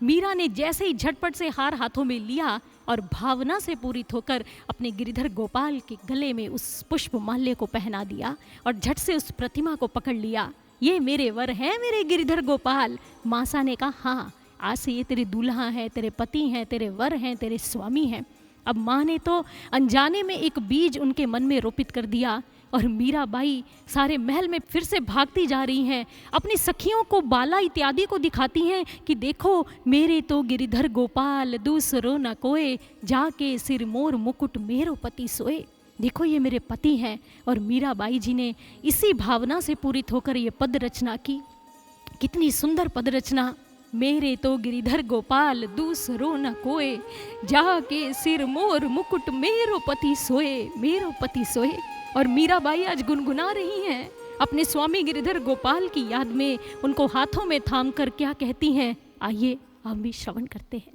मीरा ने जैसे ही झटपट से हार हाथों में लिया और भावना से पूरित होकर अपने गिरिधर गोपाल के गले में उस पुष्प माल्य को पहना दिया और झट से उस प्रतिमा को पकड़ लिया। ये मेरे वर हैं, मेरे गिरिधर गोपाल। मासा ने कहा, हाँ आज से ये तेरे दूल्हा हैं, तेरे पति हैं, तेरे वर हैं, तेरे स्वामी हैं। अब माँ ने तो अनजाने में एक बीज उनके मन में रोपित कर दिया और मीराबाई सारे महल में फिर से भागती जा रही हैं, अपनी सखियों को बाला इत्यादि को दिखाती हैं कि देखो मेरे तो गिरिधर गोपाल दूसरो न कोय, जाके सिर मोर मुकुट मेरो पति सोए। देखो ये मेरे पति हैं। और मीराबाई जी ने इसी भावना से पूरित होकर ये पद रचना की। कितनी सुंदर पद रचना, मेरे तो गिरिधर गोपाल दूसरो न कोय, जाके सिर मोर मुकुट मेरो पति सोए, मेरो पति सोए। और मीराबाई आज गुनगुना रही हैं अपने स्वामी गिरिधर गोपाल की याद में, उनको हाथों में थाम कर क्या कहती हैं, आइए हम भी श्रवण करते हैं।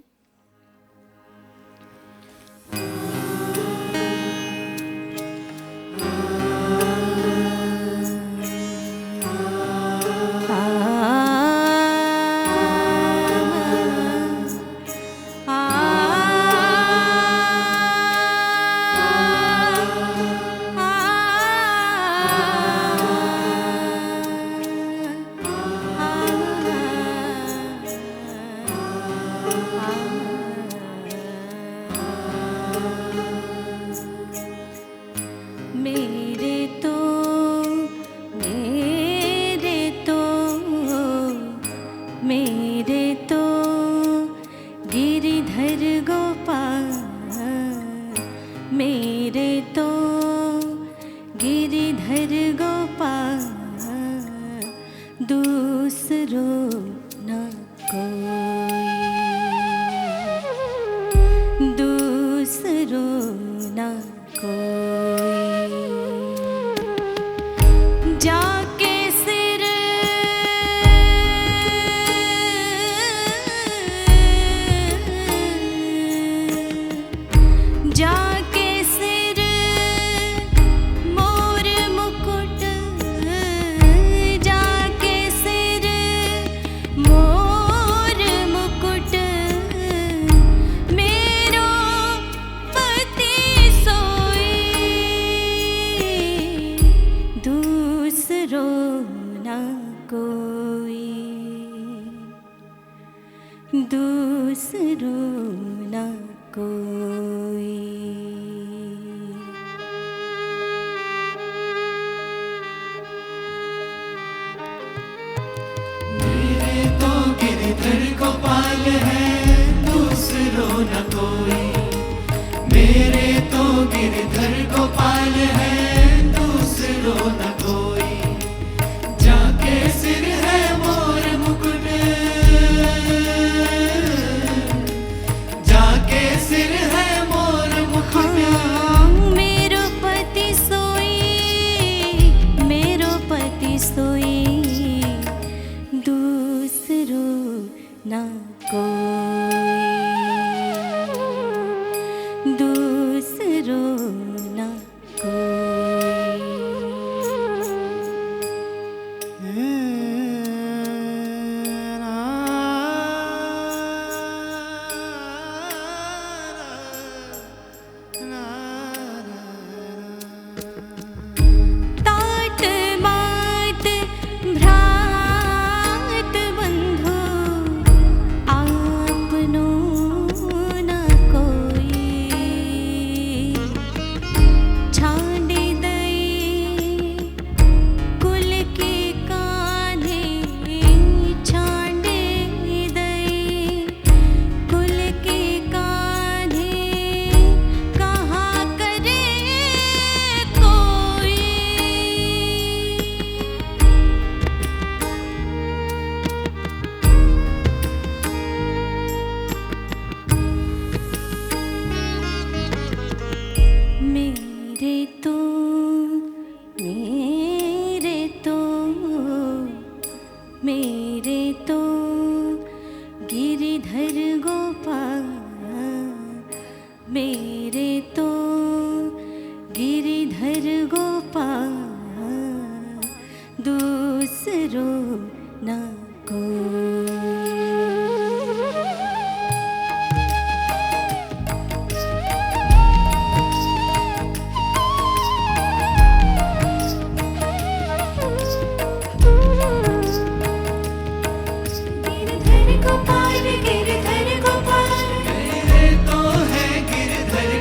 गिरधर गोपाल, गिरधर गोपाल, मेरे तो है गिरधर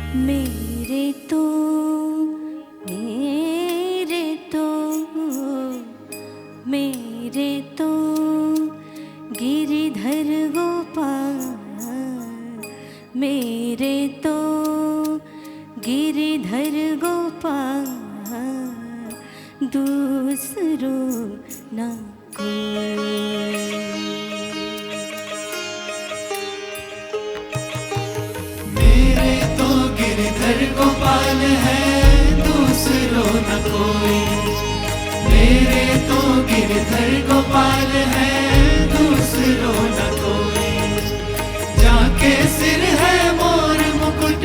मेरे तो मेरे तो मेरे तो गिरिधर गोपाल, मेरे तो गिरिधर गोपाल, दूसरों न कोई। मेरे तो गिरधर गोपाल है, दूसरों न कोई। मेरे तो गिरधर गोपाल है, दूसरों न कोई। जाके सिर है मोर मुकुट,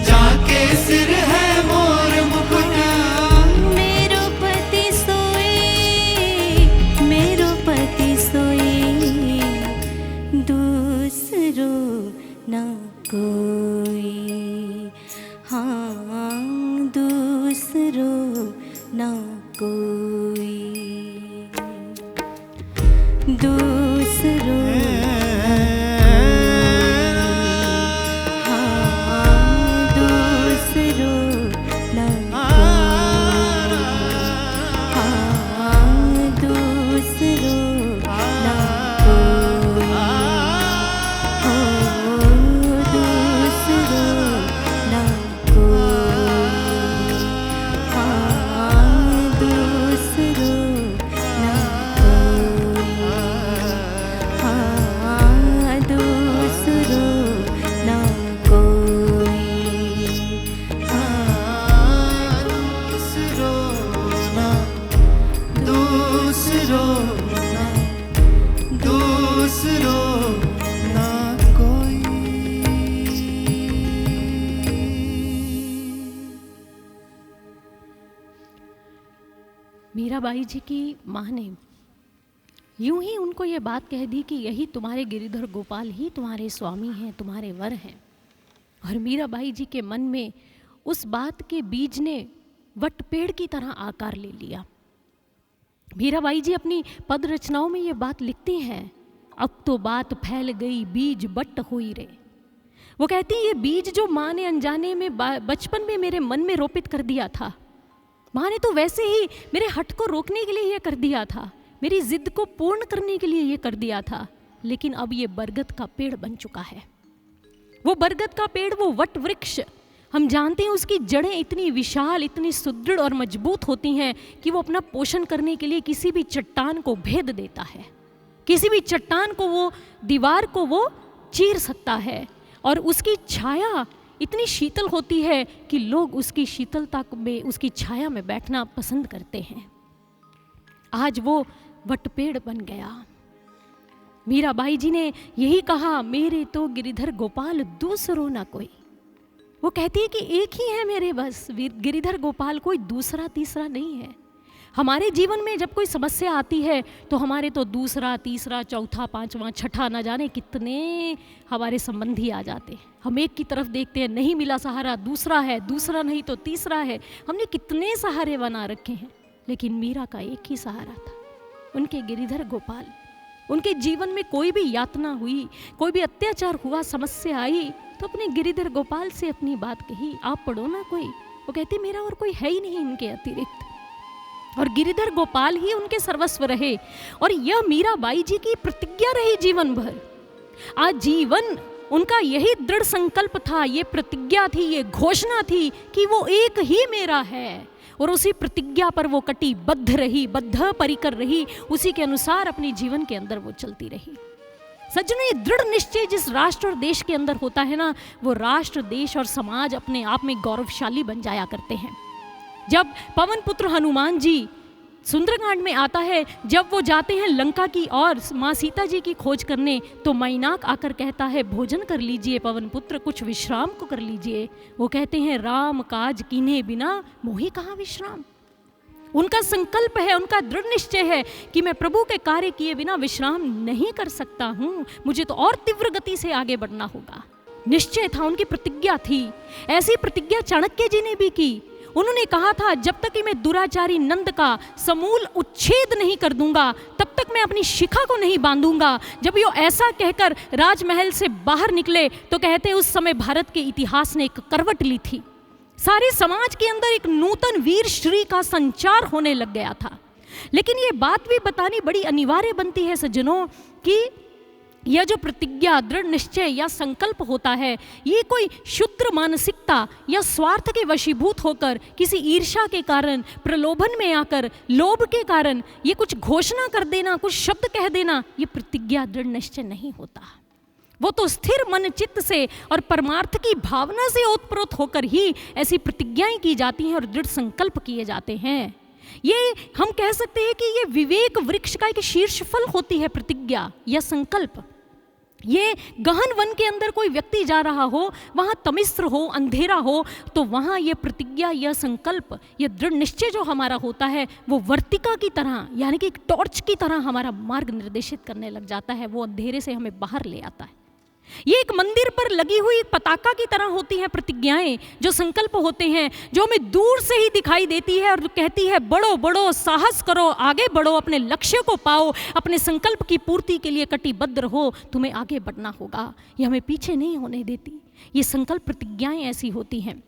जाके सिर है मोर मुकुट। मेरो पति सोए, मेरो पति सोए, दूसरों न कोई। हाँ, दूसरों न कोई, दूसरों मीराबाई जी की माँ ने यूं ही उनको ये बात कह दी कि यही तुम्हारे गिरिधर गोपाल ही तुम्हारे स्वामी हैं, तुम्हारे वर हैं। और मीराबाई जी के मन में उस बात के बीज ने वटपेड़ की तरह आकार ले लिया। मीराबाई जी अपनी पद रचनाओं में ये बात लिखती हैं, अब तो बात फैल गई बीज बट हुई रे। वो कहती है ये बीज जो माँ ने अनजाने में बचपन में मेरे मन में रोपित कर दिया था, माँ ने तो वैसे ही मेरे हठ को रोकने के लिए ये कर दिया था, मेरी जिद को पूर्ण करने के लिए ये कर दिया था, लेकिन अब ये बरगद का पेड़ बन चुका है। वो बरगद का पेड़, वो वट वृक्ष, हम जानते हैं उसकी जड़ें इतनी विशाल, इतनी सुदृढ़ और मजबूत होती हैं कि वो अपना पोषण करने के लिए किसी भी चट्टान को भेद देता है, किसी भी चट्टान को, वो दीवार को वो चीर सकता है। और उसकी छाया इतनी शीतल होती है कि लोग उसकी शीतलता में, उसकी छाया में बैठना पसंद करते हैं। आज वो वटपेड़ बन गया। मीराबाई जी ने यही कहा, मेरे तो गिरिधर गोपाल दूसरों ना कोई। वो कहती है कि एक ही है मेरे बस, गिरिधर गोपाल, कोई दूसरा तीसरा नहीं है। हमारे जीवन में जब कोई समस्या आती है तो हमारे तो दूसरा, तीसरा, चौथा, पांचवा, छठा, न जाने कितने हमारे संबंधी आ जाते हैं। हम एक की तरफ देखते हैं, नहीं मिला सहारा, दूसरा है, दूसरा नहीं तो तीसरा है। हमने कितने सहारे बना रखे हैं, लेकिन मीरा का एक ही सहारा था, उनके गिरिधर गोपाल। उनके जीवन में कोई भी यातना हुई, कोई भी अत्याचार हुआ, समस्या आई, तो अपने गिरिधर गोपाल से अपनी बात कही, आप पढ़ो ना कोई। वो कहती मेरा और कोई है ही नहीं इनके अतिरिक्त, और गिरिधर गोपाल ही उनके सर्वस्व रहे। और यह मीराबाई जी की प्रतिज्ञा रही जीवन भर। आजीवन उनका यही दृढ़ संकल्प था, ये प्रतिज्ञा थी, ये घोषणा थी कि वो एक ही मेरा है। और उसी प्रतिज्ञा पर वो कटिबद्ध रही, बद्ध परिकर रही, उसी के अनुसार अपने जीवन के अंदर वो चलती रही। सज्जनों, ये दृढ़ निश्चय जिस राष्ट्र और देश के अंदर होता है ना, वो राष्ट्र, देश और समाज अपने आप में गौरवशाली बन जाया करते हैं। जब पवन पुत्र हनुमान जी सुंदरकांड में आता है, जब वो जाते हैं लंका की और माँ सीता जी की खोज करने, तो मैनाक आकर कहता है भोजन कर लीजिए पवन पुत्र, कुछ विश्राम को कर लीजिए। वो कहते हैं राम काज कीन्हे बिना मोहि कहाँ विश्राम। उनका संकल्प है, उनका दृढ़ निश्चय है कि मैं प्रभु के कार्य किए बिना विश्राम नहीं कर सकता हूँ, मुझे तो और तीव्र गति से आगे बढ़ना होगा। निश्चय था, उनकी प्रतिज्ञा थी। ऐसी प्रतिज्ञा चाणक्य जी ने भी की। उन्होंने कहा था जब तक कि मैं दुराचारी नंद का समूल उच्छेद नहीं कर दूंगा तब तक मैं अपनी शिखा को नहीं बांधूंगा। जब ये ऐसा कहकर राजमहल से बाहर निकले तो कहते उस समय भारत के इतिहास ने एक करवट ली थी। सारे समाज के अंदर एक नूतन वीर श्री का संचार होने लग गया था। लेकिन ये बात भी बतानी बड़ी अनिवार्य बनती है सज्जनों कि यह जो प्रतिज्ञा, दृढ़ निश्चय या संकल्प होता है, ये कोई क्षुद्र मानसिकता या स्वार्थ के वशीभूत होकर, किसी ईर्ष्या के कारण, प्रलोभन में आकर, लोभ के कारण ये कुछ घोषणा कर देना, कुछ शब्द कह देना, ये प्रतिज्ञा, दृढ़ निश्चय नहीं होता। वो तो स्थिर मन चित्त से और परमार्थ की भावना से ओतप्रोत होकर ही ऐसी प्रतिज्ञाएं की जाती हैं और दृढ़ संकल्प किए जाते हैं। ये हम कह सकते हैं कि ये विवेक वृक्ष का एक शीर्ष फल होती है प्रतिज्ञा या संकल्प। ये गहन वन के अंदर कोई व्यक्ति जा रहा हो, वहाँ तमिस्र हो, अंधेरा हो, तो वहाँ ये प्रतिज्ञा या संकल्प, ये दृढ़ निश्चय जो हमारा होता है वो वर्तिका की तरह, यानी कि एक टॉर्च की तरह हमारा मार्ग निर्देशित करने लग जाता है। वो अंधेरे से हमें बाहर ले आता है। ये एक मंदिर पर लगी हुई पताका की तरह होती हैं प्रतिज्ञाएं, जो संकल्प होते हैं, जो हमें दूर से ही दिखाई देती है और कहती है बढ़ो बढ़ो, साहस करो, आगे बढ़ो, अपने लक्ष्य को पाओ, अपने संकल्प की पूर्ति के लिए कटिबद्ध रहो, तुम्हें आगे बढ़ना होगा। ये हमें पीछे नहीं होने देती। ये संकल्प प्रतिज्ञाएं ऐसी होती हैं।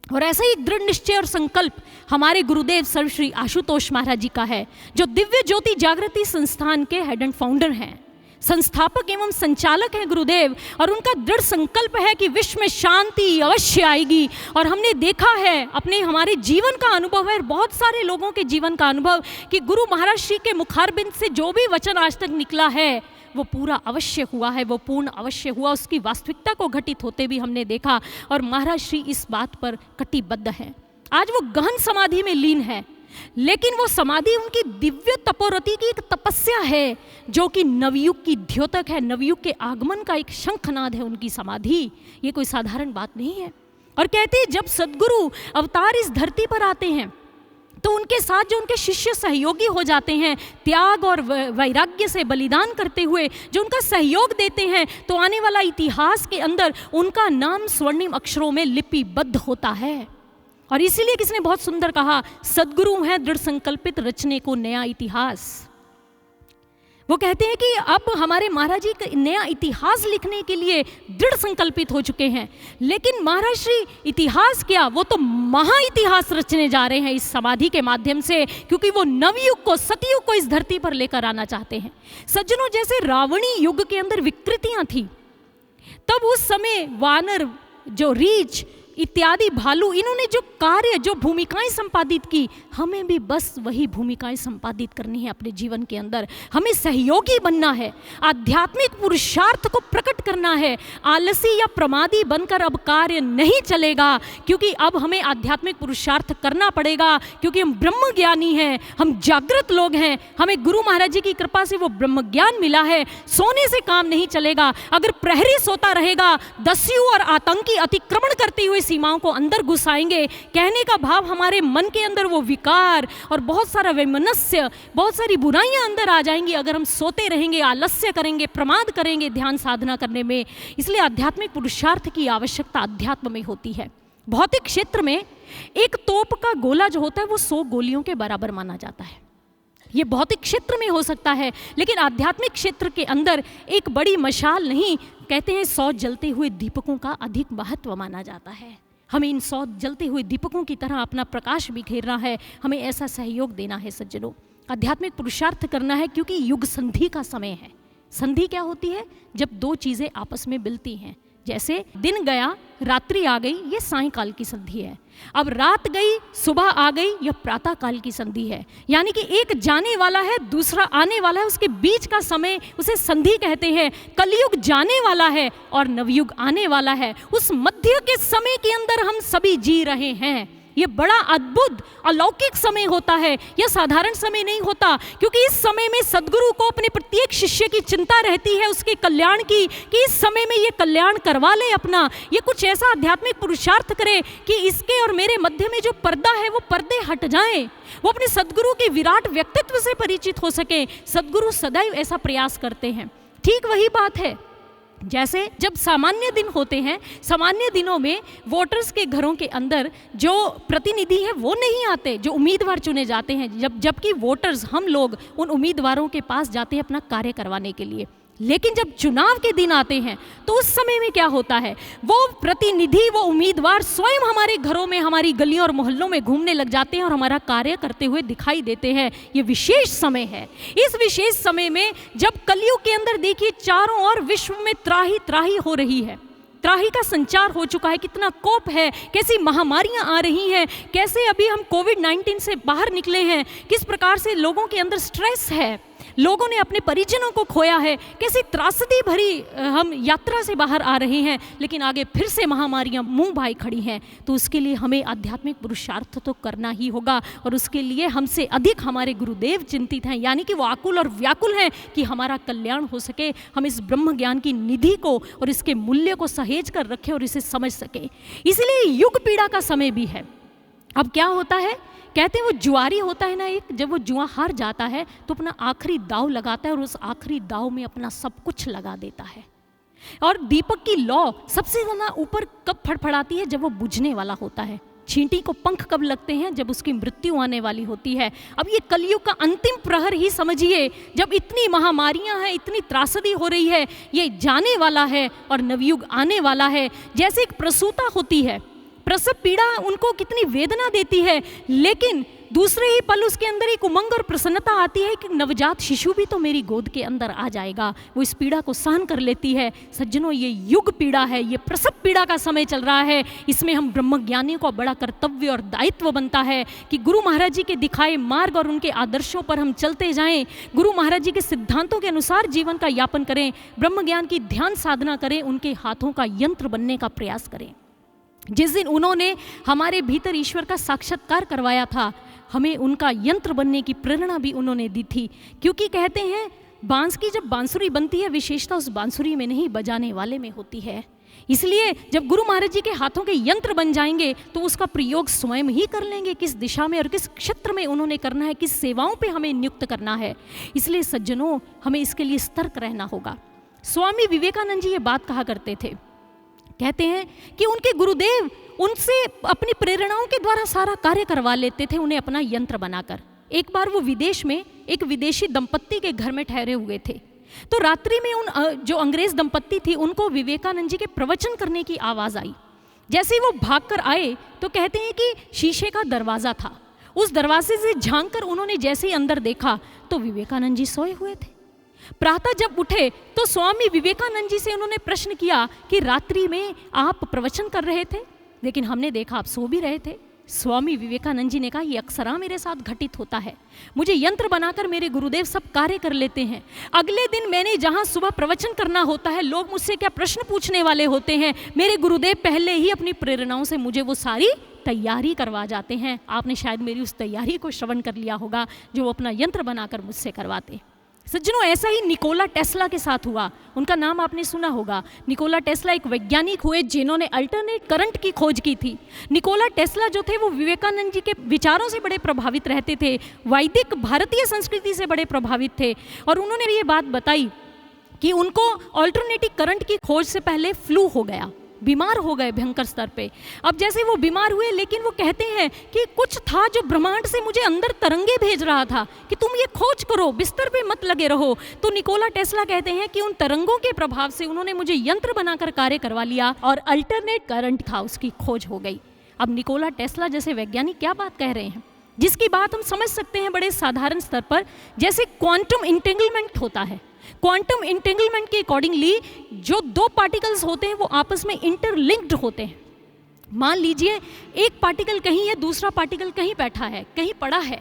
और ऐसा ही दृढ़ निश्चय और संकल्प हमारे गुरुदेव सर्वश्री आशुतोष महाराज जी का है, जो दिव्य ज्योति जागृति संस्थान के हेड एंड फाउंडर हैं, संस्थापक एवं संचालक हैं गुरुदेव। और उनका दृढ़ संकल्प है कि विश्व में शांति अवश्य आएगी। और हमने देखा है, अपने हमारे जीवन का अनुभव है, बहुत सारे लोगों के जीवन का अनुभव, कि गुरु महाराज श्री के मुखारबिंद से जो भी वचन आज तक निकला है वो पूरा अवश्य हुआ है, वो पूर्ण अवश्य हुआ। उसकी वास्तविकता को घटित होते भी हमने देखा। और महाराज श्री इस बात पर कटिबद्ध हैं। आज वो गहन समाधि में लीन है, लेकिन वो समाधि उनकी दिव्य तपोरति की एक तपस्या है, जो कि नवयुग की द्योतक है, नवयुग के आगमन का एक शंखनाद है उनकी समाधि। ये कोई साधारण बात नहीं है। और कहते हैं जब सद्गुरु अवतार इस धरती पर आते हैं तो उनके साथ जो उनके शिष्य सहयोगी हो जाते हैं, त्याग और वैराग्य से बलिदान करते हुए जो उनका सहयोग देते हैं, तो आने वाला इतिहास के अंदर उनका नाम स्वर्णिम अक्षरों में लिपिबद्ध होता है। और इसीलिए किसने बहुत सुंदर कहा, सद्गुरु हैं दृढ़ संकल्पित रचने को नया इतिहास। वो कहते हैं कि अब हमारे महाराज जी नया इतिहास लिखने के लिए दृढ़ संकल्पित हो चुके हैं। लेकिन महाराज श्री इतिहास क्या, वो तो महा इतिहास रचने जा रहे हैं इस समाधि के माध्यम से, क्योंकि वो नवयुग को, सतयुग को इस धरती पर लेकर आना चाहते हैं। सज्जनों, जैसे रावणी युग के अंदर विकृतियां थी, तब उस समय वानर, जो रीछ इत्यादि भालू, इन्होंने जो कार्य, जो भूमिकाएं संपादित की, हमें भी बस वही भूमिकाएं संपादित करनी है अपने जीवन के अंदर। हमें सहयोगी बनना है, आध्यात्मिक पुरुषार्थ को प्रकट करना है। आलसी या प्रमादी बनकर अब कार्य नहीं चलेगा, क्योंकि अब हमें आध्यात्मिक पुरुषार्थ करना पड़ेगा, क्योंकि हम ब्रह्म ज्ञानी हैं, हम जागृत लोग हैं, हमें गुरु महाराज जी की कृपा से वो ब्रह्म ज्ञान मिला है। सोने से काम नहीं चलेगा। अगर प्रहरी सोता रहेगा, दस्यु और आतंकी अतिक्रमण करती हुई सीमाओं को अंदर घुसाएंगे। कहने का भाव, हमारे मन के अंदर वो विकार और बहुत सारा वैमनस्य, बहुत सारी बुराइयां अंदर आ जाएंगी अगर हम सोते रहेंगे, आलस्य करेंगे, प्रमाद करेंगे ध्यान साधना करने में। इसलिए आध्यात्मिक पुरुषार्थ की आवश्यकता अध्यात्म में होती है। भौतिक क्षेत्र में एक तोप का गोला जो होता है वो 100 गोलियों के बराबर माना जाता है। ये भौतिक क्षेत्र में हो सकता है, लेकिन आध्यात्मिक क्षेत्र के अंदर एक बड़ी मशाल नहीं, कहते हैं 100 जलते हुए दीपकों का अधिक महत्व माना जाता है। हमें इन 100 जलते हुए दीपकों की तरह अपना प्रकाश बिखेरना है, हमें ऐसा सहयोग देना है सज्जनों। आध्यात्मिक पुरुषार्थ करना है, क्योंकि युग संधि का समय है। संधि क्या होती है? जब दो चीज़ें आपस में मिलती हैं। जैसे दिन गया, रात्रि आ गई, ये सायंकाल की संधि है। अब रात गई, सुबह आ गई, यह प्रातः काल की संधि है। यानी कि एक जाने वाला है, दूसरा आने वाला है, उसके बीच का समय उसे संधि कहते हैं। कलयुग जाने वाला है और नवयुग आने वाला है। उस मध्य के समय के अंदर हम सभी जी रहे हैं। ये बड़ा अद्भुत अलौकिक समय होता है, यह साधारण समय नहीं होता, क्योंकि इस समय में सद्गुरु को अपने प्रत्येक शिष्य की चिंता रहती है उसके कल्याण की, कि इस समय में ये कल्याण करवा ले अपना, ये कुछ ऐसा आध्यात्मिक पुरुषार्थ करे कि इसके और मेरे मध्य में जो पर्दा है वो पर्दे हट जाएं, वो अपने सद्गुरु के विराट व्यक्तित्व से परिचित हो सके। सद्गुरु सदैव ऐसा प्रयास करते हैं। ठीक वही बात है जैसे जब सामान्य दिन होते हैं, सामान्य दिनों में वोटर्स के घरों के अंदर जो प्रतिनिधि हैं वो नहीं आते, जो उम्मीदवार चुने जाते हैं, जबकि वोटर्स हम लोग उन उम्मीदवारों के पास जाते हैं अपना कार्य करवाने के लिए। लेकिन जब चुनाव के दिन आते हैं तो उस समय में क्या होता है, वो प्रतिनिधि, वो उम्मीदवार स्वयं हमारे घरों में, हमारी गलियों और मोहल्लों में घूमने लग जाते हैं और हमारा कार्य करते हुए दिखाई देते हैं। ये विशेष समय है। इस विशेष समय में जब कलयुग के अंदर देखिए चारों ओर विश्व में त्राही त्राही हो रही है, त्राही का संचार हो चुका है, कितना कोप है, कैसी महामारियां आ रही हैं, कैसे अभी हम कोविड-19 से बाहर निकले हैं, किस प्रकार से लोगों के अंदर स्ट्रेस है, लोगों ने अपने परिजनों को खोया है, कैसी त्रासदी भरी हम यात्रा से बाहर आ रहे हैं, लेकिन आगे फिर से महामारियां मुंह भाई खड़ी हैं। तो उसके लिए हमें आध्यात्मिक पुरुषार्थ तो करना ही होगा और उसके लिए हमसे अधिक हमारे गुरुदेव चिंतित हैं, यानी कि वो आकुल और व्याकुल हैं कि हमारा कल्याण हो सके, हम इस ब्रह्म ज्ञान की निधि को और इसके मूल्य को सहेज कर रखें और इसे समझ सकें। इसलिए युग पीड़ा का समय भी है। अब क्या होता है, कहते हैं वो जुआरी होता है ना एक, जब वो जुआ हार जाता है तो अपना आखिरी दाव लगाता है और उस आखिरी दाव में अपना सब कुछ लगा देता है। और दीपक की लौ सबसे ज़्यादा ऊपर कब फड़फड़ाती है, जब वो बुझने वाला होता है। चींटी को पंख कब लगते हैं, जब उसकी मृत्यु आने वाली होती है। अब ये कलयुग का अंतिम प्रहर ही समझिए, जब इतनी महामारियां हैं, इतनी त्रासदी हो रही है, ये जाने वाला है और नवयुग आने वाला है। जैसे एक प्रसूता होती है, प्रसव पीड़ा उनको कितनी वेदना देती है, लेकिन दूसरे ही पल उसके अंदर एक उमंग और प्रसन्नता आती है कि नवजात शिशु भी तो मेरी गोद के अंदर आ जाएगा। वो इस पीड़ा को सहन कर लेती है। सज्जनों, ये युग पीड़ा है, ये प्रसव पीड़ा का समय चल रहा है। इसमें हम ब्रह्मज्ञानियों को बड़ा कर्तव्य और दायित्व बनता है कि गुरु महाराज जी के दिखाए मार्ग और उनके आदर्शों पर हम चलते जाएं, गुरु महाराज जी के सिद्धांतों के अनुसार जीवन का यापन करें, ब्रह्मज्ञान की ध्यान साधना करें, उनके हाथों का यंत्र बनने का प्रयास करें। जिस दिन उन्होंने हमारे भीतर ईश्वर का साक्षात्कार करवाया था, हमें उनका यंत्र बनने की प्रेरणा भी उन्होंने दी थी। क्योंकि कहते हैं बांस की जब बांसुरी बनती है, विशेषता उस बांसुरी में नहीं, बजाने वाले में होती है। इसलिए जब गुरु महाराज जी के हाथों के यंत्र बन जाएंगे तो उसका प्रयोग स्वयं ही कर लेंगे, किस दिशा में और किस क्षेत्र में उन्होंने करना है, किस सेवाओं पे हमें नियुक्त करना है। इसलिए सज्जनों, हमें इसके लिए सतर्क रहना होगा। स्वामी विवेकानंद जी ये बात कहा करते थे, कहते हैं कि उनके गुरुदेव उनसे अपनी प्रेरणाओं के द्वारा सारा कार्य करवा लेते थे, उन्हें अपना यंत्र बनाकर। एक बार वो विदेश में एक विदेशी दंपत्ति के घर में ठहरे हुए थे, तो रात्रि में उन जो अंग्रेज दंपत्ति थी उनको विवेकानंद जी के प्रवचन करने की आवाज़ आई। जैसे ही वो भागकर आए तो कहते हैं कि शीशे का दरवाज़ा था, उस दरवाजे से झांक कर उन्होंने जैसे ही अंदर देखा तो विवेकानंद जी सोए हुए थे। प्रातः जब उठे तो स्वामी विवेकानंद जी से उन्होंने प्रश्न किया कि रात्रि में आप प्रवचन कर रहे थे, लेकिन हमने देखा आप सो भी रहे थे। स्वामी विवेकानंद जी ने कहा, ये अक्सर मेरे साथ घटित होता है, मुझे यंत्र बनाकर मेरे गुरुदेव सब कार्य कर लेते हैं। अगले दिन मैंने जहाँ सुबह प्रवचन करना होता है, लोग मुझसे क्या प्रश्न पूछने वाले होते हैं, मेरे गुरुदेव पहले ही अपनी प्रेरणाओं से मुझे वो सारी तैयारी करवा जाते हैं। आपने शायद मेरी उस तैयारी को श्रवण कर लिया होगा जो वो अपना यंत्र बनाकर मुझसे करवाते। सज्जनों, ऐसा ही निकोला टेस्ला के साथ हुआ। उनका नाम आपने सुना होगा। निकोला टेस्ला एक वैज्ञानिक हुए जिन्होंने अल्टरनेट करंट की खोज की थी। निकोला टेस्ला जो थे वो विवेकानंद जी के विचारों से बड़े प्रभावित रहते थे, वैदिक भारतीय संस्कृति से बड़े प्रभावित थे, और उन्होंने ये बात बताई कि उनको अल्टरनेटिव करंट की खोज से पहले फ्लू हो गया, बीमार हो गए भयंकर स्तर पे। अब जैसे वो बीमार हुए, लेकिन वो कहते हैं कि कुछ था जो ब्रह्मांड से मुझे अंदर तरंगे भेज रहा था कि तुम ये खोज करो, बिस्तर पे मत लगे रहो। तो निकोला टेस्ला कहते हैं कि उन तरंगों के प्रभाव से उन्होंने मुझे यंत्र बनाकर कार्य करवा लिया और अल्टरनेट करंट था उसकी खोज हो गई। अब निकोला टेस्ला जैसे वैज्ञानिक क्या बात कह रहे हैं, जिसकी बात हम समझ सकते हैं बड़े साधारण स्तर पर। जैसे क्वांटम इंटेंगलमेंट होता है, क्वांटम इंटेंगलमेंट के अकॉर्डिंगली जो दो पार्टिकल्स होते हैं वो आपस में इंटरलिंक्ड होते हैं। मान लीजिए एक पार्टिकल कहीं है, दूसरा पार्टिकल कहीं बैठा है, कहीं पड़ा है,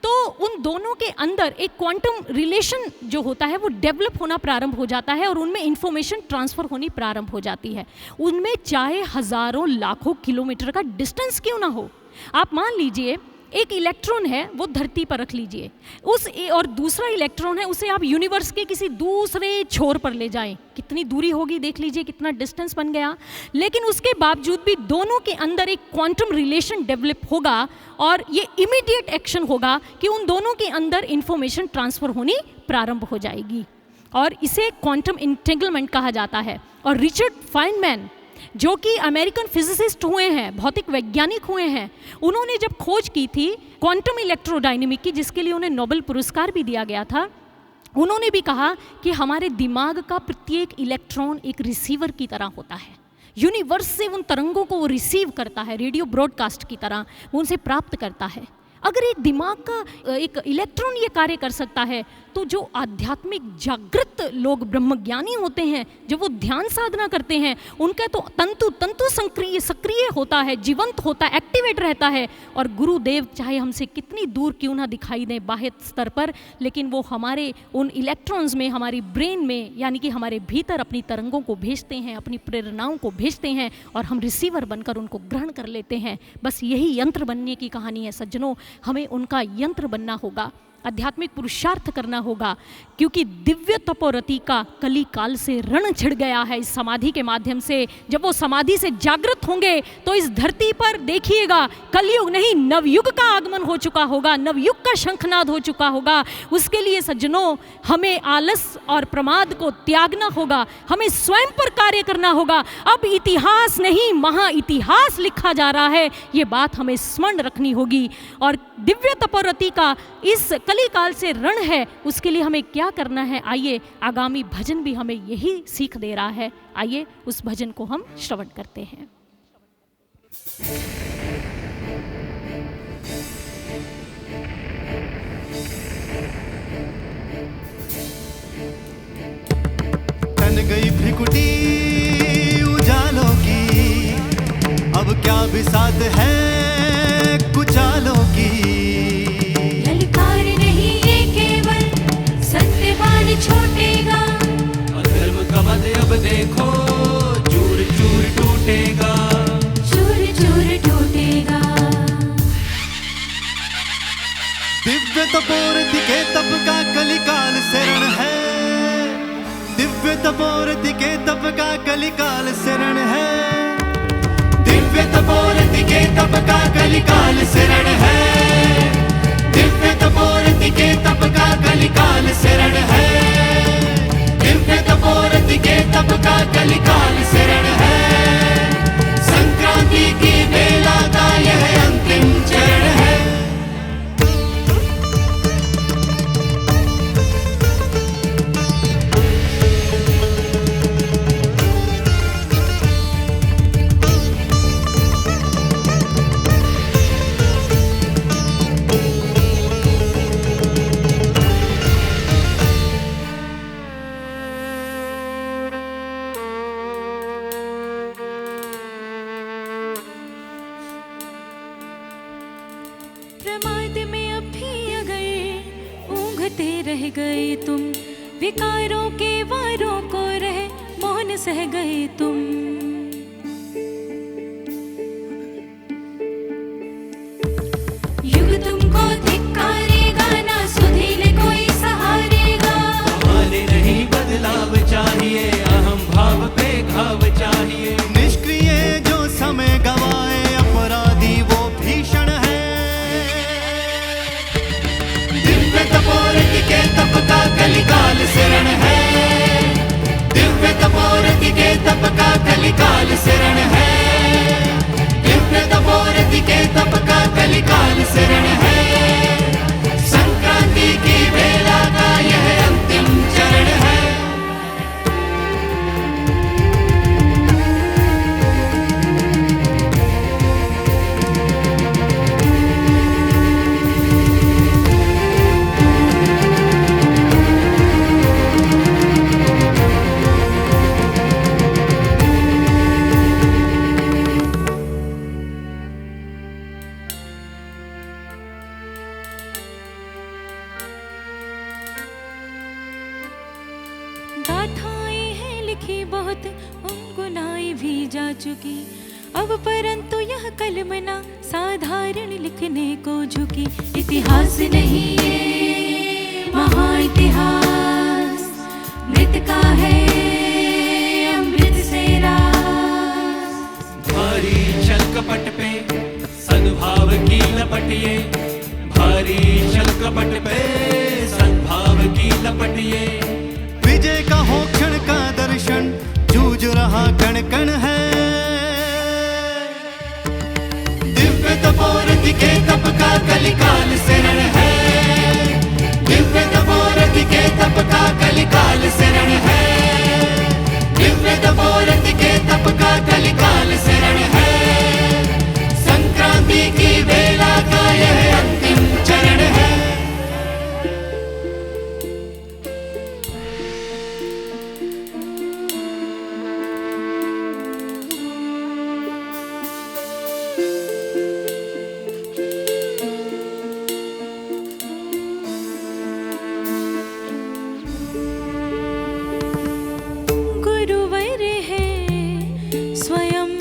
तो उन दोनों के अंदर एक क्वांटम रिलेशन जो होता है वो डेवलप होना प्रारंभ हो जाता है और उनमें इंफॉर्मेशन ट्रांसफ़र होनी प्रारंभ हो जाती है। उनमें चाहे हज़ारों लाखों किलोमीटर का डिस्टेंस क्यों ना हो। आप मान लीजिए एक इलेक्ट्रॉन है वो धरती पर रख लीजिए, और दूसरा इलेक्ट्रॉन है उसे आप यूनिवर्स के किसी दूसरे छोर पर ले जाएं, कितनी दूरी होगी देख लीजिए, कितना डिस्टेंस बन गया। लेकिन उसके बावजूद भी दोनों के अंदर एक क्वांटम रिलेशन डेवलप होगा और ये इमीडिएट एक्शन होगा कि उन दोनों के अंदर इंफॉर्मेशन ट्रांसफ़र होनी प्रारंभ हो जाएगी। और इसे क्वांटम इंटेंगलमेंट कहा जाता है। और रिचर्ड फाइनमैन जो कि अमेरिकन फिजिसिस्ट हुए हैं, भौतिक वैज्ञानिक हुए हैं, उन्होंने जब खोज की थी क्वांटम इलेक्ट्रोडायनेमिक की, जिसके लिए उन्हें नोबेल पुरस्कार भी दिया गया था, उन्होंने भी कहा कि हमारे दिमाग का प्रत्येक इलेक्ट्रॉन एक रिसीवर की तरह होता है, यूनिवर्स से उन तरंगों को वो रिसीव करता है, रेडियो ब्रॉडकास्ट की तरह वो उनसे प्राप्त करता है। अगर एक दिमाग का एक इलेक्ट्रॉन ये कार्य कर सकता है, तो जो आध्यात्मिक जागृत लोग ब्रह्मज्ञानी होते हैं, जब वो ध्यान साधना करते हैं, उनका तो तंतु तंतु सक्रिय होता है, जीवंत होता है, एक्टिवेट रहता है। और गुरुदेव चाहे हमसे कितनी दूर क्यों ना दिखाई दें बाह्य स्तर पर, लेकिन वो हमारे उन इलेक्ट्रॉन्स में, हमारी ब्रेन में, यानी कि हमारे भीतर अपनी तरंगों को भेजते हैं, अपनी प्रेरणाओं को भेजते हैं, और हम रिसीवर बनकर उनको ग्रहण कर लेते हैं। बस यही यंत्र बनने की कहानी है सज्जनों। हमें उनका यंत्र बनना होगा, आध्यात्मिक पुरुषार्थ करना होगा, क्योंकि दिव्य तपोरति का कली काल से रण छिड़ गया है इस समाधि के माध्यम से। जब वो समाधि से जागृत होंगे तो इस धरती पर देखिएगा कलयुग नहीं नवयुग का आगमन हो चुका होगा, नवयुग का शंखनाद हो चुका होगा। उसके लिए सज्जनों हमें आलस और प्रमाद को त्यागना होगा, हमें स्वयं पर कार्य करना होगा। अब इतिहास नहीं महा इतिहास लिखा जा रहा है, ये बात हमें स्मरण रखनी होगी। और दिव्य तपोरति का इस कलिकाल से रण है, उसके लिए हमें क्या करना है, आइए आगामी भजन भी हमें यही सीख दे रहा है। आइए उस भजन को हम श्रवण करते हैं। तन गई भ्रिकुटी उजालों की, अब क्या बिसात है कुचालों की। ललकार नहीं ये केवल सत्यवान छूटेगा, अधर्म का मद अब देखो चूर चूर टूटेगा, चूर चूर टूटेगा। दिव्य तपोरति के तप का कलिकाल से रण है, दिव्य तपोरति के तप का कलिकाल से रण है, दिव्य तपोरति के तप का कलिकाल से रण है, दिव्य तपोरति के तप का कलिकाल से रण है, दिव्य तपोरति के तप का कलिकाल से रण है। संक्रांति की बेला का यह अंतिम चरण है। प्रमाद में अब भी आ गए, ऊँघते रह गए तुम, विकारों के वारों को रह मौन सह गए तुम। युग तुमको धिक्कारेगा, ना सुधीले कोई सहारेगा। हमारे नहीं बदलाव चाहिए, अहम भाव पे घाव चाहिए। निष्क्रिय जो समय गवाए अपराधी वो भीषण है। दिव्य तपोरति के तप का कलिकाल से रण है, दिव्य तपोरति के तप का कलिकाल से रण है, दिव्य तपोरति के तप का कलिकाल से रण है। संक्रांति की बेला का यह अंतिम चरण है। गाथाएं हैं लिखी बहुत, उन गुनाएं भी जा चुकी, अब परंतु यह कलमना साधारण लिखने को झुकी। इतिहास नहीं ये महाइतिहास, मृत का है अमृत से रास। भारी छल कपट पे सद्भाव की लपटिए, भारी छल कपट पे सद्भाव की लपटिए। का हो क्षण का दर्शन, जूझ रहा कण कण है। दिव्य तपोरति के तप का कलिकाल शरण है, दिव्य तपोरति के तप का कलिकाल शरण है, दिव्य तपोरति के तप का कलिकाल शरण है। संक्रांति की बेला का यह अंतिम चरण है। गुरुवर है स्वयं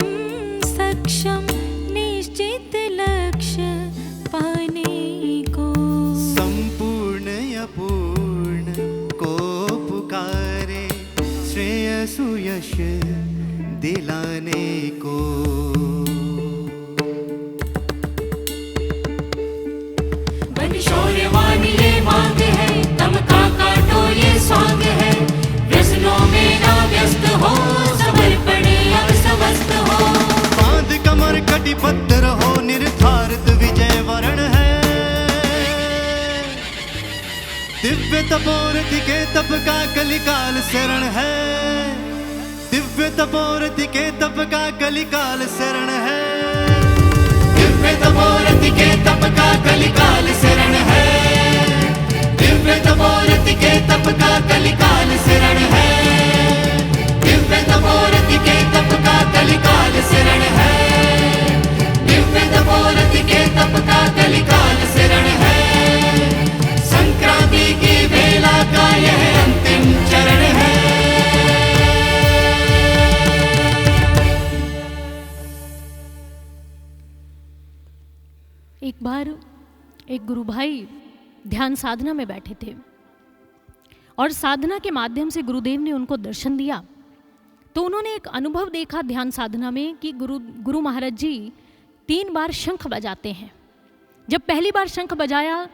सक्षम निश्चित लक्ष्य पाने को। संपूर्ण अपूर्ण को पुकारे श्रेय सुयश दिलाने को। बन शौर्यवान ये मांग है, तम का काटो ये स्वांग है। व्यसनों में ना व्यस्त हो, समर्पणे अब समस्त हो। बांध कमर कटिबद्ध रहो, निर्धारित विजय वरण है। दिव्य तपोरति के तप का कलिकाल शरण है, दिव्य तपोरति के तप का कलिकाल शरण है, दिव्य तपोरति के तप का कलिकाल शरण है, दिव्य तपोरति के तप का कलिकाल शरण है, दिव्य तपोरति के तप का कलिकाल शरण है, दिव्य तपोरति के तप का कलिकाल शरण है। संक्रांति की बेला का यह अंतिम चरण है। एक बार एक गुरु भाई ध्यान साधना में बैठे थे और साधना के माध्यम से गुरुदेव ने उनको दर्शन दिया। तो उन्होंने एक अनुभव देखा ध्यान साधना में कि गुरु महाराज जी 3 बार शंख बजाते हैं। जब पहली बार शंख बजाया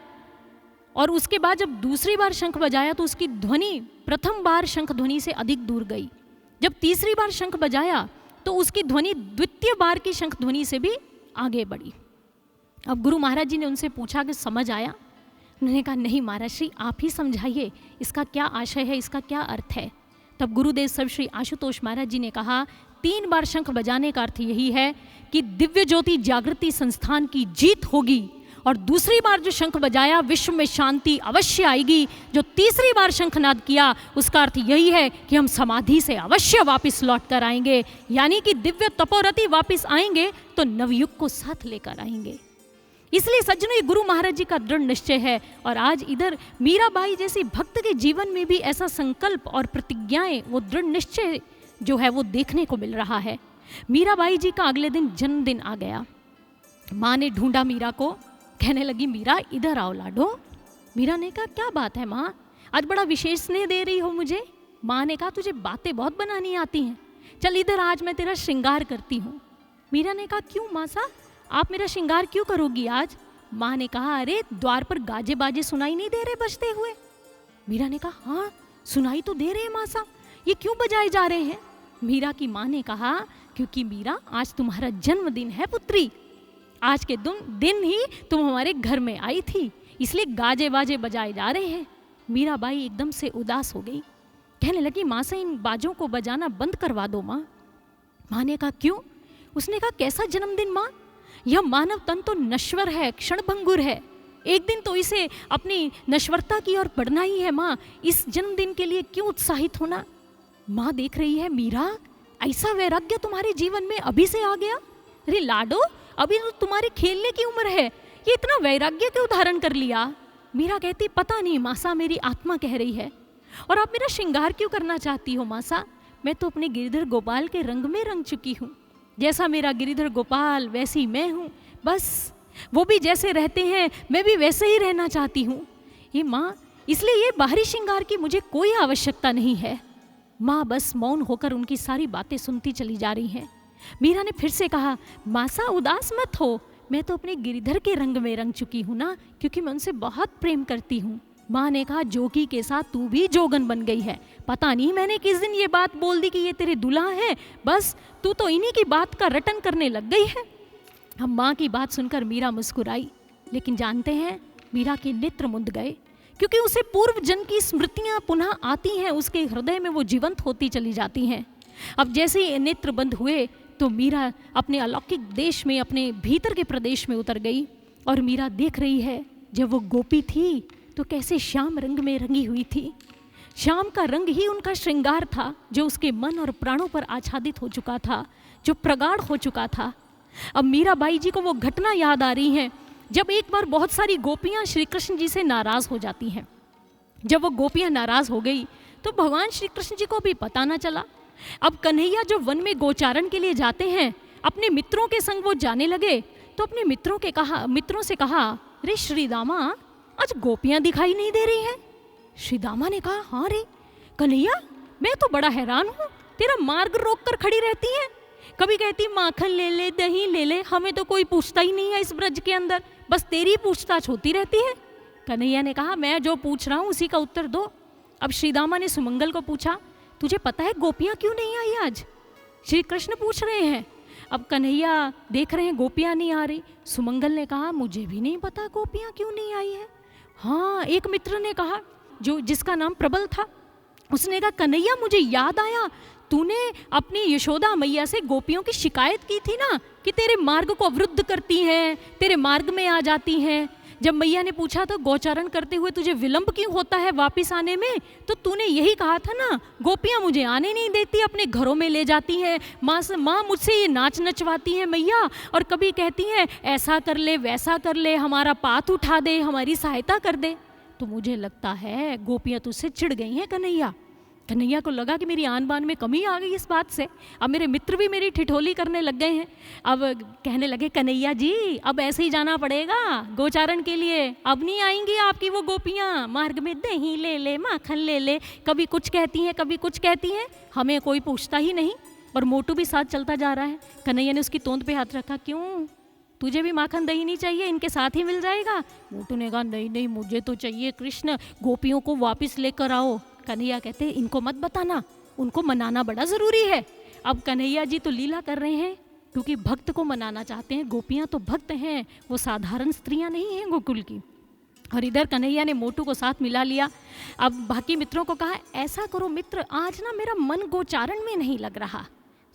और उसके बाद जब दूसरी बार शंख बजाया तो उसकी ध्वनि प्रथम बार शंख ध्वनि से अधिक दूर गई। जब तीसरी बार शंख बजाया तो उसकी ध्वनि द्वितीय बार की शंख ध्वनि से भी आगे बढ़ी। अब गुरु महाराज जी ने उनसे पूछा कि समझ आया? उन्होंने कहा नहीं महाराज श्री, आप ही समझाइए, इसका क्या आशय है, इसका क्या अर्थ है। तब गुरुदेव सर्वश्री आशुतोष महाराज जी ने कहा 3 बार शंख बजाने का अर्थ यही है कि दिव्य ज्योति जागृति संस्थान की जीत होगी, और दूसरी बार जो शंख बजाया विश्व में शांति अवश्य आएगी। जो तीसरी बार शंखनाद किया उसका अर्थ यही है कि हम समाधि से अवश्य वापस लौट कर आएंगे, यानी कि दिव्य तपोरति वापस आएंगे तो नवयुग को साथ लेकर आएंगे। इसलिए सज्जनों, ये गुरु महाराज जी का दृढ़ निश्चय है। और आज इधर मीराबाई जैसी भक्त के जीवन में भी ऐसा संकल्प और प्रतिज्ञाएं, वो दृढ़ निश्चय जो है वो देखने को मिल रहा है। मीराबाई जी का अगले दिन जन्मदिन आ गया। माँ ने ढूंढा मीरा को, कहने लगी मीरा इधर आओ लाडो। मीरा ने कहा क्या बात है माँ, आज बड़ा विशेष स्नेह दे रही हो मुझे। माँ ने कहा तुझे बातें बहुत बनानी आती हैं, चल इधर आज मैं तेरा श्रृंगार करती हूँ। मीरा ने कहा क्यों माँ सा, आप मेरा श्रृंगार क्यों करोगी आज? माँ ने कहा अरे द्वार पर गाजे बाजे सुनाई नहीं दे रहे बजते हुए? मीरा ने कहा हाँ सुनाई तो दे रहे हैं माँ सा, ये क्यों बजाए जा रहे हैं? मीरा की माँ ने कहा क्योंकि मीरा आज तुम्हारा जन्मदिन है पुत्री, आज के दिन ही तुम हमारे घर में आई थी, इसलिए गाजे बाजे बजाए जा रहे हैं। मीराबाई एकदम से उदास हो गई, कहने लगी माँ से इन बाजों को बजाना बंद करवा दो माँ। माँ ने कहा क्यों? उसने कहा कैसा जन्मदिन माँ, यह मानव तन तो नश्वर है, क्षणभंगुर है, एक दिन तो इसे अपनी नश्वरता की ओर बढ़ना ही है माँ, इस जन्मदिन के लिए क्यों उत्साहित होना? माँ देख रही है मीरा ऐसा वैराग्य तुम्हारे जीवन में अभी से आ गया? अरे लाडो अभी तो तुम्हारे खेलने की उम्र है, ये इतना वैराग्य क्यों धारण कर लिया? मीरा कहती पता नहीं मासा, मेरी आत्मा कह रही है। और आप मेरा श्रृंगार क्यों करना चाहती हो मासा? मैं तो अपने गिरिधर गोपाल के रंग में रंग चुकी हूँ, जैसा मेरा गिरिधर गोपाल वैसी मैं हूँ, बस वो भी जैसे रहते हैं मैं भी वैसे ही रहना चाहती हूँ। ये माँ, इसलिए ये बाहरी श्रृंगार की मुझे कोई आवश्यकता नहीं है। माँ बस मौन होकर उनकी सारी बातें सुनती चली जा रही हैं। मीरा ने फिर से कहा मासा उदास मत हो, मैं तो अपने गिरिधर के रंग में रंग चुकी हूँ ना, क्योंकि मैं उनसे बहुत प्रेम करती हूँ। माँ ने कहा जोगी के साथ तू भी जोगन बन गई है, पता नहीं मैंने किस दिन ये बात बोल दी कि ये तेरे दूल्हा है, बस तू तो इन्हीं की बात का रटन करने लग गई है। हम माँ की बात सुनकर मीरा मुस्कुराई, लेकिन जानते हैं मीरा के नेत्र मुंद गए, क्योंकि उसे पूर्व जन्म की स्मृतियाँ पुनः आती हैं, उसके हृदय में वो जीवंत होती चली जाती हैं। अब जैसे ही नेत्र बंद हुए तो मीरा अपने अलौकिक देश में, अपने भीतर के प्रदेश में उतर गई। और मीरा देख रही है जब वो गोपी थी तो कैसे श्याम रंग में रंगी हुई थी। श्याम का रंग ही उनका श्रृंगार था, जो उसके मन और प्राणों पर आच्छादित हो चुका था, जो प्रगाढ़ हो चुका था। अब मीराबाई जी को वो घटना याद आ रही है जब एक बार बहुत सारी गोपियाँ श्री कृष्ण जी से नाराज़ हो जाती हैं। जब वो गोपियाँ नाराज़ हो गई तो भगवान श्री कृष्ण जी को भी पता ना चला। अब कन्हैया जो वन में गोचारण के लिए जाते हैं, अपने मित्रों के संग वो जाने लगे तो अपने मित्रों से कहा, अरे श्रीदामा, आज गोपियाँ दिखाई नहीं दे रही हैं। श्रीदामा ने कहा, हाँ रे कन्हैया, मैं तो बड़ा हैरान हूँ, तेरा मार्ग रोक कर खड़ी रहती है, कभी कहती माखन ले ले, दही ले ले, हमें तो कोई पूछता ही नहीं है इस ब्रज के अंदर, बस तेरी पूछताछ होती रहती है। कन्हैया ने कहा, मैं जो पूछ रहा हूँ उसी का उत्तर दो। अब श्रीदामा ने सुमंगल को पूछा, तुझे पता है गोपियाँ क्यों नहीं आई आज? श्री कृष्ण पूछ रहे हैं। अब कन्हैया देख रहे हैं गोपियाँ नहीं आ रही। सुमंगल ने कहा, मुझे भी नहीं पता गोपियाँ क्यों नहीं आई है। हाँ, एक मित्र ने कहा, जिसका नाम प्रबल था, उसने कहा, कन्हैया मुझे याद आया, तूने अपनी यशोदा मैया से गोपियों की शिकायत की थी ना कि तेरे मार्ग को अवरुद्ध करती हैं, तेरे मार्ग में आ जाती हैं। जब मैया ने पूछा तो गोचारण करते हुए तुझे विलंब क्यों होता है वापस आने में, तो तूने यही कहा था ना, गोपियाँ मुझे आने नहीं देती, अपने घरों में ले जाती हैं, माँ मुझसे ये नाच नचवाती हैं मैया, और कभी कहती हैं ऐसा कर ले वैसा कर ले, हमारा पात उठा दे, हमारी सहायता कर दे। तो मुझे लगता है गोपियाँ तुझसे चिढ़ गई हैं कन्हैया। कन्हैया को लगा कि मेरी आन बान में कमी आ गई इस बात से। अब मेरे मित्र भी मेरी ठिठोली करने लग गए हैं। अब कहने लगे, कन्हैया जी अब ऐसे ही जाना पड़ेगा गोचारण के लिए, अब नहीं आएंगी आपकी वो गोपियाँ, मार्ग में दही ले ले, माखन ले ले, कभी कुछ कहती हैं कभी कुछ कहती हैं, हमें कोई पूछता ही नहीं। और मोटू भी साथ चलता जा रहा है। कन्हैया ने उसकी तोंद पे हाथ रखा, क्यों तुझे भी माखन दही नहीं चाहिए, इनके साथ ही मिल जाएगा? मोटू ने कहा, नहीं नहीं मुझे तो चाहिए कृष्ण, गोपियों को वापस लेकर आओ। कन्हैया कहते, इनको मत बताना, उनको मनाना बड़ा ज़रूरी है। अब कन्हैया जी तो लीला कर रहे हैं क्योंकि भक्त को मनाना चाहते हैं। गोपियाँ तो भक्त हैं, वो साधारण स्त्रियाँ नहीं हैं गोकुल की। और इधर कन्हैया ने मोटू को साथ मिला लिया। अब बाकी मित्रों को कहा, ऐसा करो मित्र, आज ना मेरा मन गोचारण में नहीं लग रहा।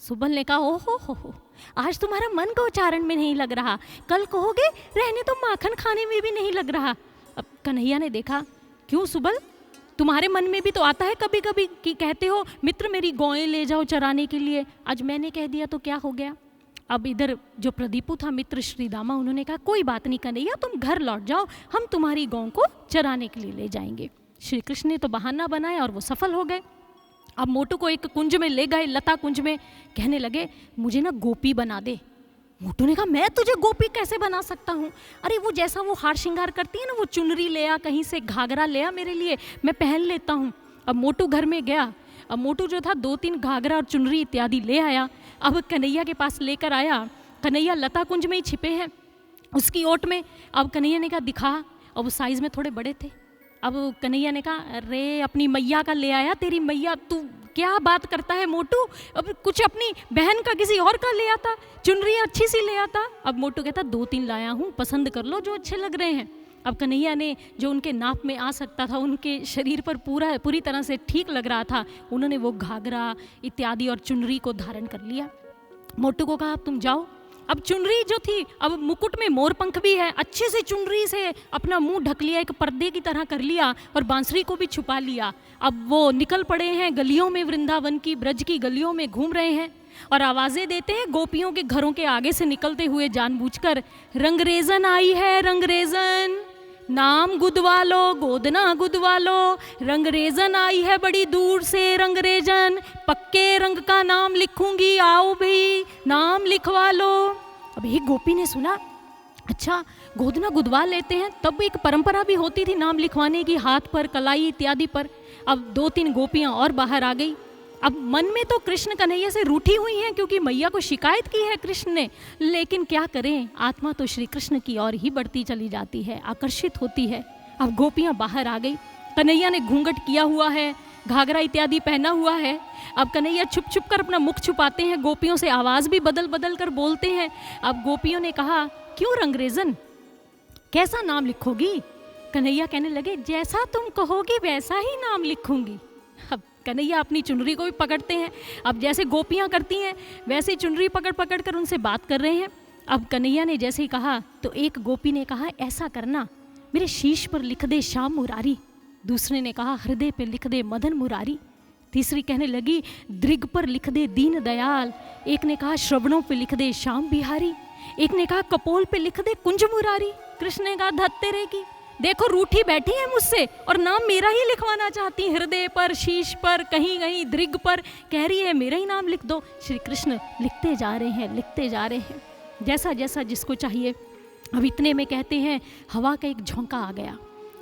सुबल ने कहा, हो, आज तुम्हारा मन गोचारण में नहीं लग रहा, कल कहोगे रहने तो माखन खाने में भी नहीं लग रहा। अब कन्हैया ने देखा, क्यों सुबल, तुम्हारे मन में भी तो आता है कभी कभी कि कहते हो मित्र मेरी गौएं ले जाओ चराने के लिए, आज मैंने कह दिया तो क्या हो गया। अब इधर जो प्रदीपु था मित्र श्रीदामा, उन्होंने कहा, कोई बात नहीं कन्हैया, तुम घर लौट जाओ, हम तुम्हारी गौ को चराने के लिए ले जाएंगे। श्री कृष्ण ने तो बहाना बनाया और वो सफल हो गए। अब मोटू को एक कुंज में ले गए, लता कुंज में, कहने लगे मुझे ना गोपी बना दे। मोटू ने कहा, मैं तुझे गोपी कैसे बना सकता हूँ? अरे वो जैसा वो हार श्रृंगार करती है ना, वो चुनरी ले आ, कहीं से घाघरा ले आ मेरे लिए, मैं पहन लेता हूँ। अब मोटू घर में गया। अब मोटू जो था 2-3 घाघरा और चुनरी इत्यादि ले आया। अब कन्हैया के पास लेकर आया। कन्हैया लता कुंज में ही छिपे हैं उसकी ओट में। अब कन्हैया ने कहा, दिखा। और वो साइज़ में थोड़े बड़े थे। अब कन्हैया ने कहा, अरे अपनी मैया का ले आया, तेरी मैया, तू क्या बात करता है मोटू, अब कुछ अपनी बहन का किसी और का ले आता, चुनरी अच्छी सी ले आता। अब मोटू कहता, 2-3 लाया हूँ, पसंद कर लो जो अच्छे लग रहे हैं। अब कन्हैया ने जो उनके नाप में आ सकता था, उनके शरीर पर पूरी तरह से ठीक लग रहा था, उन्होंने वो घाघरा इत्यादि और चुनरी को धारण कर लिया। मोटू को कहा, अब तुम जाओ। अब चुनरी जो थी, अब मुकुट में मोर पंख भी है, अच्छे से चुनरी से अपना मुंह ढक लिया, एक पर्दे की तरह कर लिया, और बांसुरी को भी छुपा लिया। अब वो निकल पड़े हैं गलियों में, वृंदावन की ब्रज की गलियों में घूम रहे हैं और आवाज़ें देते हैं गोपियों के घरों के आगे से निकलते हुए जानबूझकर, रंगरेजन आई है रंगरेजन, नाम गुदवा लो गोदना गुदवा लो, रंगरेजन आई है बड़ी दूर से रंगरेजन, पक्के रंग का नाम लिखूंगी, आओ भी नाम लिखवा लो। अब एक गोपी ने सुना, अच्छा गोदना गुदवा लेते हैं, तब एक परंपरा भी होती थी नाम लिखवाने की, हाथ पर कलाई इत्यादि पर। अब 2-3 गोपियां और बाहर आ गई। अब मन में तो कृष्ण कन्हैया से रूठी हुई हैं क्योंकि मैया को शिकायत की है कृष्ण ने, लेकिन क्या करें, आत्मा तो श्री कृष्ण की ओर ही बढ़ती चली जाती है, आकर्षित होती है। अब गोपियां बाहर आ गई। कन्हैया ने घूंघट किया हुआ है, घाघरा इत्यादि पहना हुआ है। अब कन्हैया छुप छुप कर अपना मुख छुपाते हैं, गोपियों से आवाज़ भी बदल बदल कर बोलते हैं। अब गोपियों ने कहा, क्यों रंगरेजन, कैसा नाम लिखोगी? कन्हैया कहने लगे, जैसा तुम कहोगी वैसा ही नाम लिखूंगी। अब कन्हैया अपनी चुनरी को भी पकड़ते हैं। अब जैसे गोपियां करती हैं वैसे ही चुनरी पकड़ पकड़ कर उनसे बात कर रहे हैं। अब कन्हैया ने जैसे ही कहा तो एक गोपी ने कहा, ऐसा करना, मेरे शीश पर लिख दे श्याम मुरारी। दूसरे ने कहा, हृदय पे लिख दे मदन मुरारी। तीसरी कहने लगी, दृग पर लिख दे दीन दयाल। एक ने कहा, श्रवणों पे लिख दे श्याम बिहारी। एक ने कहा, कपोल पे लिख दे कुंज मुरारी। कृष्ण ने कहा, धत्ते रे की, देखो रूठी बैठी है मुझसे और नाम मेरा ही लिखवाना चाहती है, हृदय पर, शीश पर, कहीं कहीं दृग पर, कह रही है मेरा ही नाम लिख दो। श्री कृष्ण लिखते जा रहे हैं, लिखते जा रहे हैं, जैसा जैसा जिसको चाहिए। अब इतने में कहते हैं हवा का एक झोंका आ गया।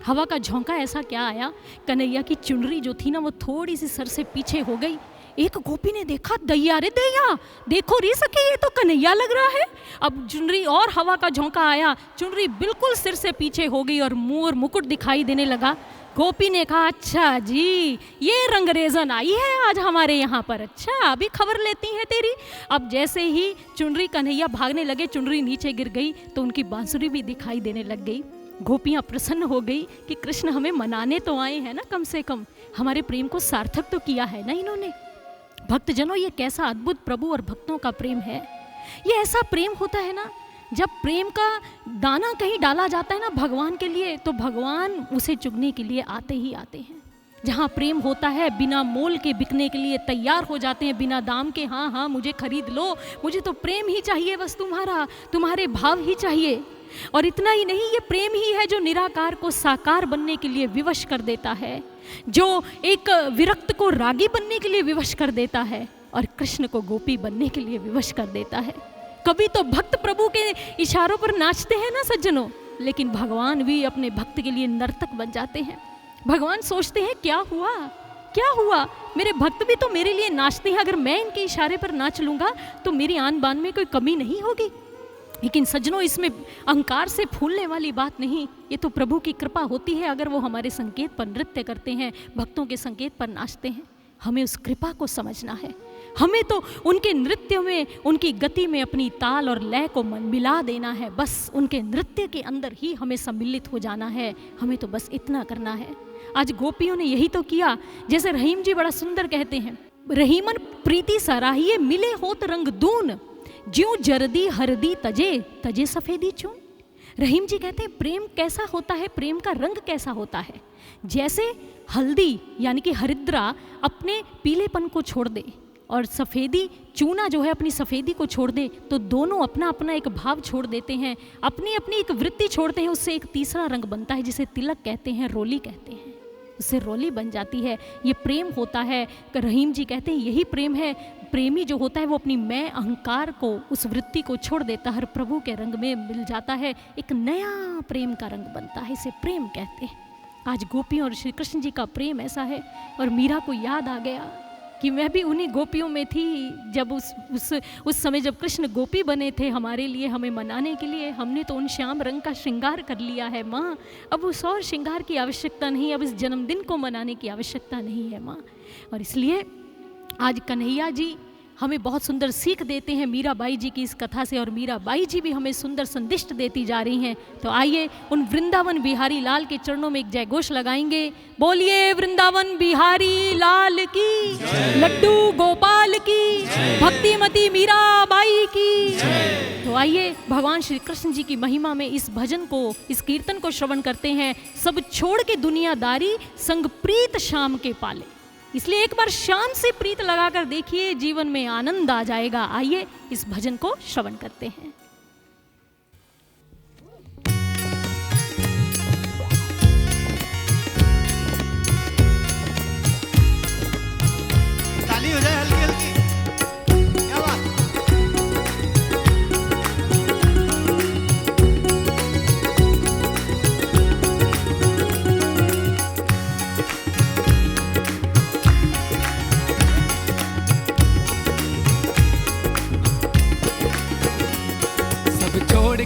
हवा का झोंका ऐसा क्या आया, कन्हैया की चुनरी जो थी ना वो थोड़ी सी सर से पीछे हो गई। एक गोपी ने देखा, दैया रे दैया, देखो रे सखी, ये तो कन्हैया लग रहा है। अब चुनरी और हवा का झोंका आया, चुनरी बिल्कुल सिर से पीछे हो गई और मुंह और मुकुट दिखाई देने लगा। गोपी ने कहा, अच्छा जी, ये रंगरेजन आई है आज हमारे यहाँ पर, अच्छा अभी खबर लेती हैं तेरी। अब जैसे ही चुनरी कन्हैया भागने लगे, चुनरी नीचे गिर गई तो उनकी बांसुरी भी दिखाई देने लग गई। गोपियाँ प्रसन्न हो गई कि कृष्ण हमें मनाने तो आए हैं ना, कम से कम हमारे प्रेम को सार्थक तो किया है ना इन्होंने। भक्तजनों, ये कैसा अद्भुत प्रभु और भक्तों का प्रेम है। ये ऐसा प्रेम होता है ना, जब प्रेम का दाना कहीं डाला जाता है ना भगवान के लिए, तो भगवान उसे चुगने के लिए आते ही आते हैं। जहाँ प्रेम होता है बिना मोल के बिकने के लिए तैयार हो जाते हैं, बिना दाम के, हाँ हाँ मुझे खरीद लो, मुझे तो प्रेम ही चाहिए, बस तुम्हारा, तुम्हारे भाव ही चाहिए। और इतना ही नहीं, ये प्रेम ही है जो निराकार को साकार बनने के लिए विवश कर देता है, जो एक विरक्त को रागी बनने के लिए विवश कर देता है और कृष्ण को गोपी बनने के लिए विवश कर देता है। कभी तो भक्त प्रभु के इशारों पर नाचते हैं ना सज्जनों, लेकिन भगवान भी अपने भक्त के लिए नर्तक बन जाते हैं। भगवान सोचते हैं क्या हुआ, क्या हुआ, मेरे भक्त भी तो मेरे लिए नाचते हैं, अगर मैं इनके इशारे पर नाच लूँगा तो मेरी आन बान में कोई कमी नहीं होगी। लेकिन सज्जनों, इसमें अहंकार से फूलने वाली बात नहीं, ये तो प्रभु की कृपा होती है अगर वो हमारे संकेत पर नृत्य करते हैं, भक्तों के संकेत पर नाचते हैं। हमें उस कृपा को समझना है, हमें तो उनके नृत्य में, उनकी गति में अपनी ताल और लय को मिला देना है, बस उनके नृत्य के अंदर ही हमें सम्मिलित हो जाना है, हमें तो बस इतना करना है। आज गोपियों ने यही तो किया। जैसे रहीम जी बड़ा सुंदर कहते हैं, रहीमन प्रीति सराहिए मिले होत रंग दून, ज्यों जरदी हरदी तजे तजे सफेदी चून। रहीम जी कहते हैं प्रेम कैसा होता है, प्रेम का रंग कैसा होता है, जैसे हल्दी यानी कि हरिद्रा अपने पीलेपन को छोड़ दे और सफ़ेदी चूना जो है अपनी सफ़ेदी को छोड़ दे, तो दोनों अपना अपना एक भाव छोड़ देते हैं, अपनी अपनी एक वृत्ति छोड़ते हैं, उससे एक तीसरा रंग बनता है जिसे तिलक कहते हैं, रोली कहते हैं, उससे रोली बन जाती है। ये प्रेम होता है। रहीम जी कहते हैं यही प्रेम है। प्रेमी जो होता है वो अपनी मैं अहंकार को, उस वृत्ति को छोड़ देता है, प्रभु के रंग में मिल जाता है, एक नया प्रेम का रंग बनता है, इसे प्रेम कहते हैं। आज गोपियों और श्री कृष्ण जी का प्रेम ऐसा है। और मीरा को याद आ गया कि मैं भी उन्हीं गोपियों में थी जब उस समय जब कृष्ण गोपी बने थे हमारे लिए, हमें मनाने के लिए। हमने तो उन श्याम रंग का श्रृंगार कर लिया है माँ, अब उस और श्रृंगार की आवश्यकता नहीं, अब इस जन्मदिन को मनाने की आवश्यकता नहीं है माँ। और इसलिए आज कन्हैया जी हमें बहुत सुंदर सीख देते हैं मीराबाई जी की इस कथा से, और मीराबाई जी भी हमें सुंदर संदिष्ट देती जा रही हैं। तो आइए उन वृंदावन बिहारी लाल के चरणों में एक जयघोष लगाएंगे। बोलिए वृंदावन बिहारी लाल की, लड्डू गोपाल की, भक्तिमती मीराबाई की। तो आइए भगवान श्री कृष्ण जी की महिमा में इस भजन को, इस कीर्तन को श्रवण करते हैं। सब छोड़ के दुनियादारी, संग प्रीत शाम के पाले। इसलिए एक बार शाम से प्रीत लगाकर देखिए, जीवन में आनंद आ जाएगा। आइए इस भजन को श्रवण करते हैं। ताली हो जाए हल्की हल्की, क्या बात।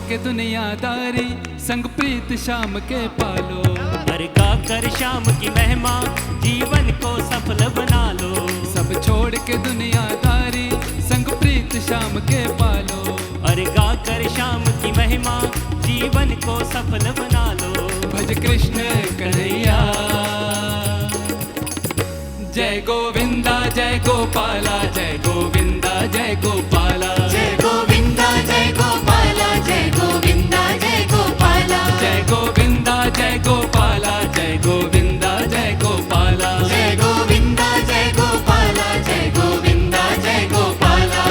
के दुनियादारी, संग प्रीत शाम के पालो। हर गाकर श्याम की महिमा जीवन को सफल बना लो। सब छोड़ के दुनियादारी संग प्रीत श्याम के पालो। हर गाकर श्याम की महिमा जीवन को सफल बना लो। भज कृष्ण कन्हैया। जय गोविंदा जय गोपाला, जय गोविंदा जय गोपाला। जय गोविंदा जय गोपाला, जय गोविंदा जय गोपाला। जय गोविंदा जय गोपाला, जय गोविंदा जय गोपाला। जय गोविंदा जय गोपाला, जय गोविंदा जय गोपाला।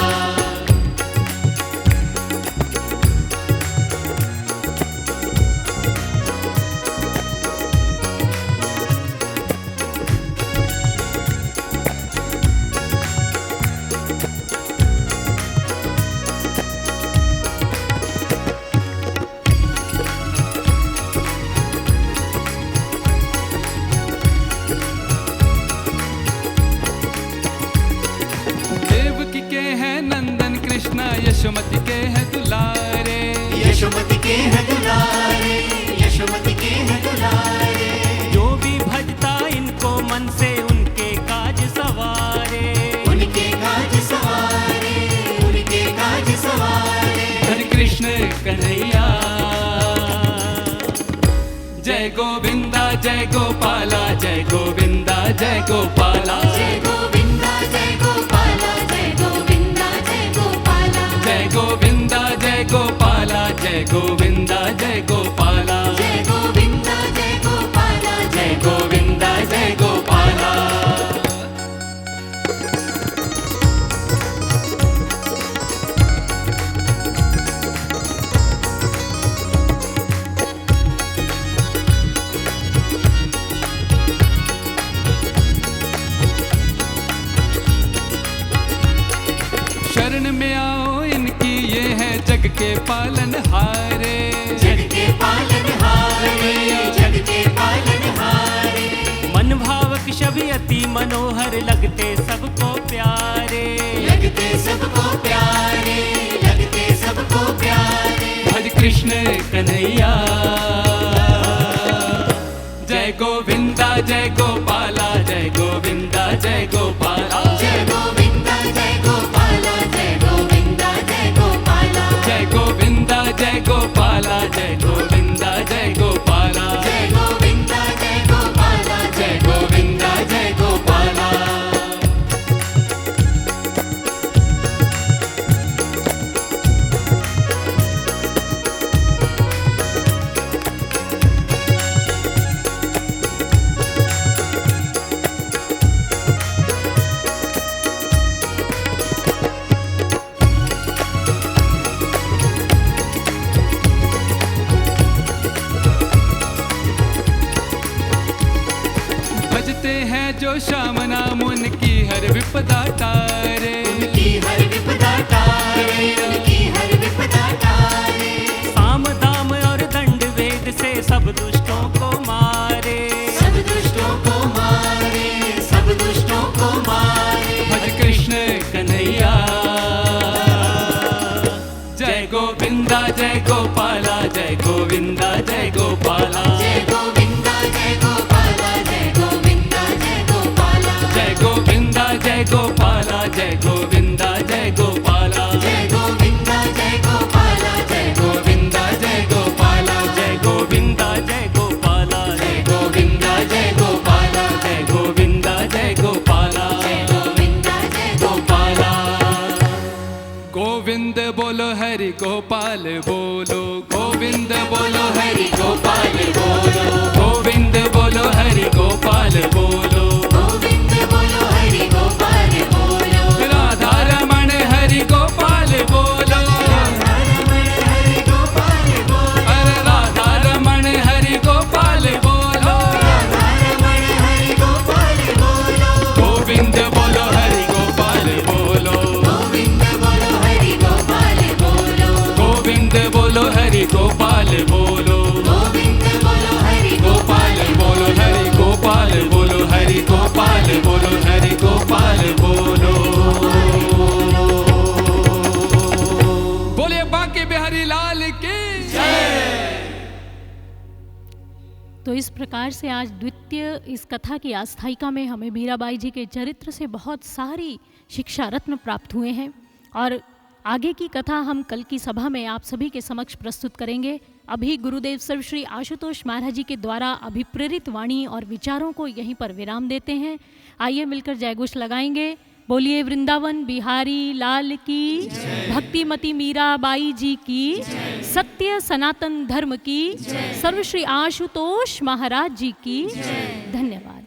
देवकी के हैं नंदन कृष्णा, यशोमति के हैं दुलारे। यशोमति के हैं दुलारे, यशोमति के हैं दुलारे। जो भी भजता इनको मन से उनके काज सवारे। उनके काज सवारे, उनके काज सवारे। हरे कृष्ण कन्हैया। जय गोविंदा जय गोपाला, जय गोविंदा जय गोपाला। जय गोविंदा जय गोपाला, जय गोविंदा जय गोपाला। जय गोविंदा जय गोपाला, जय गोविंदा जय गोपाला। जय गोविंदा जय गोपाला, जय गोविंदा जय गोपाला। शरण में आओ इनकी, ये है जग के पालन हारे। जग के पालन हारे, जग के पालन हारे। मन भावक छवि अति मनोहर लगते सबको प्यारे। लगते सबको प्यारे, लगते सबको प्यारे। भज कृष्ण कन्हैया। जय गोविंदा जय गोपाला, जय गोविंदा जय गोपाला। जय गोविंदा जय गोपाला, जय गोविंदा जय गोपाला। जय गोविंदा जय गोपाला, जय गोविंदा जय गोपाला। जय गोविंदा जय गोपाला, जय गोविंदा जय गोपाला। भजते हैं जो श्याम नाम उनकी हर विपदा टारे। उनकी हर विपदा टारे, उनकी हर विपदा टारे। साम दाम और दंड वेद से सब दुष्टों को मारे। सब दुष्टों को मारे, सब दुष्टों को मारे। भज कृष्ण कन्हैया। जय गोविंदा जय गोपाला, जय गोविंदा जय गोपाला। जय गोविंदा जय गोपाला, जय गोविंदा जय गोपाला। जय गोविंदा जय गोपाला, जय गोविंदा जय गोपाला। जय गोविंदा जय गोपाला, जय गोविंदा जय गोपाला। जय गोविंदा जय गोपाला, जय गोविंदा जय गोपाला, जय गोविंदा जय गोपाला। जय गोविंदा जय गोपाला। गोविंद बोलो हरि गोपाल बोलो, गोविंद बोलो हरि गोपाल बोलो। गोविंद बोलो हरि गोपाल बोलो। गोविंद बोलो हरि गोपाल बोलो। राधा रमण हरि गोपाल बोलो। हरि गोपाल बोलो। अरे राधा रमण हरि गोपाल बोलो। रमण हरि गोपाल बोलो। गोविंद बोलो हरि गोपाल बोलो। गोविंद बोलो हरि गोपाल बोलो। गोविंद बोलो हरि गोपाल बोलो। गोविंद बोलो हरि गोपाल बोलो हरि गोपाल बोलो हरि गोपाल तो इस प्रकार से आज द्वितीय इस कथा की आस्थायिका में हमें मीराबाई जी के चरित्र से बहुत सारी शिक्षा रत्न प्राप्त हुए हैं और आगे की कथा हम कल की सभा में आप सभी के समक्ष प्रस्तुत करेंगे। अभी गुरुदेव सर्वश्री आशुतोष महाराज जी के द्वारा अभिप्रेरित वाणी और विचारों को यहीं पर विराम देते हैं। आइए मिलकर जयघोष लगाएंगे। बोलिए वृंदावन बिहारी लाल की, भक्तिमती मीराबाई जी की, सत्य सनातन धर्म की, सर्वश्री आशुतोष महाराज जी की। धन्यवाद।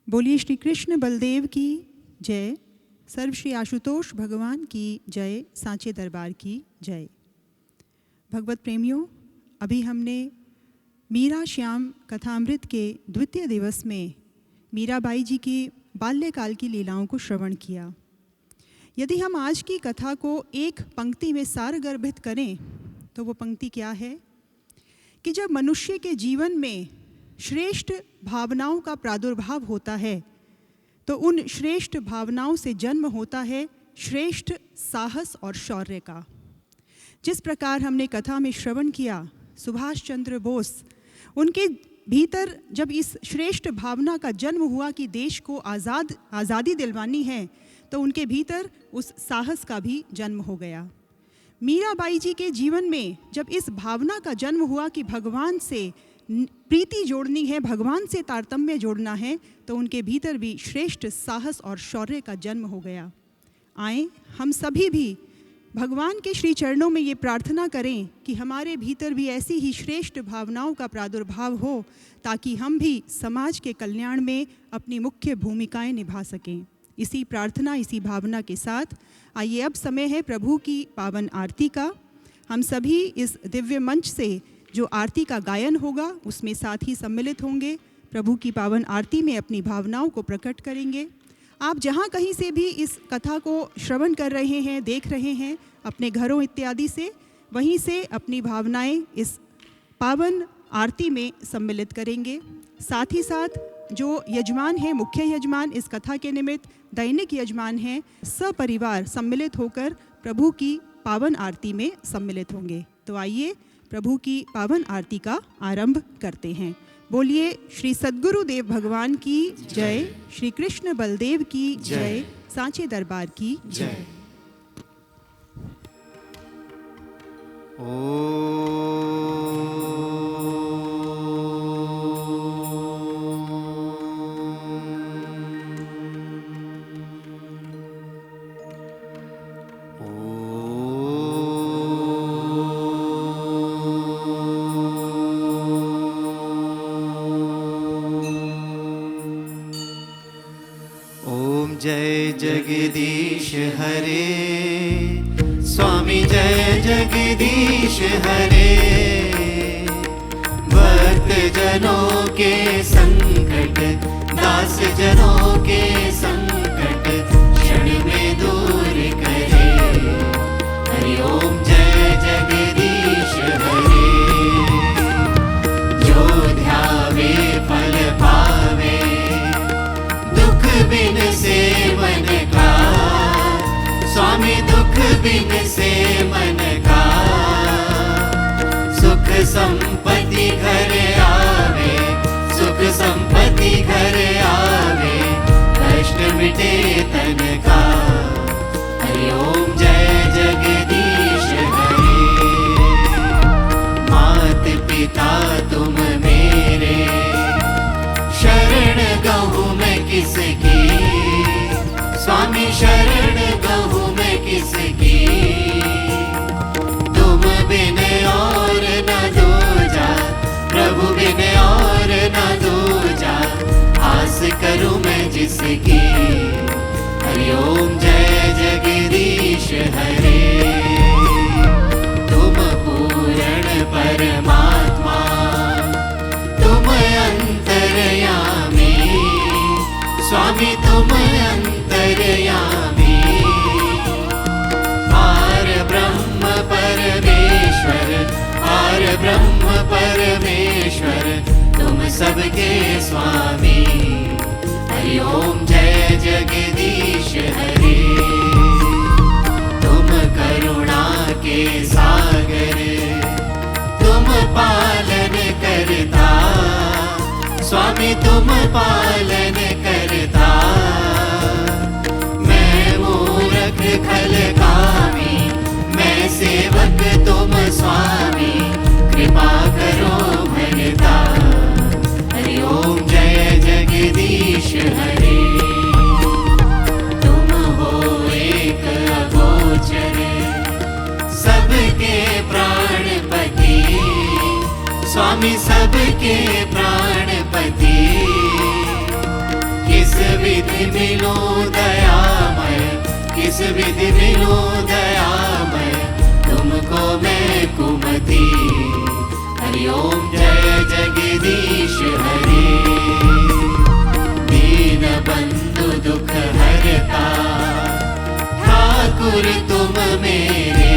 बोलिए श्री कृष्ण बलदेव की जय, सर्वश्री आशुतोष भगवान की जय, सांचे दरबार की जय। भगवत प्रेमियों, अभी हमने मीरा श्याम कथामृत के द्वितीय दिवस में मीराबाई जी की बाल्यकाल की लीलाओं को श्रवण किया। यदि हम आज की कथा को एक पंक्ति में सारगर्भित करें तो वो पंक्ति क्या है कि जब मनुष्य के जीवन में श्रेष्ठ भावनाओं का प्रादुर्भाव होता है तो उन श्रेष्ठ भावनाओं से जन्म होता है श्रेष्ठ साहस और शौर्य का। जिस प्रकार हमने कथा में श्रवण किया, सुभाष चंद्र बोस, उनके भीतर जब इस श्रेष्ठ भावना का जन्म हुआ कि देश को आज़ादी दिलवानी है, तो उनके भीतर उस साहस का भी जन्म हो गया। मीराबाई जी के जीवन में जब इस भावना का जन्म हुआ कि भगवान से प्रीति जोड़नी है, भगवान से तारतम्य जोड़ना है, तो उनके भीतर भी श्रेष्ठ साहस और शौर्य का जन्म हो गया। आए हम सभी भी भगवान के श्री चरणों में ये प्रार्थना करें कि हमारे भीतर भी ऐसी ही श्रेष्ठ भावनाओं का प्रादुर्भाव हो, ताकि हम भी समाज के कल्याण में अपनी मुख्य भूमिकाएं निभा सकें। इसी प्रार्थना, इसी भावना के साथ आइए अब समय है प्रभु की पावन आरती का। हम सभी इस दिव्य मंच से जो आरती का गायन होगा उसमें साथ ही सम्मिलित होंगे, प्रभु की पावन आरती में अपनी भावनाओं को प्रकट करेंगे। आप जहाँ कहीं से भी इस कथा को श्रवण कर रहे हैं, देख रहे हैं, अपने घरों इत्यादि से, वहीं से अपनी भावनाएं इस पावन आरती में सम्मिलित करेंगे। साथ ही साथ जो यजमान हैं, मुख्य यजमान, इस कथा के निमित्त दैनिक यजमान हैं, सपरिवार सम्मिलित होकर प्रभु की पावन आरती में सम्मिलित होंगे। तो आइए प्रभु की पावन आरती का आरंभ करते हैं। बोलिए श्री सद्गुरुदेव भगवान की जय, श्री कृष्ण बलदेव की जय, सांचे दरबार की जय। जय जगदीश हरे, स्वामी जय जगदीश हरे। भक्त जनों के संकट, दास जनों के संकट क्षण में दूर करे। हरि ओम जय जगदीश हरे। जो ध्यावे फल पावे, दुख बिन से मन का, स्वामी दुख बिन से मन का। सुख संपत्ति घर आवे, सुख संपत्ति घर आवे, कष्ट मिटे तन का। हरि ओम जय जगदीश हरे। मात पिता तुम मेरे, शरण गहूँ मैं किसकी, स्वामी शरण गहूँ मैं किसकी। तुम बिन और न दूजा, प्रभु बिन और न दूजा, आस करूँ मैं जिसकी। हरि ओम जय जगदीश हरे। तुम पूर्ण परमात्मा, तुम अंतर्यामी, स्वामी तुम अंतर्यामी। पार ब्रह्म परमेश्वर, पार ब्रह्म परमेश्वर, तुम सबके स्वामी। हरि ओम जय जगदीश हरे। तुम करुणा के सागर, स्वामी सबके प्राणपति किस विधि मिलो दयामय किस विधि मिलो दयामय तुमको मैं कुमति हरि ओम जय जगदीश हरे दीन बंधु दुख हरता ठाकुर तुम मेरे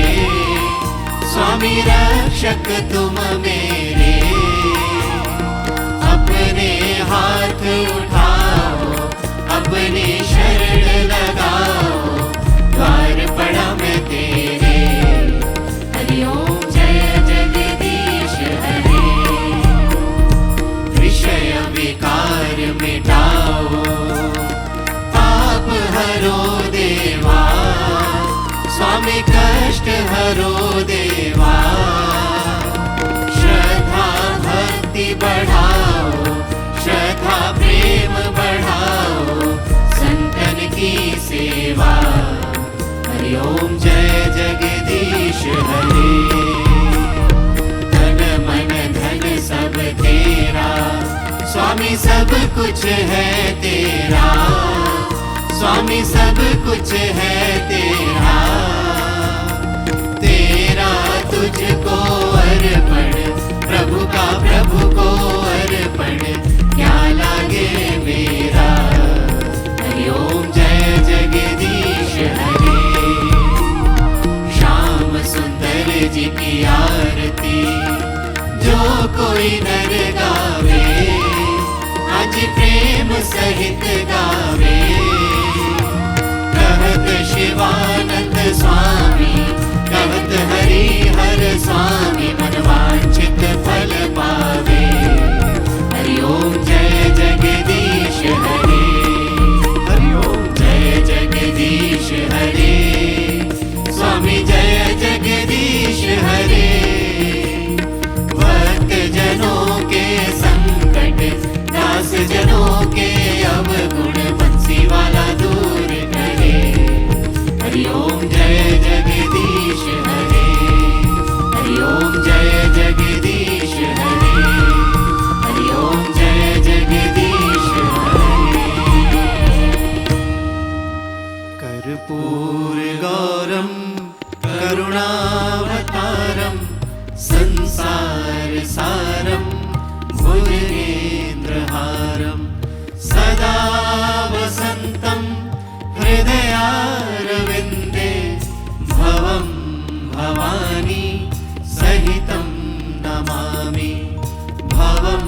स्वामी रक्षक तुम मेरे अपने हाथ उठाओ अपने शरण लगाओ द्वार पड़ा मैं तेरे हरि ओम जय जगदीश हरे विषय विकार मिटाओ पाप हरो देवा स्वामी कष्ट हरो देवा श्रद्धा भक्ति बढ़ाओ श्रद्धा प्रेम बढ़ाओ संतन की सेवा हरि ओम जय जगदीश हरे तन मन धन सब तेरा स्वामी सब कुछ है तेरा स्वामी सब कुछ है तेरा तेरा तुझको अर्पण प्रभु का प्रभु को अर्पण क्या लागे मेरा हरि ओम जय जगदीश हरे श्याम सुंदर जी की आरती जो कोई नर गावे आज प्रेम सहित गावे कहत शिवानंद स्वामी कहत हरि हर स्वामी मनवांछित फल पावे हरि ओम जय जगदीश हरे हरि ओम जय जगदीश हरे स्वामी जय जगदीश हरे भक्त जनों के संकट दास जनों के अवगुण बंसी वाला दूर करे हरि ओम जय जगदीश हरे हरि ओम जय जगदीश हरे हरि ओम जय जगदीश हरे कर्पूर गौरम करुणावतारम संसार सारम भुजगेन्द्रहारम सदा वसन्तं हृदयारविन्दे भवं भवानी सहितं नमामि भवं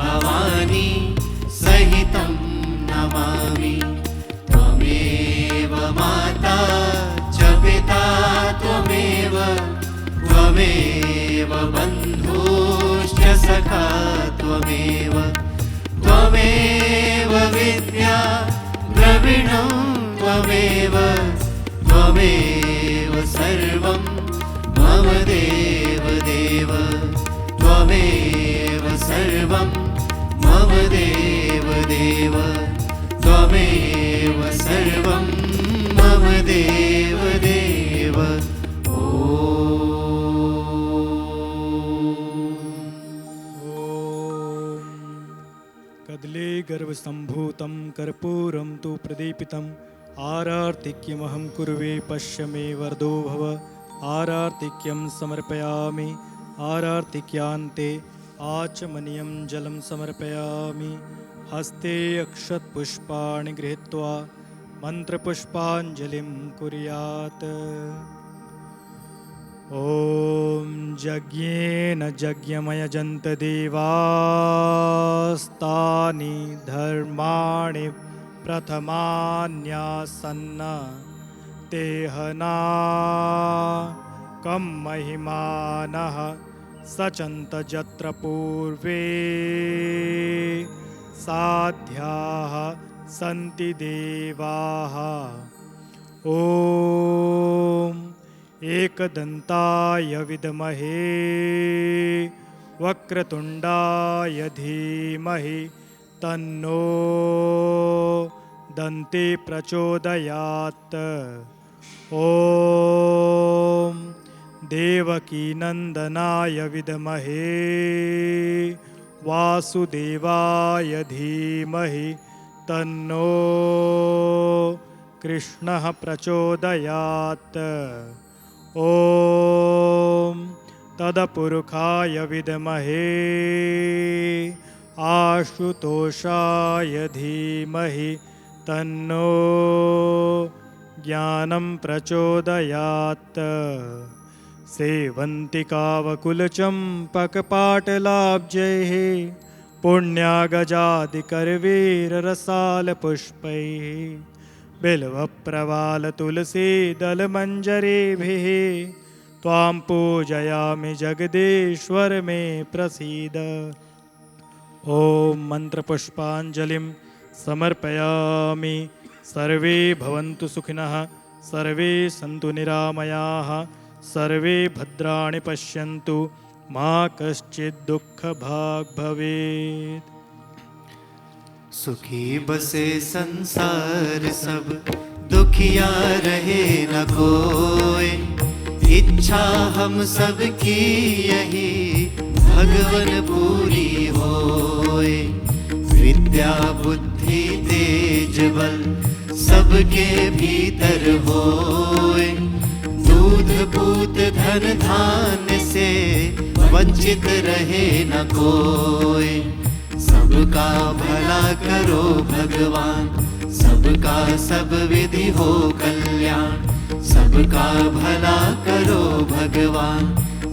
भवानी सहितं नमामि त्वमेव माता च पिता त्वमेव त्वमेव बन्धुश्च सखा त्वमेव त्वमेव विद्या द्रविणं त्वमेव त्वमेव सर्वं मम देव देव त्वमेव सर्वं मम देव देव त्वमेव सर्वं मम देव देव कदले गर्भसम्भूतं कर्पूरं तु प्रदीपितम् आरार्तिक्यमहं कुर्वे पश्य मे वरदो भव आरार्तिक्यं समर्पयामि आरार्तिक्यान्ते आचमनीयं जलं समर्पयामि हस्ते अक्षतपुष्पाणि गृहीत्वा मन्त्रपुष्पाञ्जलिं कुर्यात् ॐ यज्ञेन यज्ञमयजन्त देवास्तानि धर्माणि प्रथमान्यासन्न तेहना कं महिमानः सचन्त जत्र पूर्वे साध्याः सन्ति देवाः ॐ एकदन्ताय विद्महे वक्रतुण्डाय धीमहि तन्नो दन्ति प्रचोदयात् ॐ देवकी नंदनाय विद्महे वासुदेवाय धीमहि तन्नो कृष्णः प्रचोदयात्। ॐ तदपुरुखाय विद्महे आशुतोषाय धीमहि तन्नो ज्ञानं प्रचोदयात्। सेवन्तिकावकुलचम्पकपाटलाब्जैः पुण्यागजादिकरवीररसालपुष्पैः बिल्वप्रवालतुलसीदलमञ्जरीभिः त्वां पूजयामि जगदीश्वर मे प्रसीद। ॐ मन्त्रपुष्पाञ्जलिं समर्पयामि। सर्वे भवन्तु सुखिनः, सर्वे सन्तु निरामयाः, सर्वे भद्राणि पश्यन्तु, मा कश्चित् दुःखभाग् भवेत्। सुखी बसे संसार सब, दुखिया रहे न कोई। इच्छा हम सब की यही, भगवन पूरी होए। विद्या बुद्धि तेज बल सबके भीतर होए। दूध पूत धन धान्य से वंचित रहे न कोई। सबका भला करो भगवान, सबका सब विधि हो कल्याण। सबका भला करो भगवान,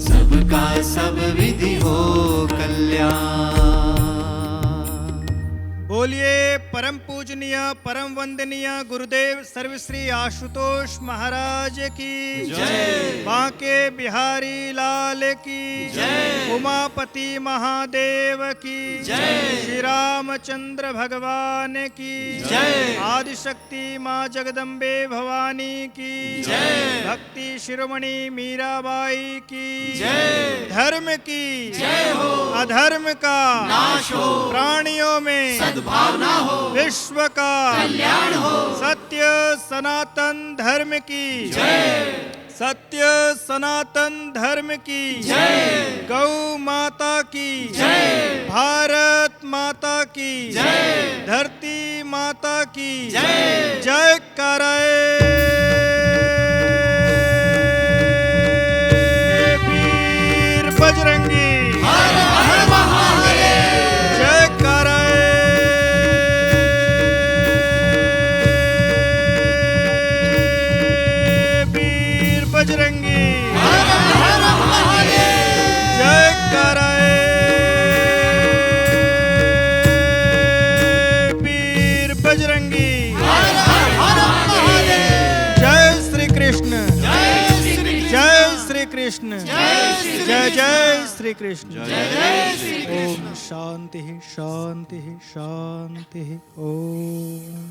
सबका सब विधि हो कल्याण। बोलिए परम पूजनीय परम वंदनीय गुरुदेव सर्वश्री आशुतोष महाराज की जय। बांके बिहारी लाल की जय। उमापति महादेव की जय। श्री रामचंद्र भगवान की जय। आदिशक्ति माँ जगदम्बे भवानी की जय। भक्ति शिरोमणि मीराबाई की जय। धर्म की जय हो, अधर्म का नाश हो, प्राणियों में सद्भावना हो, विश्व का कल्याण हो। सत्य सनातन धर्म की जय। सत्य सनातन धर्म की जय। गौ माता की जय। भारत माता की जय। धरती माता की जय। जय करे वीर बजरंगी। हर हर महादेव। जय करे वीर बजरंगी। हर हर महादेव। जय करे वीर बजरंगी। हर हर महादेव। जय श्री कृष्ण। जय श्री कृष्ण। जय जय श्री कृष्ण। ओम शांति शांति शांति। ओम